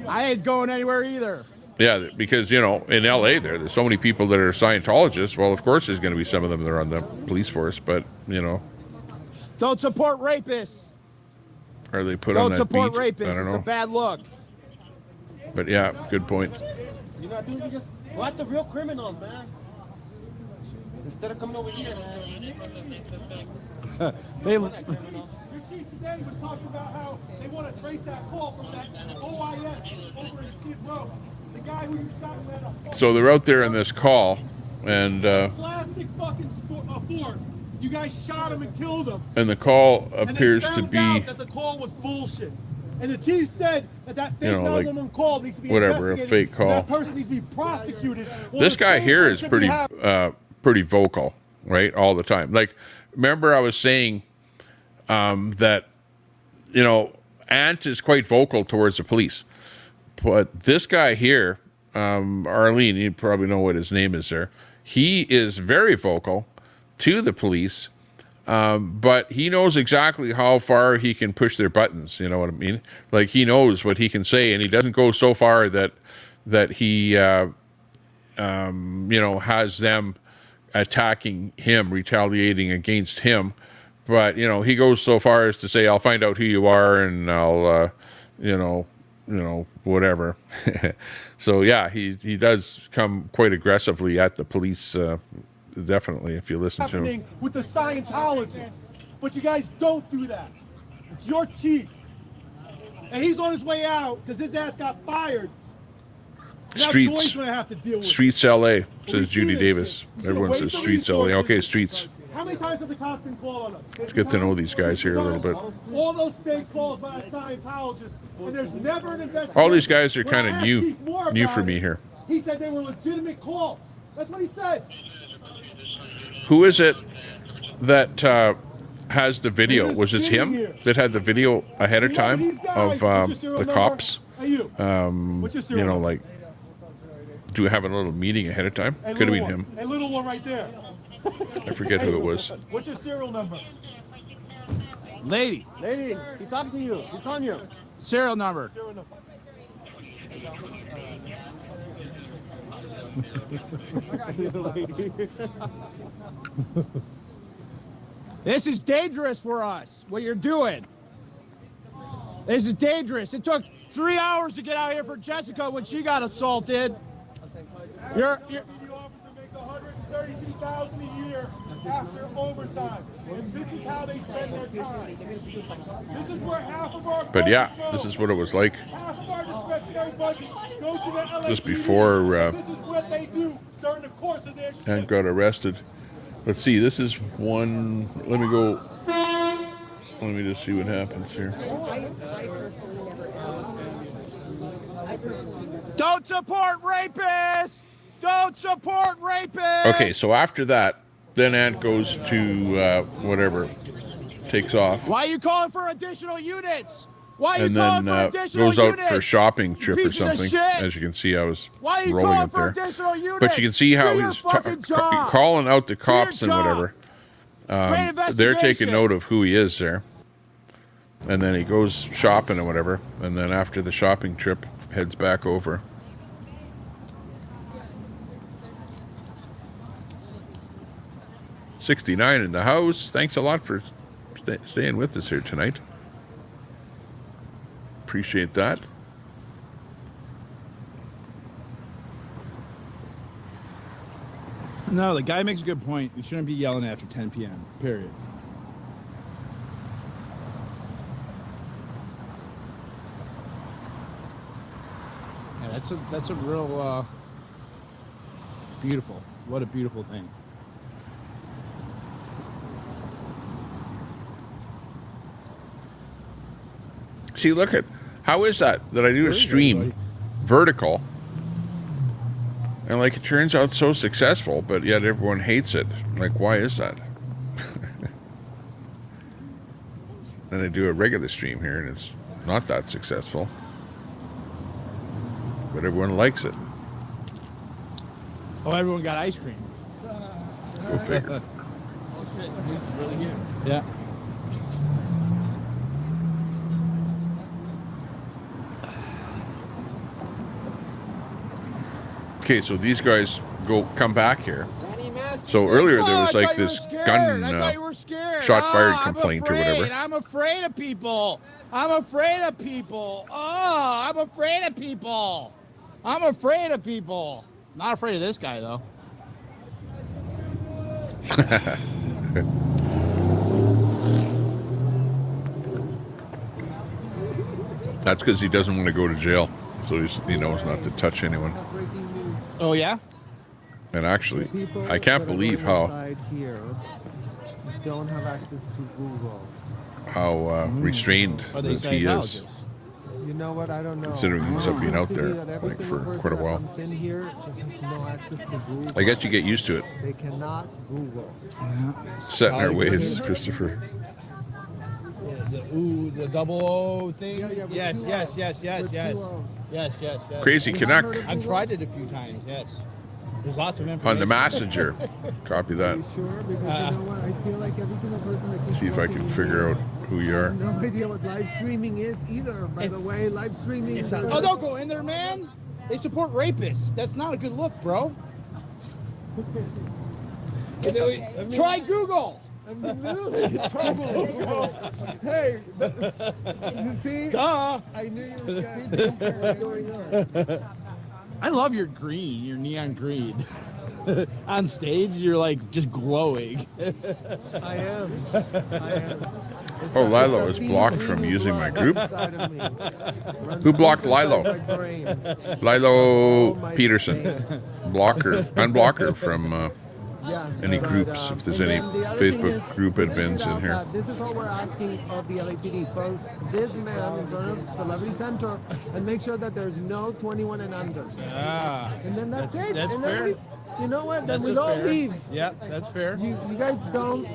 I ain't going anywhere either. yeah, because in LA there's so many people that are Scientologists. Well, of course there's going to be some of them that are on the police force, but Don't support rapists. are they put on Don't that beat? support rapists. I don't It's a know. bad look. But yeah, good point. You're not doing this. Go at the real criminals, man. Instead of coming over here, man. They. Your chief today was talking about how they want to trace that call from that OIS over in Skid Row. The guy who you shot him at a So they're out there in this call, and plastic fucking Ford. You guys shot him and killed him. and the call And appears they to found be out that the call was bullshit. And the chief said that fake like 911 call needs to be whatever, a investigated. fake call. That person needs to be prosecuted. this guy here is pretty vocal, right, all the time. Like, remember I was saying that Ant is quite vocal towards the police, but this guy here, Arlene, you probably know what his name is there. He is very vocal to the police, but he knows exactly how far he can push their buttons. You know what I mean? Like, he knows what he can say, and he doesn't go so far that he has them attacking him, retaliating against him. But he goes so far as to say, "I'll find out who you are, and I'll, whatever." So yeah, he does come quite aggressively at the police. Definitely, if you listen to him. Happening with the Scientologists. But you guys don't do that. It's your chief. And he's on his way out because his ass got fired. Now Joy's gonna have to deal with Streets LA, Well, says we Judy see Davis. this. Everyone says Streets LA. Okay, Streets. How many times have the cops been called on us? Let's get to know these guys here a little bit. All those fake calls by a Scientologist, and there's never an investigation. All these guys are When I kind of asked new Chief Moore for about me it, here. He said they were legitimate calls. That's what he said. Who is it that has the video? Was it him that had the video ahead of time of the cops? Like, do we have a little meeting ahead of time? Could have been him. A little one right there. I forget who it was. What's your serial number? Lady. Lady, he's talking to you. He's calling you. Serial number. Serial number. This is dangerous for us, what you're doing. This is dangerous. It took 3 hours to get out here for Jessica when she got assaulted. You're Makes $132,000 a year after overtime, and this is how they spend their time. This is where half of our But yeah, budget this goes. is what it was like Half of our discretionary budget goes to the LAPD. just before This is what they do during the course of their Ant got arrested. Let's see, this is one. Let me go. Let me just see what happens here. Don't support rapists! Don't support rapists! Okay, so after that, then Ant goes to whatever, takes off, Why are you calling for additional units? Why are you and calling then for additional goes out units? for a shopping trip or Pieces of something. shit. As you can see, I was Why are you rolling calling it for there. additional units? But you can see how Do your he's fucking job. calling out the cops and job. whatever. Great They're taking investigation. note of who he is there. And then he goes shopping or whatever. And then after the shopping trip, heads back over. $69 in the house. Thanks a lot for staying with us here tonight. Appreciate that. No, the guy makes a good point. You shouldn't be yelling after 10 p.m. Period. Yeah, that's a real beautiful. What a beautiful thing. See, look at how is that I do a stream vertical, and like it turns out so successful, but yet everyone hates it. Like, why is that? Then I do a regular stream here, and it's not that successful, but everyone likes it. Oh, everyone got ice cream. Go figure. Oh shit, this is really good. Yeah. Okay, so these guys come back here. So earlier there was like this gun shot fired complaint or whatever. I'm afraid of people. I'm afraid of people. Oh, I'm afraid of people. I'm afraid of people. Not afraid of this guy though. That's because he doesn't want to go to jail, so he knows not to touch anyone. Oh yeah. And actually, I can't believe how here don't have access to Google. How restrained that he is. You know what? I don't know. Considering he's been out there like for quite a while. In here just has no access to Google. I guess you get used to it. They cannot Google. Set in our ways, Christopher. The double O thing. Yeah, yes. Crazy Canuck. I've tried it a few times. Yes. There's lots of information On the messenger. Copy that. Are you sure? Because you know what? I feel like every single person that keeps See if I can figure out who you are. no idea what live streaming is either. By the way, live streaming. Oh, don't go in there, man. They support rapists. That's not a good look, bro. Try Google. I mean, literally, trouble. Hey, you see? Duh. I knew you were getting what's going on. I love your green, your neon green. On stage, you're like just glowing. I am. Oh, Lilo is blocked from using my group. Who blocked Lilo? Lilo Peterson. Blocker, unblock her from any groups. If there's any Facebook group admins in here. This is all we're asking of the LAPD. Both this man in front of Celebrity Center and make sure that there's no 21 and unders. And then that's it. That's and fair. Then you know what? Then we'll all leave. Yeah, that's fair. You guys don't.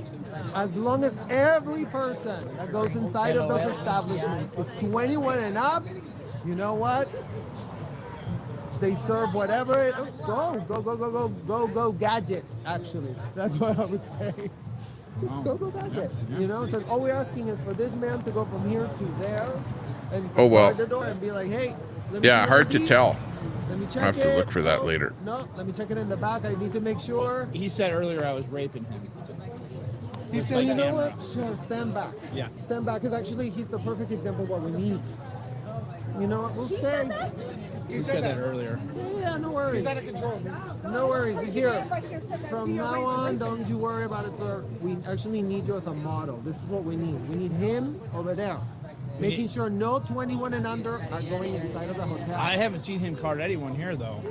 As long as every person that goes inside of those establishments is 21 and up, you know what? They serve whatever it. Go gadget. Actually, that's what I would say. Just go gadget. You know, so all we're asking is for this man to go from here to there, and guard the door and be like, hey. Let me hard to tell. Let me check I have to look for that later. No, let me check it in the back. I need to make sure. He said earlier I was raping him. He said, you know what? Sure, stand back. Yeah. Stand back, because actually he's the perfect example of what we need. You know what? We'll stay. He said that earlier. Yeah, no worries. He's out of control. No worries. Here, from now on, don't you worry about it, sir. We actually need you as a model. This is what we need. We need him over there. Making sure no 21 and under are going inside of the hotel. I haven't seen him card anyone here, though.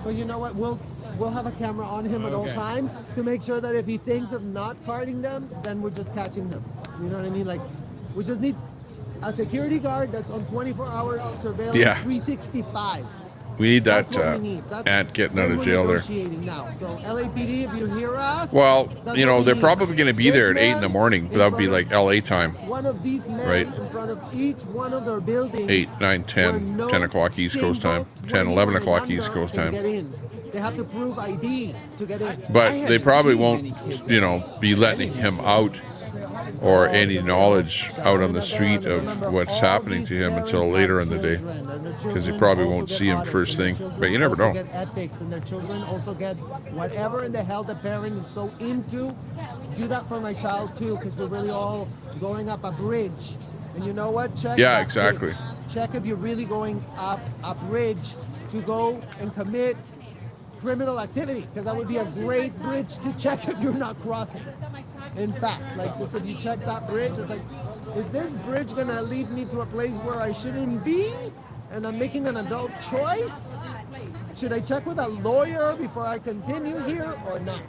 But you know what? We'll have a camera on him at all times to make sure that if he thinks of not carding them, then we're just catching him. You know what I mean? Like, we just need a security guard that's on 24-hour surveillance, 365. We need that That's what we need. ant getting out of jail there. Now. So LAPD, if you hear us, well, you know, they're probably going to be there at 8 in the morning, but that would be like LA time. One of these men in front of each one of their buildings. 8, 9, 10, 10 o'clock East Coast time, 10, 11 o'clock East Coast time. They have to prove ID to get in. But they probably won't, you know, be letting him out or any knowledge out on the street of what's happening to him until later in the day, because they probably won't see him first thing. But you never know. Get ethics, and their children also get whatever in the hell the parent is so into. Do that for my child too, because we're really all going up a bridge. And you know what? Check. Yeah, exactly. Check if you're really going up a bridge to go and commit criminal activity, because that would be a great bridge to check if you're not crossing. In fact, like just if you check that bridge, it's like, is this bridge gonna lead me to a place where I shouldn't be and I'm making an adult choice? Should I check with a lawyer before I continue here or not?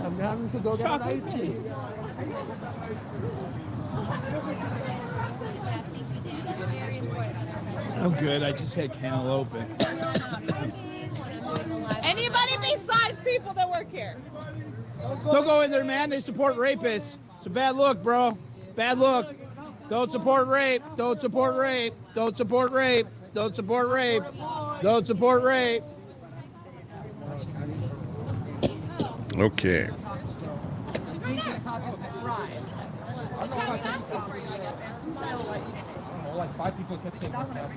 I'm having to go get an ice cream. I'm good. I just had cantaloupe. Anybody besides people that work here? Don't go in there, man. They support rapists. It's a bad look, bro. Bad look. Don't support rape. Don't support rape. Don't support rape. Don't support rape. Don't support rape. Okay. Like 5 people kept saying this now.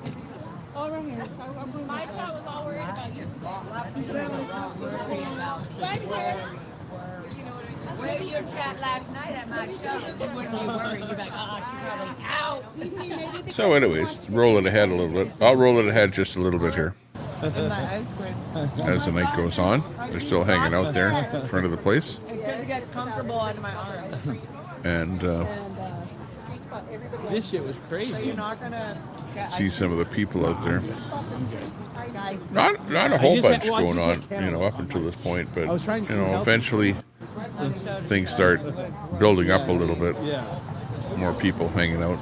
Oh, right here. My chat was all worried about you Right here. Where your chat last night at my show, you wouldn't be worried. You'd be like, oh, she's probably out. So anyways, roll it ahead a little bit. I'll roll it ahead just a little bit here. As the night goes on, they're still hanging out there in front of the place. It just gets comfortable under my arms. And This shit was crazy. So you're not gonna see some of the people out there. Not a whole bunch going on, up until this point, but eventually things start building up a little bit. More people hanging out.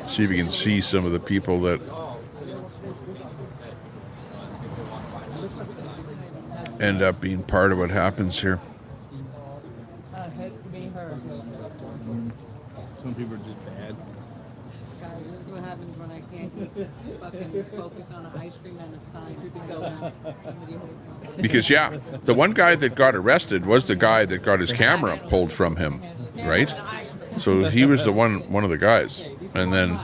See if you can see some of the people that end up being part of what happens here. Some people are just bad. Guys, this is what happens when I can't fucking focus on an ice cream and a sign. Because the one guy that got arrested was the guy that got his camera pulled from him, right? So he was the one of the guys. And then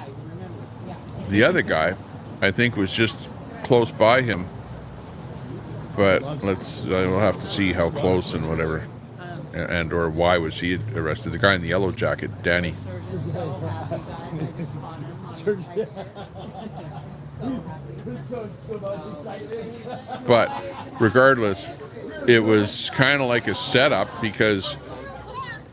the other guy, I think, was just close by him. But we'll have to see how close and whatever, and or why was he arrested. The guy in the yellow jacket, Danny. But regardless, it was kind of like a setup, because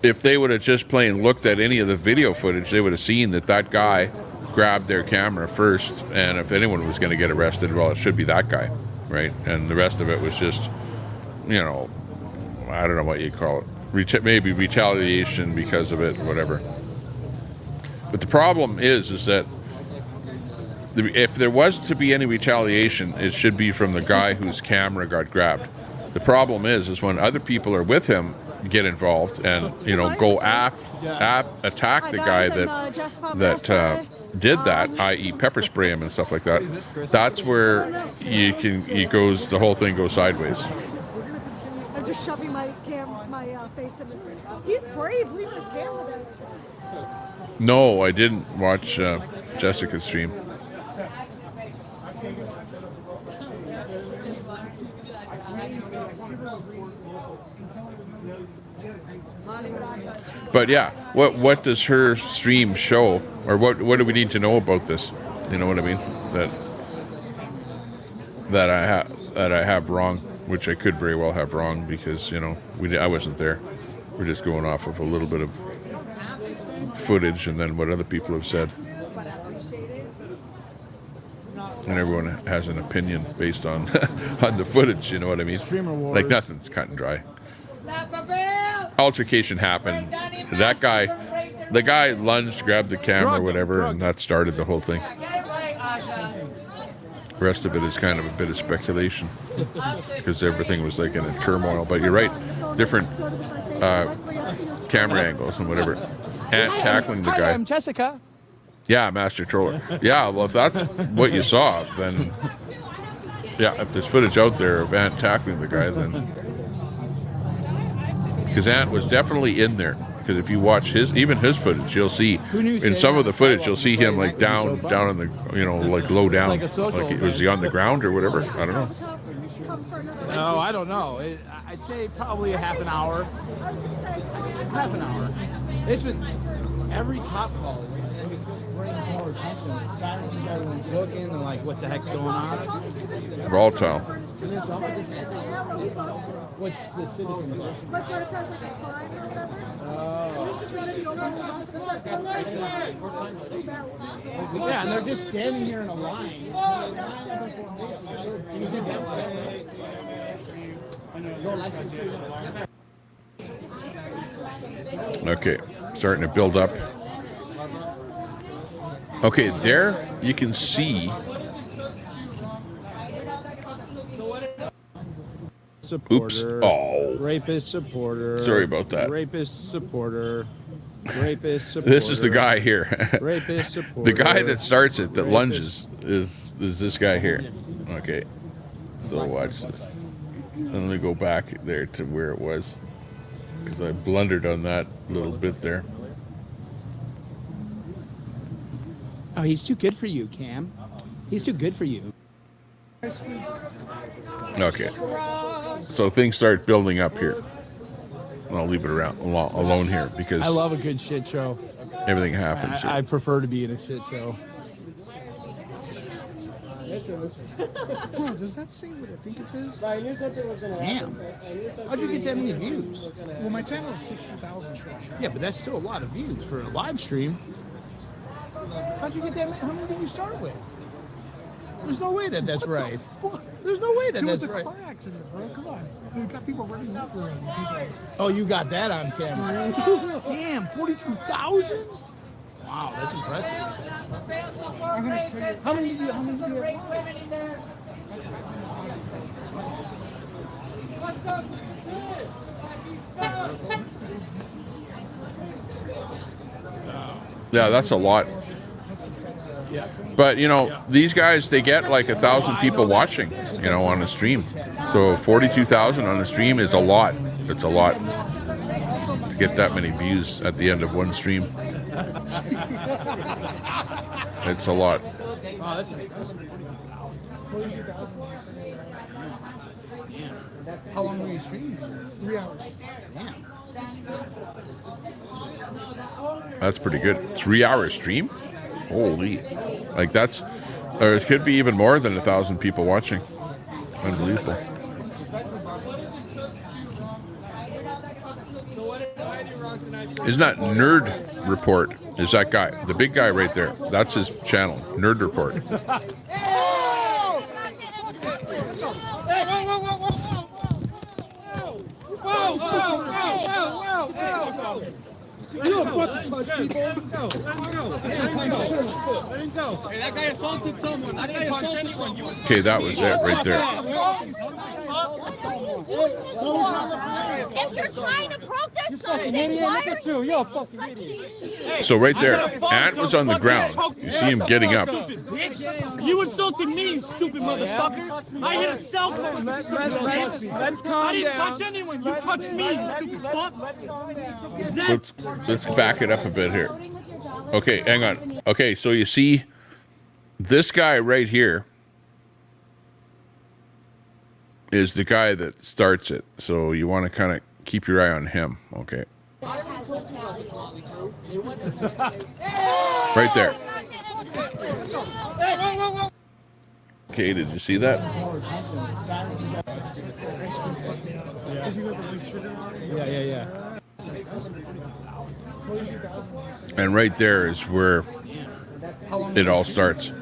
if they would have just plain looked at any of the video footage, they would have seen that guy grabbed their camera first, and if anyone was going to get arrested, well, it should be that guy, right? And the rest of it was just, I don't know what you call it, maybe retaliation because of it, whatever. But the problem is that if there was to be any retaliation, it should be from the guy whose camera got grabbed. The problem is when other people are with him, get involved and go attack the guy that did that, i.e. pepper spray him and stuff like that. That's where the whole thing goes sideways. I'm just shoving my face in the. He's brave. Leave his camera there. No, I didn't watch Jessica's stream. But what does her stream show, or what do we need to know about this? You know what I mean? That I have wrong, which I could very well have wrong, because I wasn't there. We're just going off of a little bit of footage and then what other people have said. And everyone has an opinion based on on the footage, you know what I mean? Like nothing's cut and dry. Altercation happened. The guy lunged, grabbed the camera, whatever, and that started the whole thing. The rest of it is kind of a bit of speculation because everything was like in a turmoil. But you're right, different camera angles and whatever. Ant tackling the guy. I'm Jessica. Yeah, Master Troller. Yeah, well, if that's what you saw, then if there's footage out there of Ant tackling the guy, then because Ant was definitely in there. Because if you watch his footage, you'll see in some of the footage you'll see him like down in the like low down, like was he on the ground or whatever? I don't know. Oh, I don't know. I'd say probably a half an hour. Half an hour. It's been every cop call brings more attention. Sirens, everyone's looking and like, what the heck's going on? Volatile. What's the citizen edition? Like where it says like a crime or whatever. He's just running the over Yeah, and they're just standing here in a line. Okay, starting to build up. Okay, there you can see. Supporter, oops. Oh. Rapist supporter. Sorry about that. Rapist supporter. Rapist supporter. This is the guy here. Rapist supporter. The guy that starts it, that lunges, is this guy here. Okay, so watch this. And let me go back there to where it was, because I blundered on that little bit there. Oh, he's too good for you, Cam. He's too good for you. Okay, so things start building up here. And I'll leave it around alone here because I love a good shit show. Everything happens. I prefer to be in a shit show. Bro, does that say what I think it says? Damn. How'd you get that many views? Well, my channel is 60,000. Yeah, but that's still a lot of views for a live stream. How'd you get that many? How many did you start with? There's no way that that's right. There's no way that that's right. It was a car accident, bro. Come on. We got people running over him. Oh, you got that on camera. Damn, 42,000? Wow, that's impressive. How many did you have? Yeah, that's a lot. Yeah. But you know, these guys, they get like 1,000 people watching, you know, on a stream. So 42,000 on a stream is a lot. It's a lot to get that many views at the end of one stream. It's a lot. Wow, that's impressive. How long were you streaming? 3 hours. Damn. That's pretty good. 3-hour stream? Holy. Like that's, or it could be even more than 1,000 people watching. Unbelievable. Isn't that Nerd Report? Is that guy, the big guy right there? That's his channel, Nerd Report. You don't fucking touch people. Go. Hey, that guy assaulted someone. That guy assaulted anyone. Okay, that was it right there. What are you doing this for? If you're trying to protest something, why are you You're a fucking idiot. So right there, Ant was on the ground. You see him getting up. You insulted me, you stupid motherfucker. I hit a cell phone. Let's calm down. I didn't touch anyone. You touched me, you stupid fuck. Let's back it up a bit here. Okay, hang on. Okay, so you see this guy right here is the guy that starts it. So you want to kind of keep your eye on him. Okay. Right there. Okay, did you see that? Yeah. And right there is where it all starts.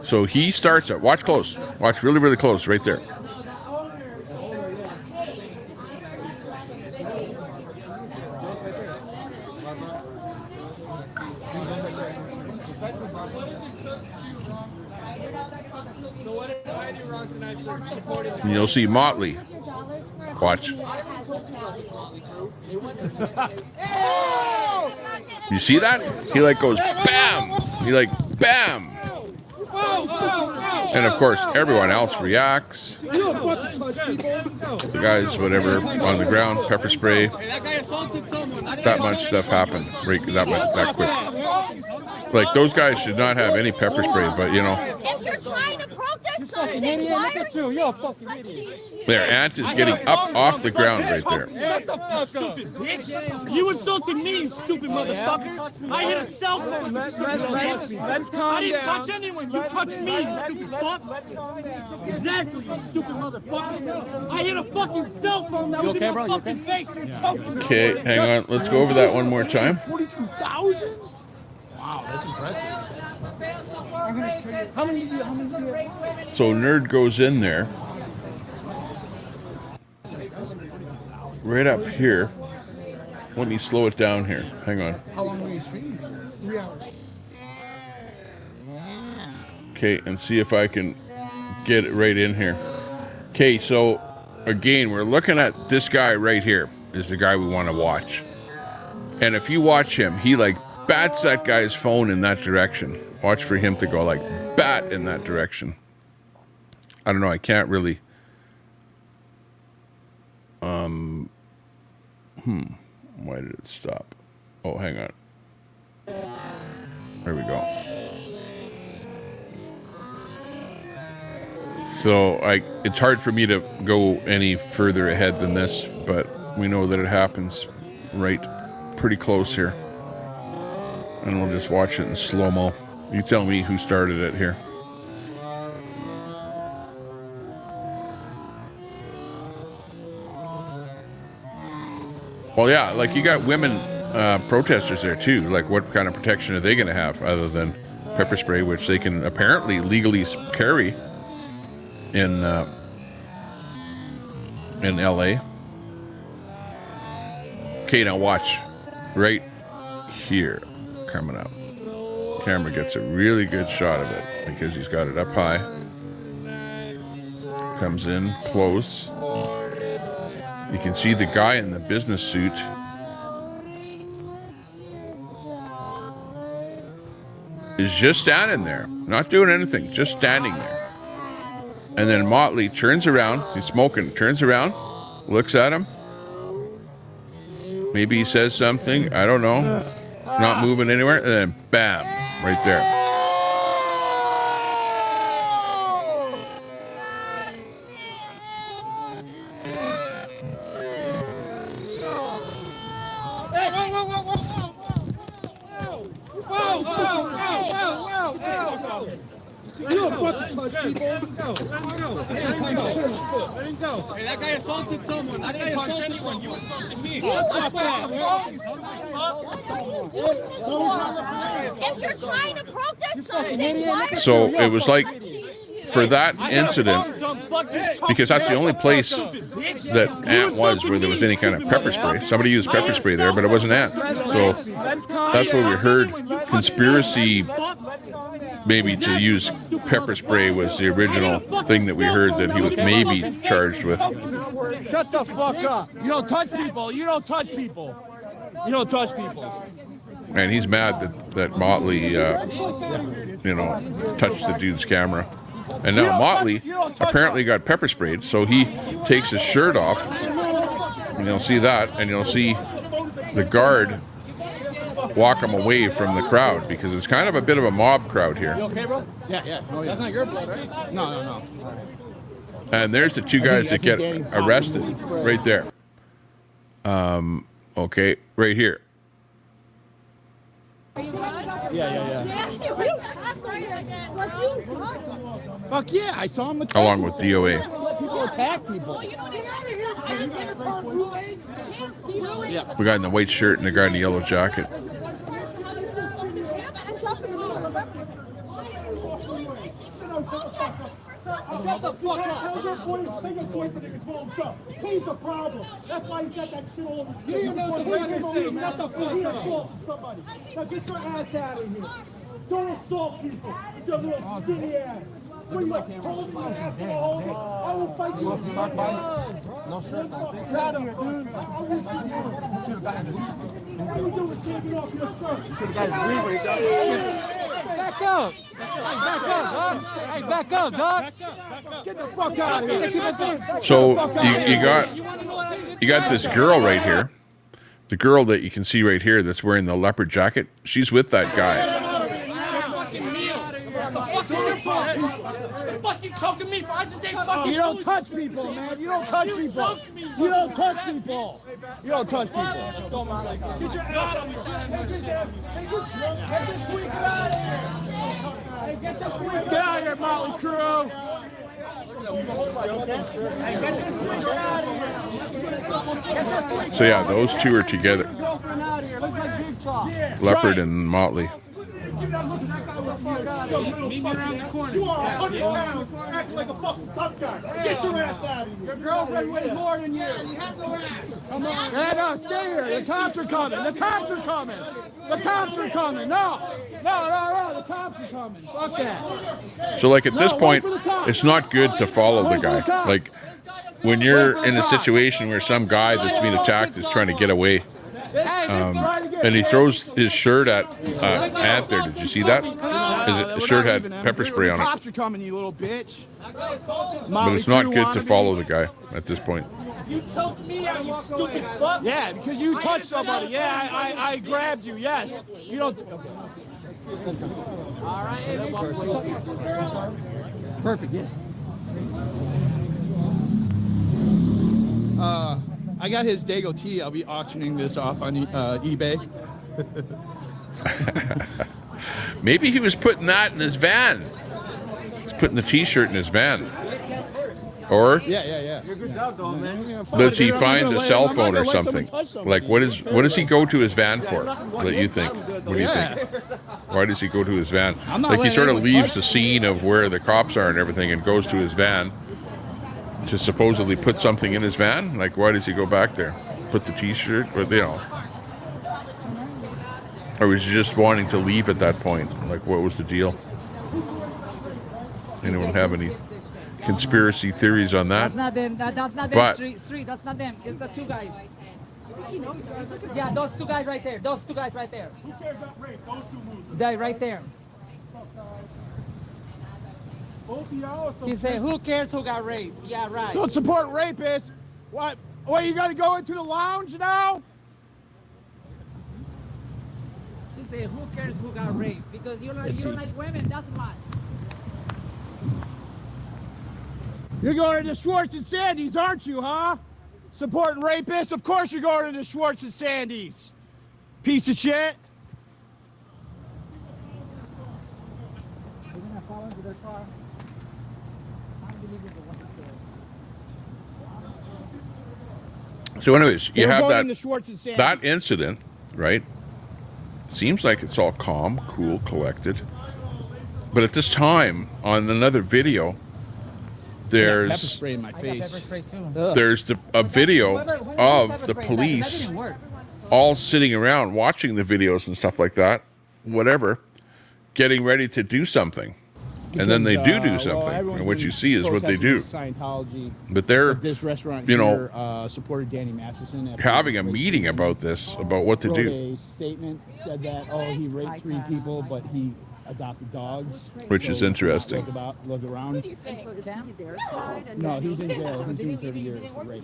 So he starts it. Watch close. Watch really, really close right there. And you'll see Motley. Watch. You see that? He like goes bam. He like bam. And of course, everyone else reacts. The guys, whatever, on the ground, pepper spray. That much stuff happened. Right, that quick. Like those guys should not have any pepper spray, but you know. If you're trying to protest fucking idiot. Look at you. You're a fucking idiot. There, Ant is getting up off the ground right there. Shut the fuck up. Stupid bitch. You insulted me, you stupid motherfucker. I hit a cell phone. Let's calm I didn't down. touch anyone. You touched me, you stupid fuck. Exactly, you stupid motherfucker. I hit a fucking cell phone that was in my fucking face. Okay, hang on. Let's go over that one more time. 42,000? Wow, that's impressive. How many? So Nerd goes in there. Right up here. Let me slow it down here. Hang on. How long were you streaming? 3 hours. Okay, and see if I can get it right in here. Okay, so again, we're looking at this guy right here is the guy we want to watch. And if you watch him, he like bats that guy's phone in that direction. Watch for him to go like bat in that direction. I don't know, I can't really why did it stop? Oh, hang on. There we go. So it's hard for me to go any further ahead than this, but we know that it happens right pretty close here. And we'll just watch it in slow-mo. You tell me who started it here. Well, yeah, like you got women protesters there too. Like, what kind of protection are they going to have other than pepper spray, which they can apparently legally carry in LA. Okay, now watch right here coming up. Camera gets a really good shot of it because he's got it up high. Comes in close. You can see the guy in the business suit is just standing there, not doing anything, just standing there. And then Motley turns around, he's smoking, turns around, looks at him. Maybe he says something, I don't know. Not moving anywhere, and then bam, right there. You don't fucking touch people. Go. Let him go. Hey, that guy assaulted someone. That guy assaulted anyone. You assaulted me. If you're trying to protest something, why? So it was like, for that incident, because that's the only place that Ant was where there was any kind of pepper spray. Somebody used pepper spray there, but it wasn't Ant. So that's where we heard conspiracy, maybe to use pepper spray was the original thing that we heard that he was maybe charged with. Shut the fuck up. You don't touch people. You don't touch people. You don't touch people. And he's mad that Motley, touched the dude's camera. And now Motley apparently got pepper sprayed, so he takes his shirt off, and you'll see that, and you'll see the guard walk him away from the crowd, because it's kind of a bit of a mob crowd here. You okay, bro? Yeah. Oh, yeah. That's not your blood, right? No. And there's the two guys that get arrested right there. Okay, right here. Yeah. Fuck yeah, I saw him. Along with DOA. Let people attack people. The guy in the white shirt and the guy in the yellow jacket. Shut the fuck up. He's the problem. That's why he said that shit all over. You know the way to say, shut the fuck up. Somebody. Now get your ass out of here. Don't assault people. It's your little skinny ass. What you like, hold my ass for a hold? I will fight you. No shirt. Get out of here, dude. What are you doing taking off your shirt? You should have got his green when he got Back up. Hey, back up, dog. Get the fuck out of here. So you got this girl right here. The girl that you can see right here that's wearing the leopard jacket. She's with that guy. fucking choking me. I just ain't fucking. You don't touch people, man. You don't touch people. You don't touch people. You don't touch people. Let's go, man. Get your ass out of here. Get out of here, Motley Crew. So yeah, those two are together. Leopard and Motley. Meet me around the corner. You are 100 pounds, acting like a fucking tough guy. Get your ass out of here. Your girlfriend weighs more than you. You have no ass. Come on. Yeah, no, stay here. The cops are coming. The cops are coming. The cops are coming. No. The cops are coming. Fuck that. So like at this point, it's not good to follow the guy. Like when you're in a situation where some guy that's being attacked is trying to get away, and he throws his shirt at Ant there. Did you see that? His shirt had pepper spray on The it. cops are coming, you little bitch. But it's not good to follow the guy at this point. You choked me out, you stupid fuck. Yeah, because you touched somebody. Yeah, I grabbed you. Yes. You don't. Okay. All right. Perfect. Yes. I got his Dago tee. I'll be auctioning this off on eBay. Maybe he was putting that in his van. He's putting the T-shirt in his van. Or Yeah. You're a good job, though, man. does he find the cell phone or something? Like what does he go to his van for? What do you think? What do you think? Why does he go to his van? Like he sort of leaves the scene of where the cops are and everything and goes to his van to supposedly put something in his van? Like why does he go back there? Put the T-shirt, or or was he just wanting to leave at that point? Like what was the deal? Anyone have any conspiracy theories on that? That's not them. That's not them. But Street. That's not them. It's the two guys. Yeah, those two guys right there. Those two guys right there. Who cares about rape? Those two moves. They right there. He said, "Who cares who got raped?" Yeah, right. Don't support rapists. What? You got to go into the lounge now? He said, "Who cares who got raped?" Because you don't like women. That's why. You're going to the Schwartz and Sandy's, aren't you, huh? Supporting rapists? Of course you're going to the Schwartz and Sandy's. Piece of shit. so anyways, you have that that incident, right? Seems like it's all calm, cool, collected. But at this time, on another video, there's pepper spray in my face. there's a video of the police all sitting around watching the videos and stuff like that, whatever, getting ready to do something. And then they do something. And what you see is what they do. Scientology. But they're, this restaurant supported Danny Masterson. having a meeting about this, about what to do. A statement said that, he raped 3 people, but he adopted dogs. Which is interesting. Look around. No, he's in jail. He's doing 30 years for rape.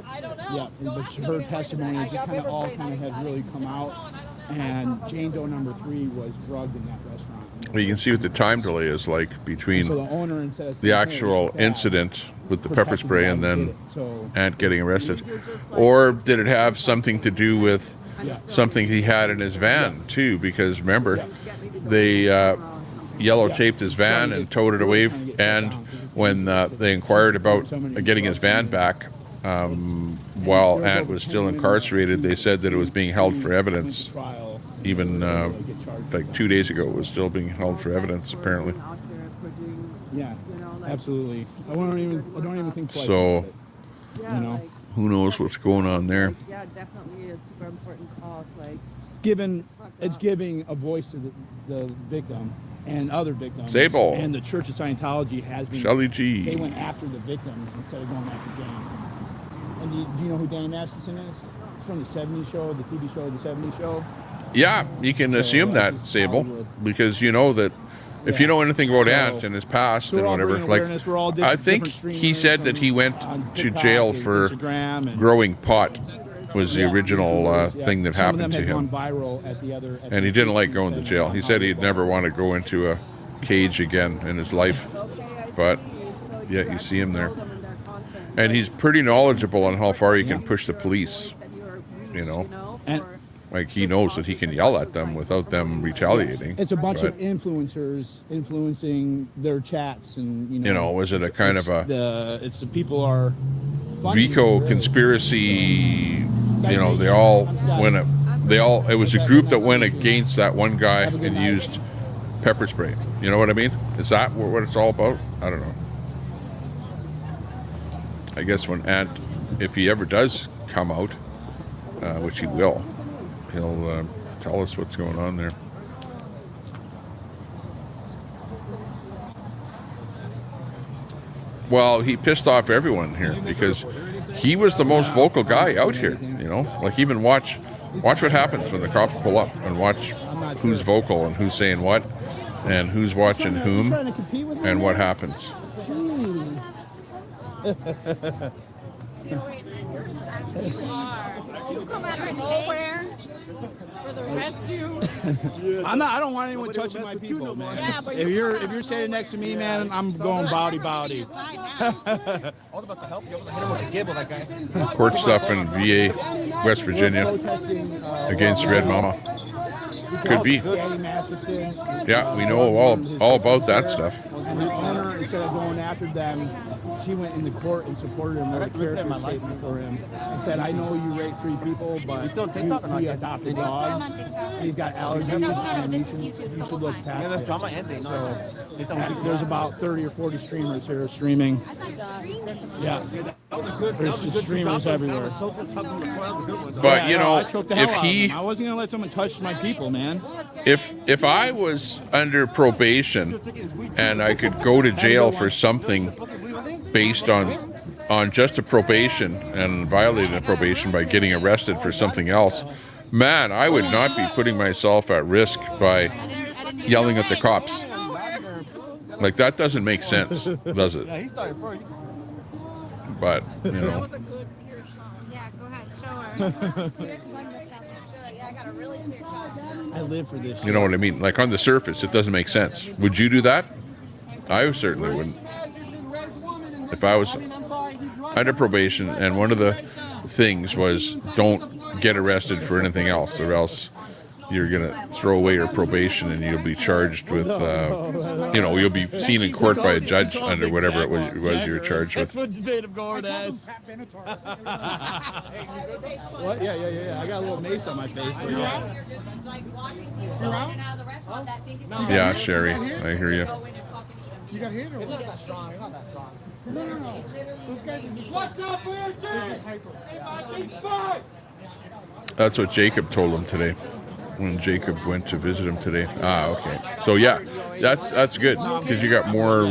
I don't know. Yeah, but her testimony just kind of all has really come out. And Jane Doe number 3 was drugged in that restaurant. Well, you can see what the time delay is like between So the owner says the actual incident with the pepper spray and then Ant getting arrested. Or did it have something to do with something he had in his van too? Because remember, they yellow taped his van and towed it away. And when they inquired about getting his van back, while Ant was still incarcerated, they said that it was being held for evidence. Even like 2 days ago, it was still being held for evidence, apparently. Yeah, absolutely. I don't even think twice. So, you know, who knows what's going on there? Yeah, definitely a super important cause. Like, it's giving a voice to the victim and other victims. Sable. And the Church of Scientology has been. Shelly G. They went after the victims instead of going after Danny. And do you know who Danny Masterson is? It's from the 70s show, the TV show, the 70s show. Yeah, you can assume that, Sable, because you know that if you know anything about Ant and his past and whatever, like I think he said that he went to jail for growing pot was the original thing that happened to him, and he didn't like going to jail. He said he'd never want to go into a cage again in his life, but Yeah, you see him there. And he's pretty knowledgeable on how far he can push the police, you know. And like he knows that he can yell at them without them retaliating. it's a bunch but, of influencers influencing their chats, and you know, was it a kind of a it's the people are funny, Vico really. conspiracy? You know, they all went. It was a group that went against that one guy and used pepper spray. You know what I mean? Is that what it's all about? I don't know. I guess when Ant, if he ever does come out, which he will, he'll tell us what's going on there. Well, he pissed off everyone here because he was the most vocal guy out here, you know? Like, even watch what happens when the cops pull up, and watch who's vocal and who's saying what and who's watching whom and what happens. You come out of nowhere for the rescue. I don't want anyone touching my people, man. Yeah, but if you're standing next to me, man, I'm going bowdy. All about the help. You able to hit him with a gibble, that guy. Court stuff in VA, West Virginia, against Red Mama. Could be. Yeah, we know all about that stuff. And the owner, instead of going after them, she went into court and supported him with a character statement for him and said, I know you raped 3 people, but you adopted dogs. And he's got allergies. No, this is YouTube. You should look past Yeah, that's it. drama ending. No, There's about 30 or 40 streamers here streaming. Yeah. There's streamers everywhere. But, you know, I choked the hell if out of he... him. I wasn't going to let someone touch my people, man. If I was under probation and I could go to jail for something based on just a probation and violating a probation by getting arrested for something else, man, I would not be putting myself at risk by yelling at the cops. Like, that doesn't make sense, does it? But, you know. Yeah, go ahead, show her. Yeah, I got a really clear shot. I live for this. You know what I mean? Like, on the surface, it doesn't make sense. Would you do that? I certainly wouldn't. If I was under probation and one of the things was don't get arrested for anything else, or else you're going to throw away your probation and you'll be charged with, you know, you'll be seen in court by a judge under whatever it was you were charged with. That's what debate of going at. What? Yeah. I got a little mace on my face. But yeah. Yeah, Sherry, I hear you. You got hit or what? No. Those guys are just What's up, they're just hyper. That's what Jacob told him today, when Jacob went to visit him today. Ah, okay. So yeah, that's good, because you got more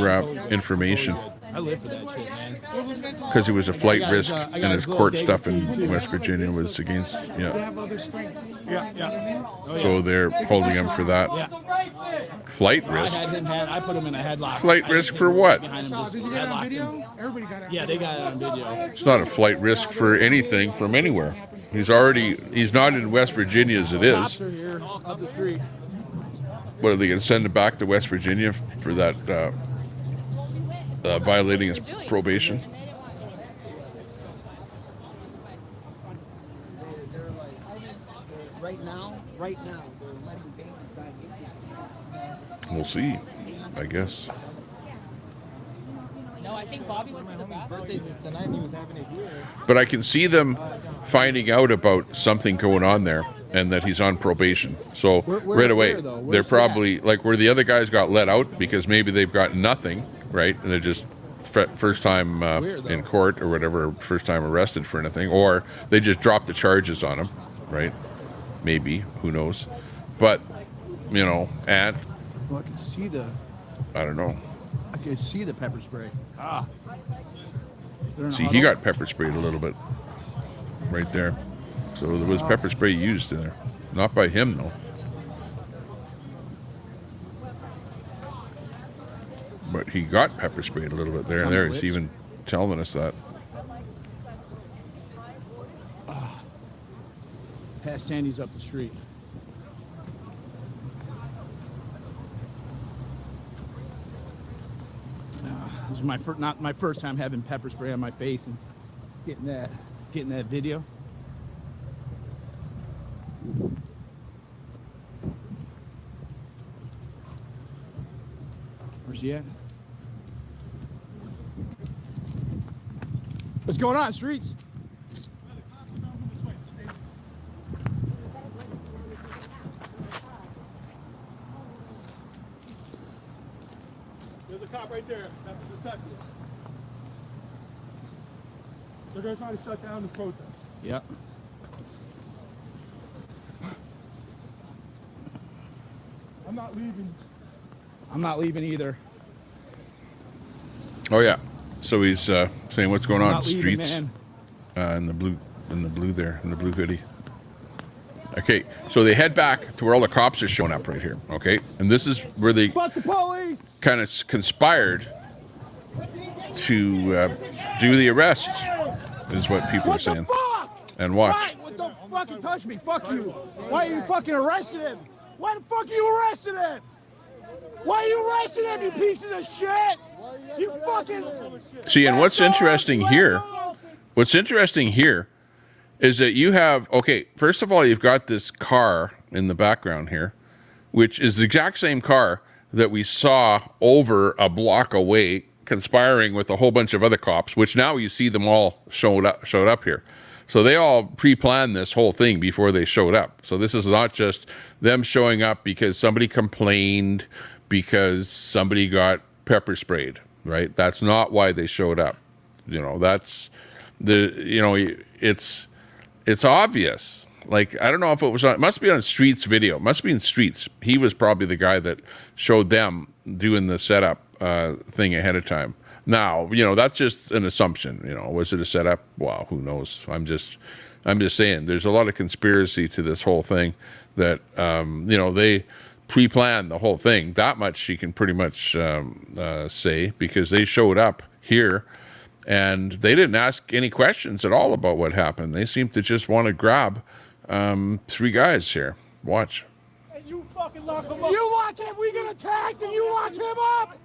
information. I live for that shit, man. Because he was a flight risk, and his court stuff in West Virginia was against, yeah. So they're holding him for that. Flight risk? I put him in a headlock. Flight risk for what? Did you get it on video? Everybody got it. Yeah, they got it on video. It's not a flight risk for anything from anywhere. He's not in West Virginia as it is. Cops are here up the street. What, are they going to send him back to West Virginia for that violating his probation? Right now, they're letting babies die. We'll see, I guess. No, I think Bobby went to the bathroom. Tonight he was having a beer. But I can see them finding out about something going on there, and that he's on probation. So right away, they're probably like where the other guys got let out because maybe they've got nothing, right? And they're just first time in court or whatever, first time arrested for anything, or they just dropped the charges on him, right? Maybe, who knows? But you know, Well, I can see I don't know. I can see the pepper spray. See, he got pepper sprayed a little bit right there. So there was pepper spray used in there. Not by him, though. But he got pepper sprayed a little bit there. There, he's even telling us that. Past Sandy's up the street. This is not my first time having pepper spray on my face and getting that video. Where's he at? What's going on, streets? There's a cop right there. That's a detective. They're going to try to shut down the protest. Yep. I'm not leaving. I'm not leaving either. Oh yeah. So he's saying what's going I'm on not leaving, streets man. In the blue there, in the blue hoodie. Okay, so they head back to where all the cops are showing up right here. Okay, and this is where they Fuck the police! kind of conspired to do the arrest, is what people are saying. Fuck! And watch. Why? What the fucking touch me? Fuck you! Why you fucking arrested him? Why the fuck you arrested him? Why you arrested him, you pieces of shit? You fucking... See, and what's interesting here is that you have, okay, first of all, you've got this car in the background here, which is the exact same car that we saw over a block away conspiring with a whole bunch of other cops, which now you see them all showed up here. So they all pre-planned this whole thing before they showed up. So this is not just them showing up because somebody complained, because somebody got pepper sprayed, right? That's not why they showed up. You know, that's it's obvious. Like, I don't know if it was on, it must be on Streets video. It must be in Streets. He was probably the guy that showed them doing the setup thing ahead of time. Now, you know, that's just an assumption. You know, was it a setup? Well, who knows? I'm just saying there's a lot of conspiracy to this whole thing that, you know, they pre-planned the whole thing. That much you can pretty much say, because they showed up here and they didn't ask any questions at all about what happened. They seem to just want to grab 3 guys here. Watch. And you fucking lock him up. You watch him, we get attacked, and you lock him up!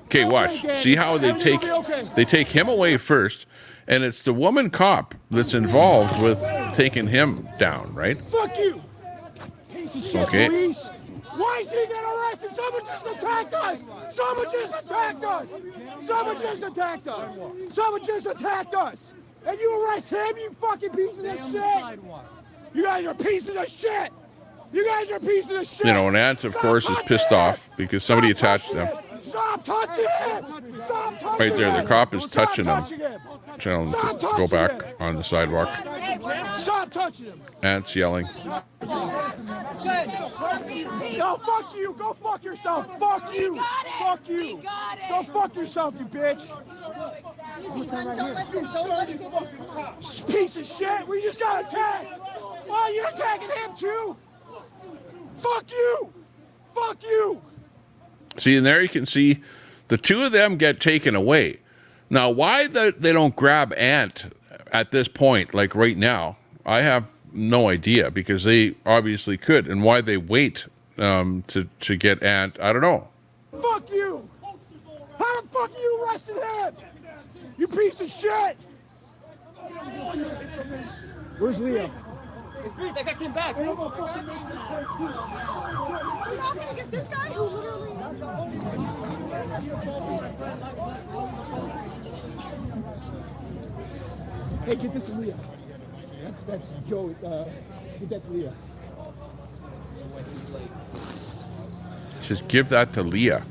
Okay, watch. See how they take him away first, and it's the woman cop that's involved with taking him down, right? Fuck you! Piece of shit, Okay. police! Why is he getting arrested? Someone just attacked us! Someone just attacked us! Someone just attacked us! Someone just attacked us! And you arrest him, you fucking pieces of shit! You guys are pieces of shit! You guys are pieces of shit! You know, and Ant, of course, is pissed off because somebody attached them. Stop touching him! Stop touching Right there, the him! cop is Stop touching him. Telling him to go back on the sidewalk. Stop touching him! Ant's yelling. Go fuck you! Go fuck yourself! Fuck you! Fuck you! Go fuck yourself, you bitch! Piece of shit! We just got attacked! Oh, you're attacking him too? Fuck you! Fuck you! See, and there you can see the 2 of them get taken away. Now, why they don't grab Ant at this point, like right now, I have no idea, because they obviously could. And why they wait to get Ant, I don't know. Fuck you! How the fuck you arrested him? You piece of shit! Where's Leo? That guy came back. We're not gonna get this guy who literally. Hey, get this to Leah. That's Joe. Get that to Leah. Just give that to Leah.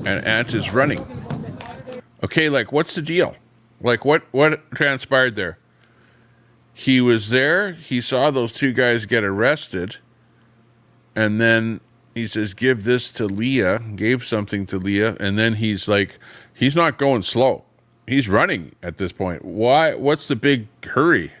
And Ant is running. Okay, like, what's the deal? Like, what transpired there? He was there, he saw those 2 guys get arrested, and then he says, give this to Leah, gave something to Leah, and then he's like, he's not going slow. He's running at this point. Why? What's the big hurry?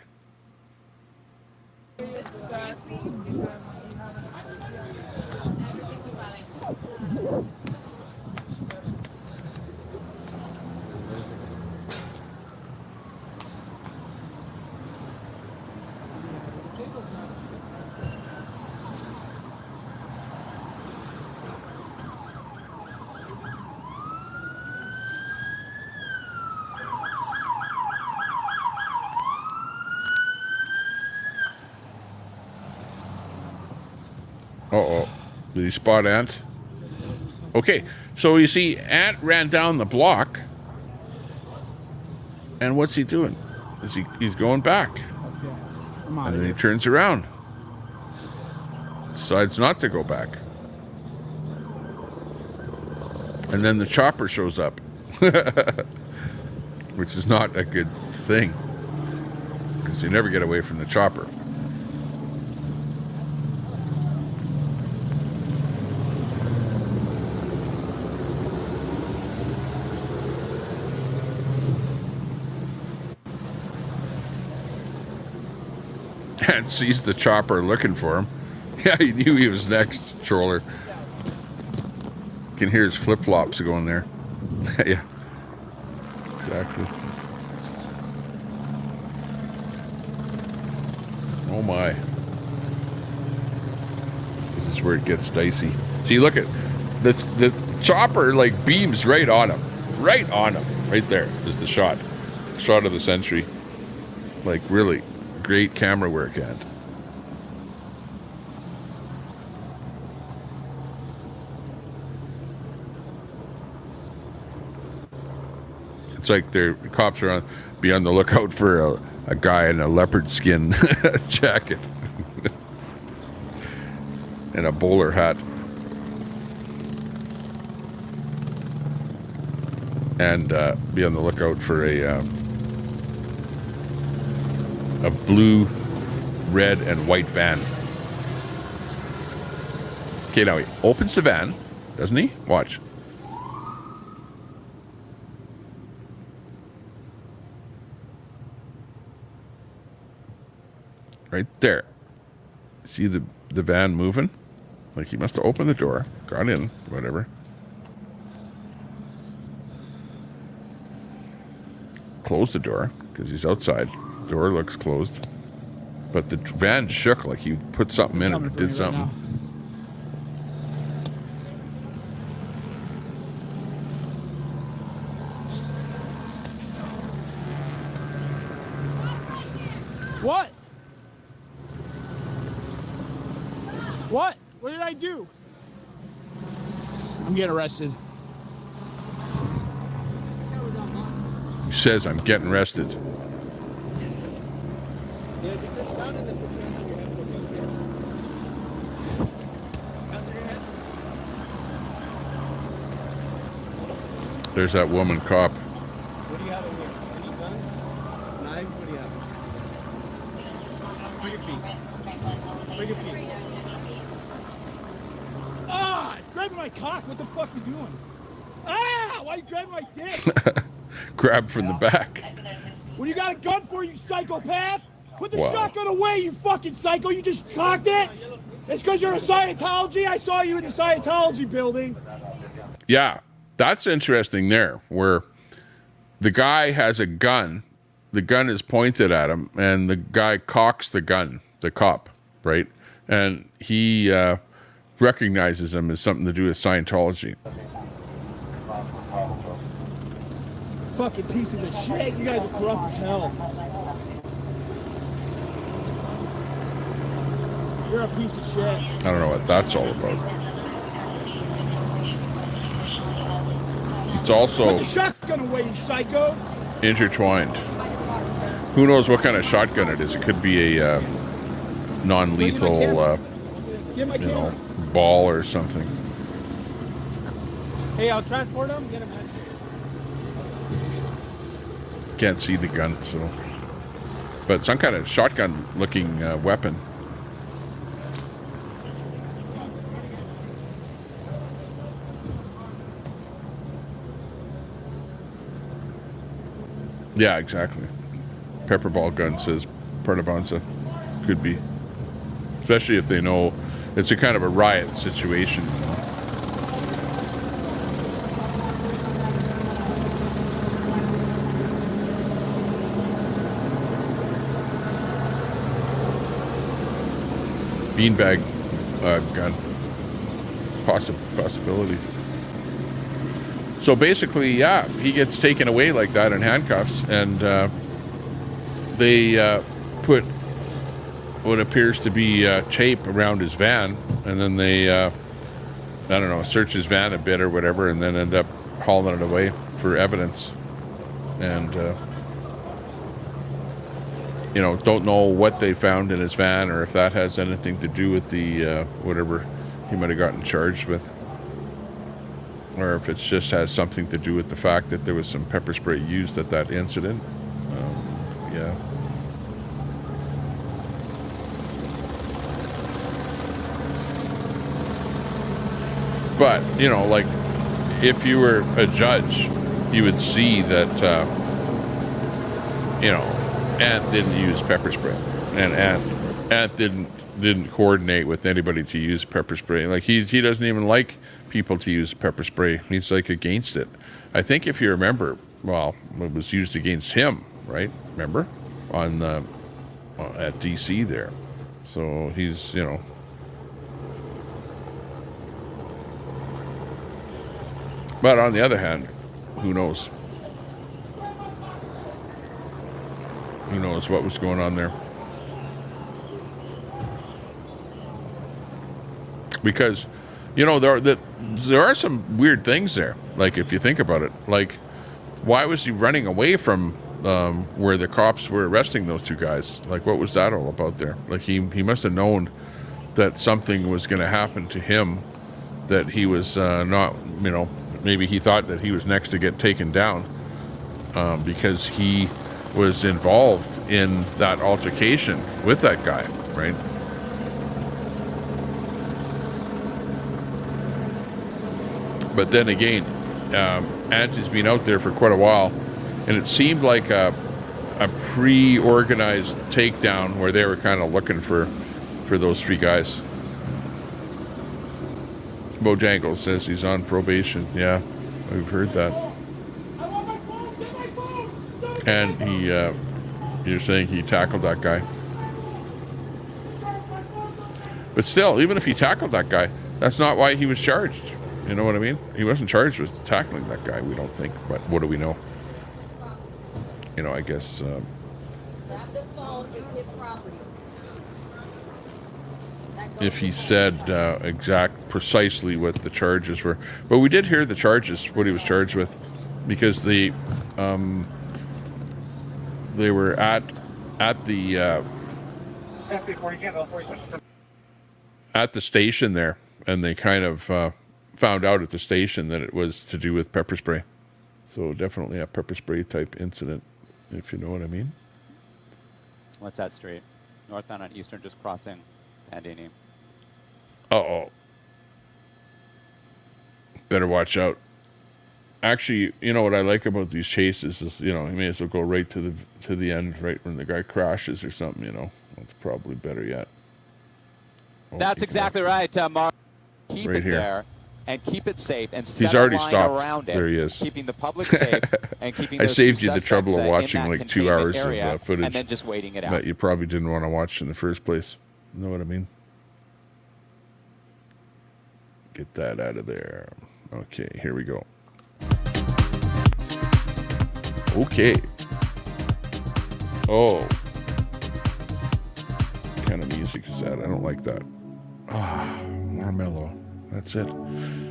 Uh-oh. Did he spot Ant? Okay, so you see, Ant ran down the block. And what's he doing? He's going back. And then he turns around. Decides not to go back. And then the chopper shows up. Which is not a good thing. Because you never get away from the chopper. And sees the chopper looking for him. Yeah, he knew he was next, troller. Can hear his flip-flops going there. Yeah. Exactly. Oh my. This is where it gets dicey. See, look at the chopper like beams right on him. Right on him. Right there is the shot. Shot of the century. Like really great camera work, and it's like the cops are be on the lookout for a guy in a leopard skin jacket and a bowler hat, and be on the lookout for a blue, red, and white van. Okay, now he opens the van, doesn't he? Watch. Right there. See the van moving? Like he must have opened the door, got in, whatever. Closed the door, because he's outside. Door looks closed. But the van shook like he put something in it and did something. Right what? What? What did I do? I'm getting arrested. He says, I'm getting arrested. There's that woman cop. What do you have in here? Any guns? Knives? What do you have? Spread your feet. Spread your feet. Ah! Grabbing my cock. What the fuck you doing? Ah! Why you grabbing my dick? Grabbed from the back. What do you got a gun for, you psychopath? Put the Wow. shotgun away, you fucking psycho. You just cocked it? It's because you're a Scientology? I saw you in the Scientology building. Yeah, that's interesting there, where the guy has a gun. The gun is pointed at him, and the guy cocks the gun, the cop, right? And he recognizes him as something to do with Scientology. Fucking pieces of shit. You guys are corrupt as hell. You're a piece of shit. I don't know what that's all about. It's also Put the shotgun away, you psycho. intertwined. Who knows what kind of shotgun it is? It could be a non-lethal, ball or something. Hey, I'll transport him. Get him out. Can't see the gun, so. But some kind of shotgun-looking weapon. Yeah, exactly. Pepperball gun says Pernabanza. Could be. Especially if they know it's a kind of a riot situation. Beanbag gun. Possibility. So basically, yeah, he gets taken away like that in handcuffs, and they put what appears to be tape around his van, and then they, I don't know, search his van a bit or whatever, and then end up hauling it away for evidence. And, you know, don't know what they found in his van or if that has anything to do with the whatever he might have gotten charged with. Or if it just has something to do with the fact that there was some pepper spray used at that incident. Yeah. But, you know, like, if you were a judge, you would see that, you know, Ant didn't use pepper spray. And Ant didn't coordinate with anybody to use pepper spray. Like, he doesn't even like people to use pepper spray. He's, like, against it. I think if you remember, well, it was used against him, right? Remember? On at DC there. So he's, you know... But on the other hand, who knows? Who knows what was going on there? Because, you know, there are some weird things there. Like, if you think about it, like, why was he running away from where the cops were arresting those two guys? Like, what was that all about there? Like, he must have known that something was going to happen to him, that he was not, you know, maybe he thought that he was next to get taken down because he was involved in that altercation with that guy, right? But then again, Ant has been out there for quite a while, and it seemed like a pre-organized takedown where they were kind of looking for those three guys. Bojangles says he's on probation. Yeah, we've heard that. And you're saying he tackled that guy. But still, even if he tackled that guy, that's not why he was charged. You know what I mean? He wasn't charged with tackling that guy, we don't think. But what do we know? You know, I guess... if he said precisely what the charges were. But we did hear the charges, what he was charged with, because they were at the station there, and they kind of found out at the station that it was to do with pepper spray. So definitely a pepper spray type incident, if you know what I mean. What's that street? Northbound on Eastern, just crossing Bandini. Uh-oh. Better watch out. Actually, you know what I like about these chases is, you know, you may as well go right to the end, right when the guy crashes or something, you know. That's probably better yet. That's exactly right, Mark. Keep right it here. there and keep it safe and He's set already a line stopped. around it. There he is. Keeping the public safe and keeping I those saved two you the trouble of suspects, watching in that like 2 containment hours area of footage and then just waiting it out. that you probably didn't want to watch in the first place. You know what I mean? Get that out of there. Okay, here we go. Okay. Oh. What kind of music is that? I don't like that. Ah, more mellow. That's it.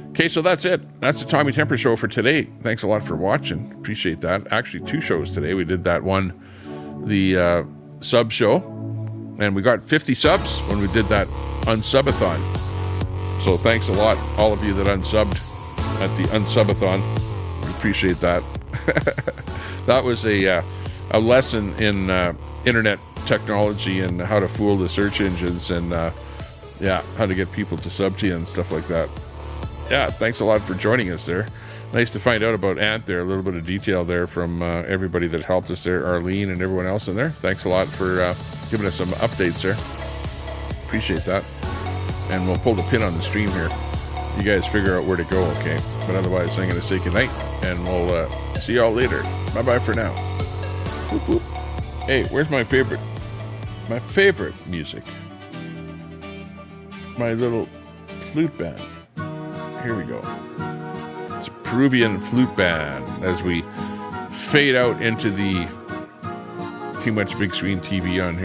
Okay, so that's it. That's the Tommy Temper Show for today. Thanks a lot for watching. Appreciate that. Actually, 2 shows today. We did that one, the sub show, and we got 50 subs when we did that unsubathon. So thanks a lot, all of you that unsubbed at the unsubathon. We appreciate that. That was a lesson in internet technology and how to fool the search engines and yeah, how to get people to sub to you and stuff like that. Yeah, thanks a lot for joining us there. Nice to find out about Ant there, a little bit of detail there from everybody that helped us there, Arlene and everyone else in there. Thanks a lot for giving us some updates there. Appreciate that. And we'll pull the pin on the stream here. You guys figure out where to go, okay? But otherwise, I'm going to say goodnight, and we'll see y'all later. Bye-bye for now. Whoop, whoop. Hey, where's my favorite music? My little flute band. Here we go. It's a Peruvian flute band as we fade out into the too much big screen TV on here.